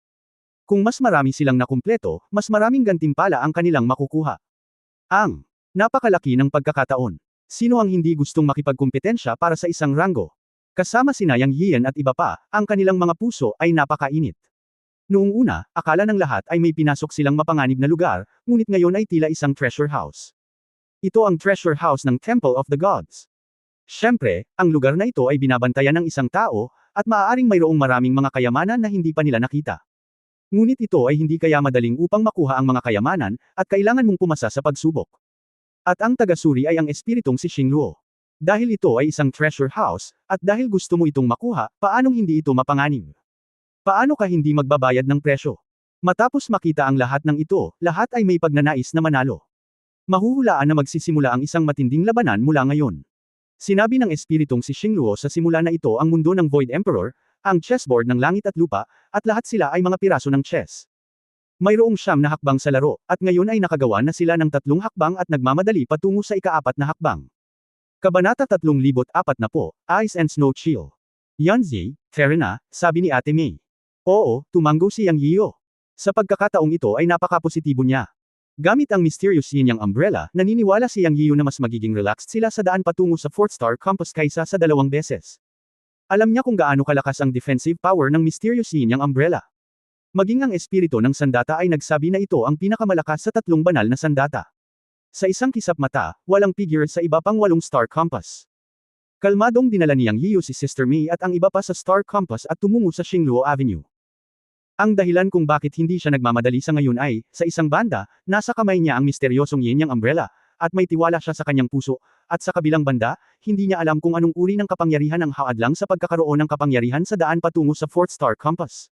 Kung mas marami silang nakumpleto, mas maraming gantimpala ang kanilang makukuha. Ang napakalaki ng pagkakataon. Sino ang hindi gustong makipagkumpetensya para sa isang ranggo? Kasama sina Yang Yian at iba pa, ang kanilang mga puso ay napakainit. Noong una, akala ng lahat ay may pinasok silang mapanganib na lugar, ngunit ngayon ay tila isang treasure house. Ito ang treasure house ng Temple of the Gods. Siyempre, ang lugar na ito ay binabantayan ng isang tao, at maaaring mayroong maraming mga kayamanan na hindi pa nila nakita. Ngunit ito ay hindi kaya madaling upang makuha ang mga kayamanan, at kailangan mong pumasa sa pagsubok. At ang tagasuri ay ang espiritong si Xingluo. Dahil ito ay isang treasure house, at dahil gusto mo itong makuha, paanong hindi ito mapanganib? Paano ka hindi magbabayad ng presyo? Matapos makita ang lahat ng ito, lahat ay may pagnanais na manalo. Mahuhulaan na magsisimula ang isang matinding labanan mula ngayon. Sinabi ng espiritong si Xingluo sa simula na ito ang mundo ng Void Emperor, ang chessboard ng langit at lupa, at lahat sila ay mga piraso ng chess. Mayroong 9 na hakbang sa laro, at ngayon ay nakagawa na sila ng 3 hakbang at nagmamadali patungo sa ika-4 na hakbang. Kabanata 3040, Ice and Snow Chill. Yanzi, fair na, sabi ni Ate May. Oo, tumanggo si Yang Yiyo. Sa pagkakataong ito ay napaka-positibo niya. Gamit ang mysterious yin yang umbrella, naniniwala si Yang Yiyu na mas magiging relaxed sila sa daan patungo sa 4th star compass kaysa sa 2 beses. Alam niya kung gaano kalakas ang defensive power ng mysterious yin yang umbrella. Maging ang espiritu ng sandata ay nagsabi na ito ang pinakamalakas sa 3 banal na sandata. Sa isang kisap mata, walang figure sa iba pang 8 star compass. Kalmadong dinala ni Yang Yiyu si Sister Mei at ang iba pa sa star compass at tumungo sa Xingluo Avenue. Ang dahilan kung bakit hindi siya nagmamadali sa ngayon ay, sa isang banda, nasa kamay niya ang misteryosong yin yang umbrella, at may tiwala siya sa kanyang puso, at sa kabilang banda, hindi niya alam kung anong uri ng kapangyarihan ang haadlang sa pagkakaroon ng kapangyarihan sa daan patungo sa 4th star compass.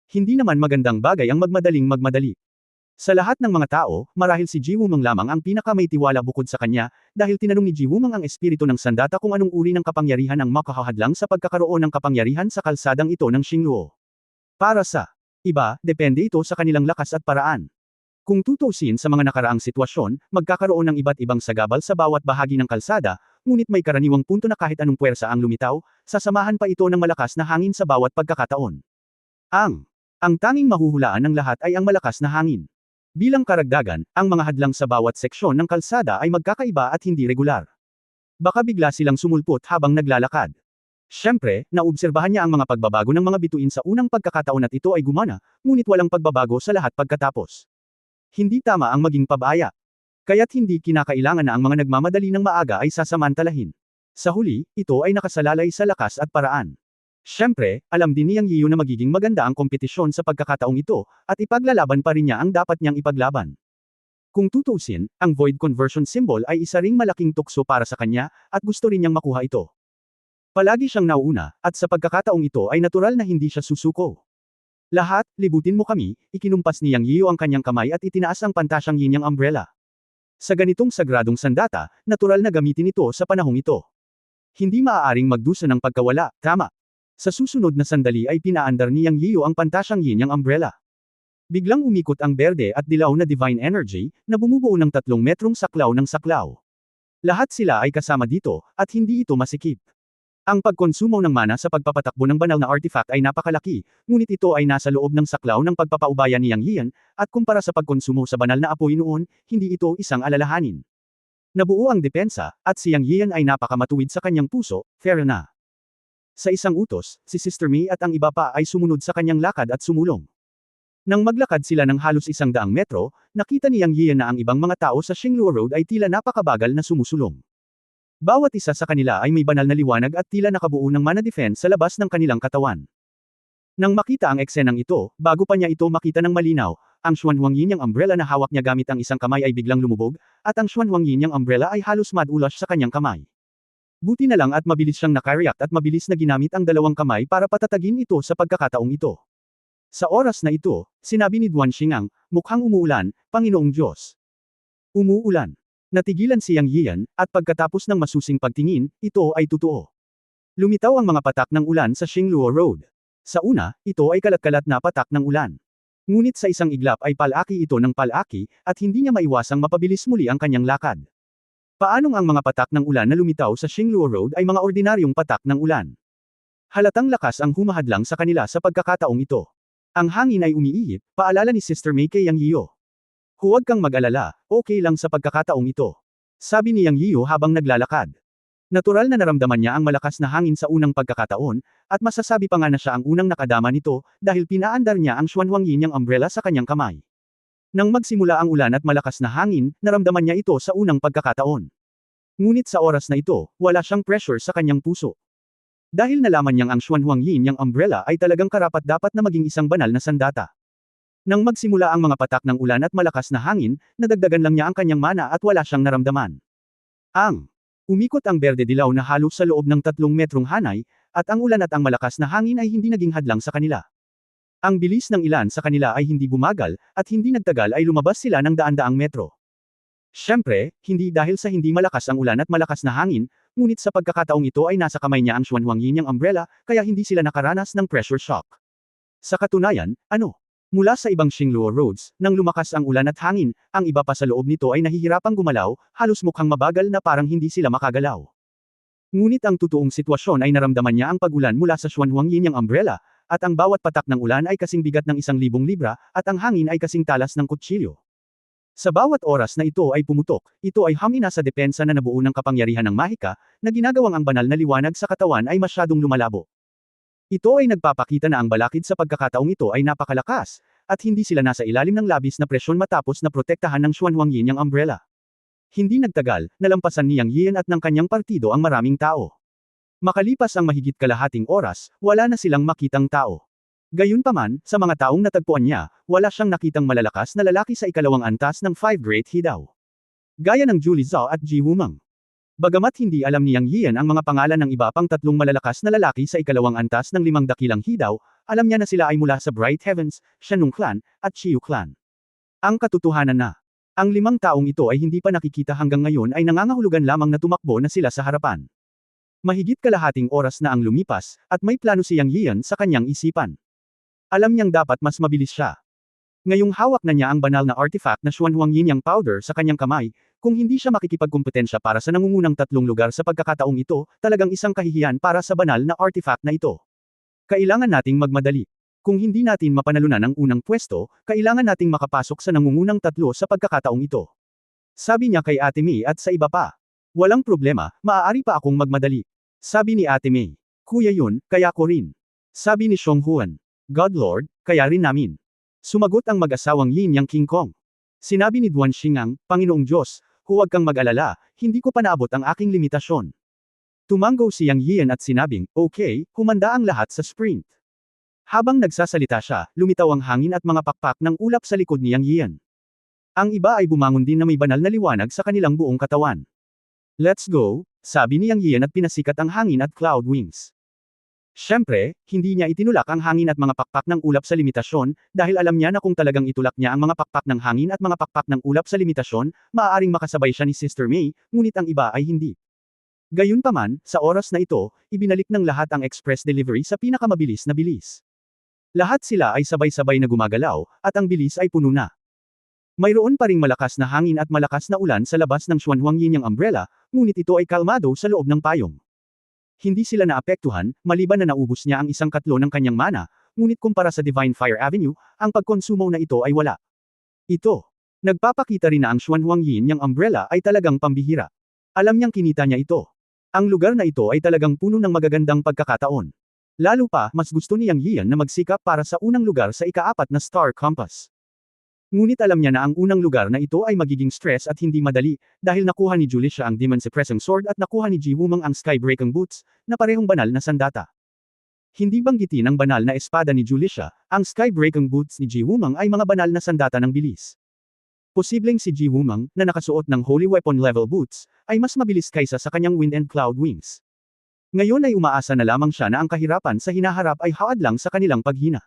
Hindi naman magandang bagay ang magmadali. Sa lahat ng mga tao, marahil si Jiwumang lamang ang pinaka may tiwala bukod sa kanya, dahil tinanong ni Jiwumang ang espiritu ng sandata kung anong uri ng kapangyarihan ang makahahadlang sa pagkakaroon ng kapangyarihan sa kalsadang ito ng Xingluo. Para sa iba, depende ito sa kanilang lakas at paraan. Kung tutuusin sa mga nakaraang sitwasyon, magkakaroon ng iba't ibang sagabal sa bawat bahagi ng kalsada, ngunit may karaniwang punto na kahit anong puwersa ang lumitaw, sasamahan pa ito ng malakas na hangin sa bawat pagkakataon. Ang tanging mahuhulaan ng lahat ay ang malakas na hangin. Bilang karagdagan, ang mga hadlang sa bawat seksyon ng kalsada ay magkakaiba at hindi regular. Baka bigla silang sumulpot habang naglalakad. Siyempre, naobserbahan niya ang mga pagbabago ng mga bituin sa unang pagkakataon at ito ay gumana, ngunit walang pagbabago sa lahat pagkatapos. Hindi tama ang maging pabaya. Kaya't hindi kinakailangan na ang mga nagmamadali ng maaga ay sasamantalahin. Sa huli, ito ay nakasalalay sa lakas at paraan. Siyempre, alam din ni Yang Yiyu na magiging maganda ang kompetisyon sa pagkakataong ito, at ipaglalaban pa rin niya ang dapat niyang ipaglaban. Kung tutuusin, ang void conversion symbol ay isa ring malaking tukso para sa kanya, at gusto rin niyang makuha ito. Palagi siyang nauuna, at sa pagkakataong ito ay natural na hindi siya susuko. Lahat, libutin mo kami, ikinumpas ni Yang Yiyu ang kanyang kamay at itinaas ang pantasyang yin yang umbrella. Sa ganitong sagradong sandata, natural na gamitin ito sa panahong ito. Hindi maaaring magdusa ng pagkawala, tama. Sa susunod na sandali ay pinaandar ni Yang Yiyu ang pantasyang yin yang umbrella. Biglang umikot ang berde at dilaw na divine energy, na bumubuo ng 3 metrong saklaw ng saklaw. Lahat sila ay kasama dito, at hindi ito masikip. Ang pagkonsumo ng mana sa pagpapatakbo ng banal na artifact ay napakalaki, ngunit ito ay nasa loob ng saklaw ng pagpapaubaya ni Yang Yiyan, at kumpara sa pagkonsumo sa banal na apoy noon, hindi ito isang alalahanin. Nabuo ang depensa, at si Yang Yiyan ay napakamatuwid sa kanyang puso, fair na. Sa isang utos, si Sister Mei at ang iba pa ay sumunod sa kanyang lakad at sumulong. Nang maglakad sila ng halos 100 metro, nakita ni Yang Yiyan na ang ibang mga tao sa Xingluo Road ay tila napakabagal na sumusulong. Bawat isa sa kanila ay may banal na liwanag at tila nakabuo ng mana defense sa labas ng kanilang katawan. Nang makita ang eksenang ito, bago pa niya ito makita ng malinaw, ang Xuanhuang Yin yang umbrella na hawak niya gamit ang isang kamay ay biglang lumubog, at ang Xuanhuang Yin yang umbrella ay halos madulas sa kanyang kamay. Buti na lang at mabilis siyang nakareact at mabilis na ginamit ang dalawang kamay para patatagin ito sa pagkakataong ito. Sa oras na ito, sinabi ni Duan Xingang, mukhang umuulan, Panginoong Diyos. Umuulan. Natigilan si Yang Yiyan, at pagkatapos ng masusing pagtingin, ito ay totoo. Lumitaw ang mga patak ng ulan sa Xingluo Road. Sa una, ito ay kalat-kalat na patak ng ulan. Ngunit sa isang iglap ay palaki ito ng palaki, at hindi niya maiwasang mapabilis muli ang kanyang lakad. Paanong ang mga patak ng ulan na lumitaw sa Xingluo Road ay mga ordinaryong patak ng ulan? Halatang lakas ang humahadlang sa kanila sa pagkakataong ito. Ang hangin ay umiihip, paalala ni Sister Mei kay Yang Yiyu. Huwag kang mag-alala, okay lang sa pagkakataong ito. Sabi ni Yang Yiyu habang naglalakad. Natural na naramdaman niya ang malakas na hangin sa unang pagkakataon, at masasabi pa nga na siya ang unang nakadama nito, dahil pinaandar niya ang Xuanhuang Yin yang umbrella sa kanyang kamay. Nang magsimula ang ulan at malakas na hangin, naramdaman niya ito sa unang pagkakataon. Ngunit sa oras na ito, wala siyang pressure sa kanyang puso. Dahil nalaman niyang ang Xuanhuang Yin yang umbrella ay talagang karapat-dapat na maging isang banal na sandata. Nang magsimula ang mga patak ng ulan at malakas na hangin, nadagdagan lang niya ang kanyang mana at wala siyang naramdaman. Umikot ang berde dilaw na halos sa loob ng 3 metrong hanay, at ang ulan at ang malakas na hangin ay hindi naging hadlang sa kanila. Ang bilis ng ilan sa kanila ay hindi bumagal, at hindi nagtagal ay lumabas sila ng daan-daang metro. Siyempre, hindi dahil sa hindi malakas ang ulan at malakas na hangin, ngunit sa pagkakataong ito ay nasa kamay niya ang Xuanhuang Yin yang umbrella, kaya hindi sila nakaranas ng pressure shock. Sa katunayan, mula sa ibang Xingluo roads, nang lumakas ang ulan at hangin, ang iba pa sa loob nito ay nahihirapang gumalaw, halos mukhang mabagal na parang hindi sila makagalaw. Ngunit ang totoong sitwasyon ay naramdaman niya ang pag-ulan mula sa Xuanhuang Yin yang umbrella, at ang bawat patak ng ulan ay kasing bigat ng 1,000 libra, at ang hangin ay kasing talas ng kutsilyo. Sa bawat oras na ito ay pumutok, ito ay hamina sa depensa na nabuo ng kapangyarihan ng mahika, na ginagawang ang banal na liwanag sa katawan ay masyadong lumalabo. Ito ay nagpapakita na ang balakid sa pagkakataong ito ay napakalakas, at hindi sila nasa ilalim ng labis na presyon matapos na protektahan ng Xuanhuangyin ang umbrella. Hindi nagtagal, nalampasan ni Yang Yian at ng kanyang partido ang maraming tao. Makalipas ang mahigit kalahating oras, wala na silang makitang tao. Gayunpaman, sa mga taong natagpuan niya, wala siyang nakitang malalakas na lalaki sa ikalawang antas ng Five Great Hidaw. Gaya ng Julie Zhao at Ji Wumeng. Bagamat hindi alam ni Yang Yian ang mga pangalan ng iba pang tatlong malalakas na lalaki sa ikalawang antas ng 5 dakilang hidaw, alam niya na sila ay mula sa Bright Heavens, Shanong Clan, at Xiu Clan. Ang katotohanan na, ang 5 taong ito ay hindi pa nakikita hanggang ngayon ay nangangahulugan lamang na tumakbo na sila sa harapan. Mahigit kalahating oras na ang lumipas, at may plano si Yang Yian sa kanyang isipan. Alam niyang dapat mas mabilis siya. Ngayong hawak na niya ang banal na artifact na Xuanhuangyin Yang powder sa kanyang kamay, kung hindi siya makikipagkumpetensya para sa nangungunang 3 lugar sa pagkakataong ito, talagang isang kahihiyan para sa banal na artifact na ito. Kailangan nating magmadali. Kung hindi natin mapanalunan ang unang pwesto, kailangan nating makapasok sa nangungunang 3 sa pagkakataong ito. Sabi niya kay Ate May at sa iba pa. Walang problema, maaari pa akong magmadali. Sabi ni Ate May. Kuya yun, kaya ko rin. Sabi ni Xiong Huan. God Lord, kaya rin namin. Sumagot ang mag-asawang Yin Yang King Kong. Sinabi ni Duan Xingang, Panginoong Diyos, huwag kang mag-alala, hindi ko pa naabot ang aking limitasyon. Tumango si Yang Yian at sinabing, okay, humanda ang lahat sa sprint. Habang nagsasalita siya, lumitaw ang hangin at mga pakpak ng ulap sa likod ni Yang Yian. Ang iba ay bumangon din na may banal na liwanag sa kanilang buong katawan. Let's go, sabi ni Yang Yian at pinasikat ang hangin at cloud wings. Siyempre, hindi niya itinulak ang hangin at mga pakpak ng ulap sa limitasyon, dahil alam niya na kung talagang itulak niya ang mga pakpak ng hangin at mga pakpak ng ulap sa limitasyon, maaaring makasabay siya ni Sister May, ngunit ang iba ay hindi. Gayunpaman, sa oras na ito, ibinalik ng lahat ang express delivery sa pinakamabilis na bilis. Lahat sila ay sabay-sabay na gumagalaw, at ang bilis ay puno na. Mayroon pa ring malakas na hangin at malakas na ulan sa labas ng Xuanhuangyin Yang umbrella, ngunit ito ay kalmado sa loob ng payong. Hindi sila naapektuhan, maliban na naubos niya ang 1/4 ng kanyang mana, ngunit kumpara sa Divine Fire Avenue, ang pagkonsumo na ito ay wala. Ito. Nagpapakita rin na ang Xuanhuangyin Yang umbrella ay talagang pambihira. Alam niyang kinita niya ito. Ang lugar na ito ay talagang puno ng magagandang pagkakataon. Lalo pa, mas gusto ni Yang Yian na magsikap para sa unang lugar sa ika-4 na Star Compass. Ngunit alam niya na ang unang lugar na ito ay magiging stress at hindi madali, dahil nakuha ni Julicia ang Demon Suppressing Sword at nakuha ni Ji Wumeng ang Skybreaking Boots, na parehong banal na sandata. Hindi banggitin ang banal na espada ni Julicia, ang Skybreaking Boots ni Ji Wumeng ay mga banal na sandata ng bilis. Posibleng si Ji Wumeng, na nakasuot ng Holy Weapon level boots, ay mas mabilis kaysa sa kanyang Wind and Cloud Wings. Ngayon ay umaasa na lamang siya na ang kahirapan sa hinaharap ay hawad lang sa kanilang paghina.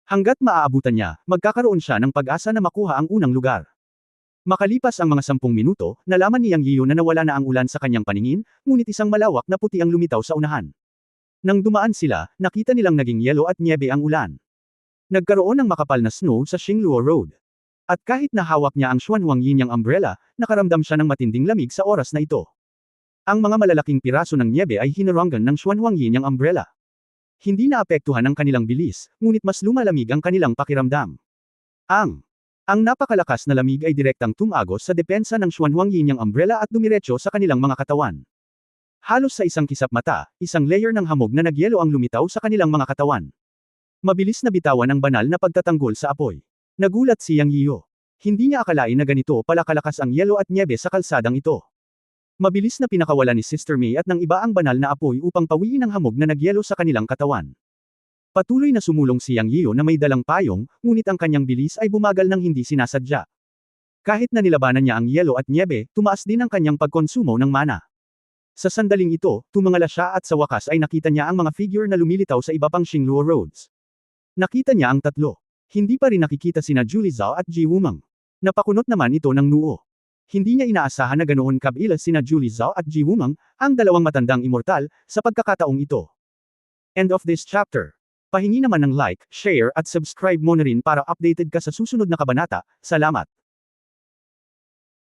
Hanggat maaabutan niya, magkakaroon siya ng pag-asa na makuha ang unang lugar. Makalipas ang mga 10 minuto, nalaman ni Yang Yiu na nawala na ang ulan sa kanyang paningin, ngunit isang malawak na puti ang lumitaw sa unahan. Nang dumaan sila, nakita nilang naging yelo at nyebe ang ulan. Nagkaroon ng makapal na snow sa Xingluo Road. At kahit na hawak niya ang Xuanhuangyin Yang umbrella, nakaramdam siya ng matinding lamig sa oras na ito. Ang mga malalaking piraso ng nyebe ay hinaranggan ng Xuanhuangyin Yang umbrella. Hindi naapektuhan ang kanilang bilis, ngunit mas lumalamig ang kanilang pakiramdam. Ang napakalakas na lamig ay direktang tumagos sa depensa ng Xuanhuangyin Yang umbrella at dumiretso sa kanilang mga katawan. Halos sa isang kisap mata, isang layer ng hamog na nagyelo ang lumitaw sa kanilang mga katawan. Mabilis na bitawan ang banal na pagtatanggol sa apoy. Nagulat si Yang Yiu. Hindi niya akalain na ganito pala kalakas ang yelo at nyebe sa kalsadang ito. Mabilis na pinakawala ni Sister May at ng iba ang banal na apoy upang pawiin ang hamog na nagyelo sa kanilang katawan. Patuloy na sumulong si Yang Yiu na may dalang payong, ngunit ang kanyang bilis ay bumagal ng hindi sinasadya. Kahit na nilabanan niya ang yelo at nyebe, tumaas din ang kanyang pagkonsumo ng mana. Sa sandaling ito, tumangala siya at sa wakas ay nakita niya ang mga figure na lumilitaw sa iba pang Xingluo roads. Nakita niya ang 3. Hindi pa rin nakikita sina Julie Zhao at Ji Wumeng. Napakunot naman ito ng noo. Hindi niya inaasahan na ganoon kabilas sina Julie Zhao at Ji Wumeng, ang dalawang matandang immortal, sa pagkakataong ito. End of this chapter. Pahingi naman ng like, share at subscribe mo na rin para updated ka sa susunod na kabanata. Salamat.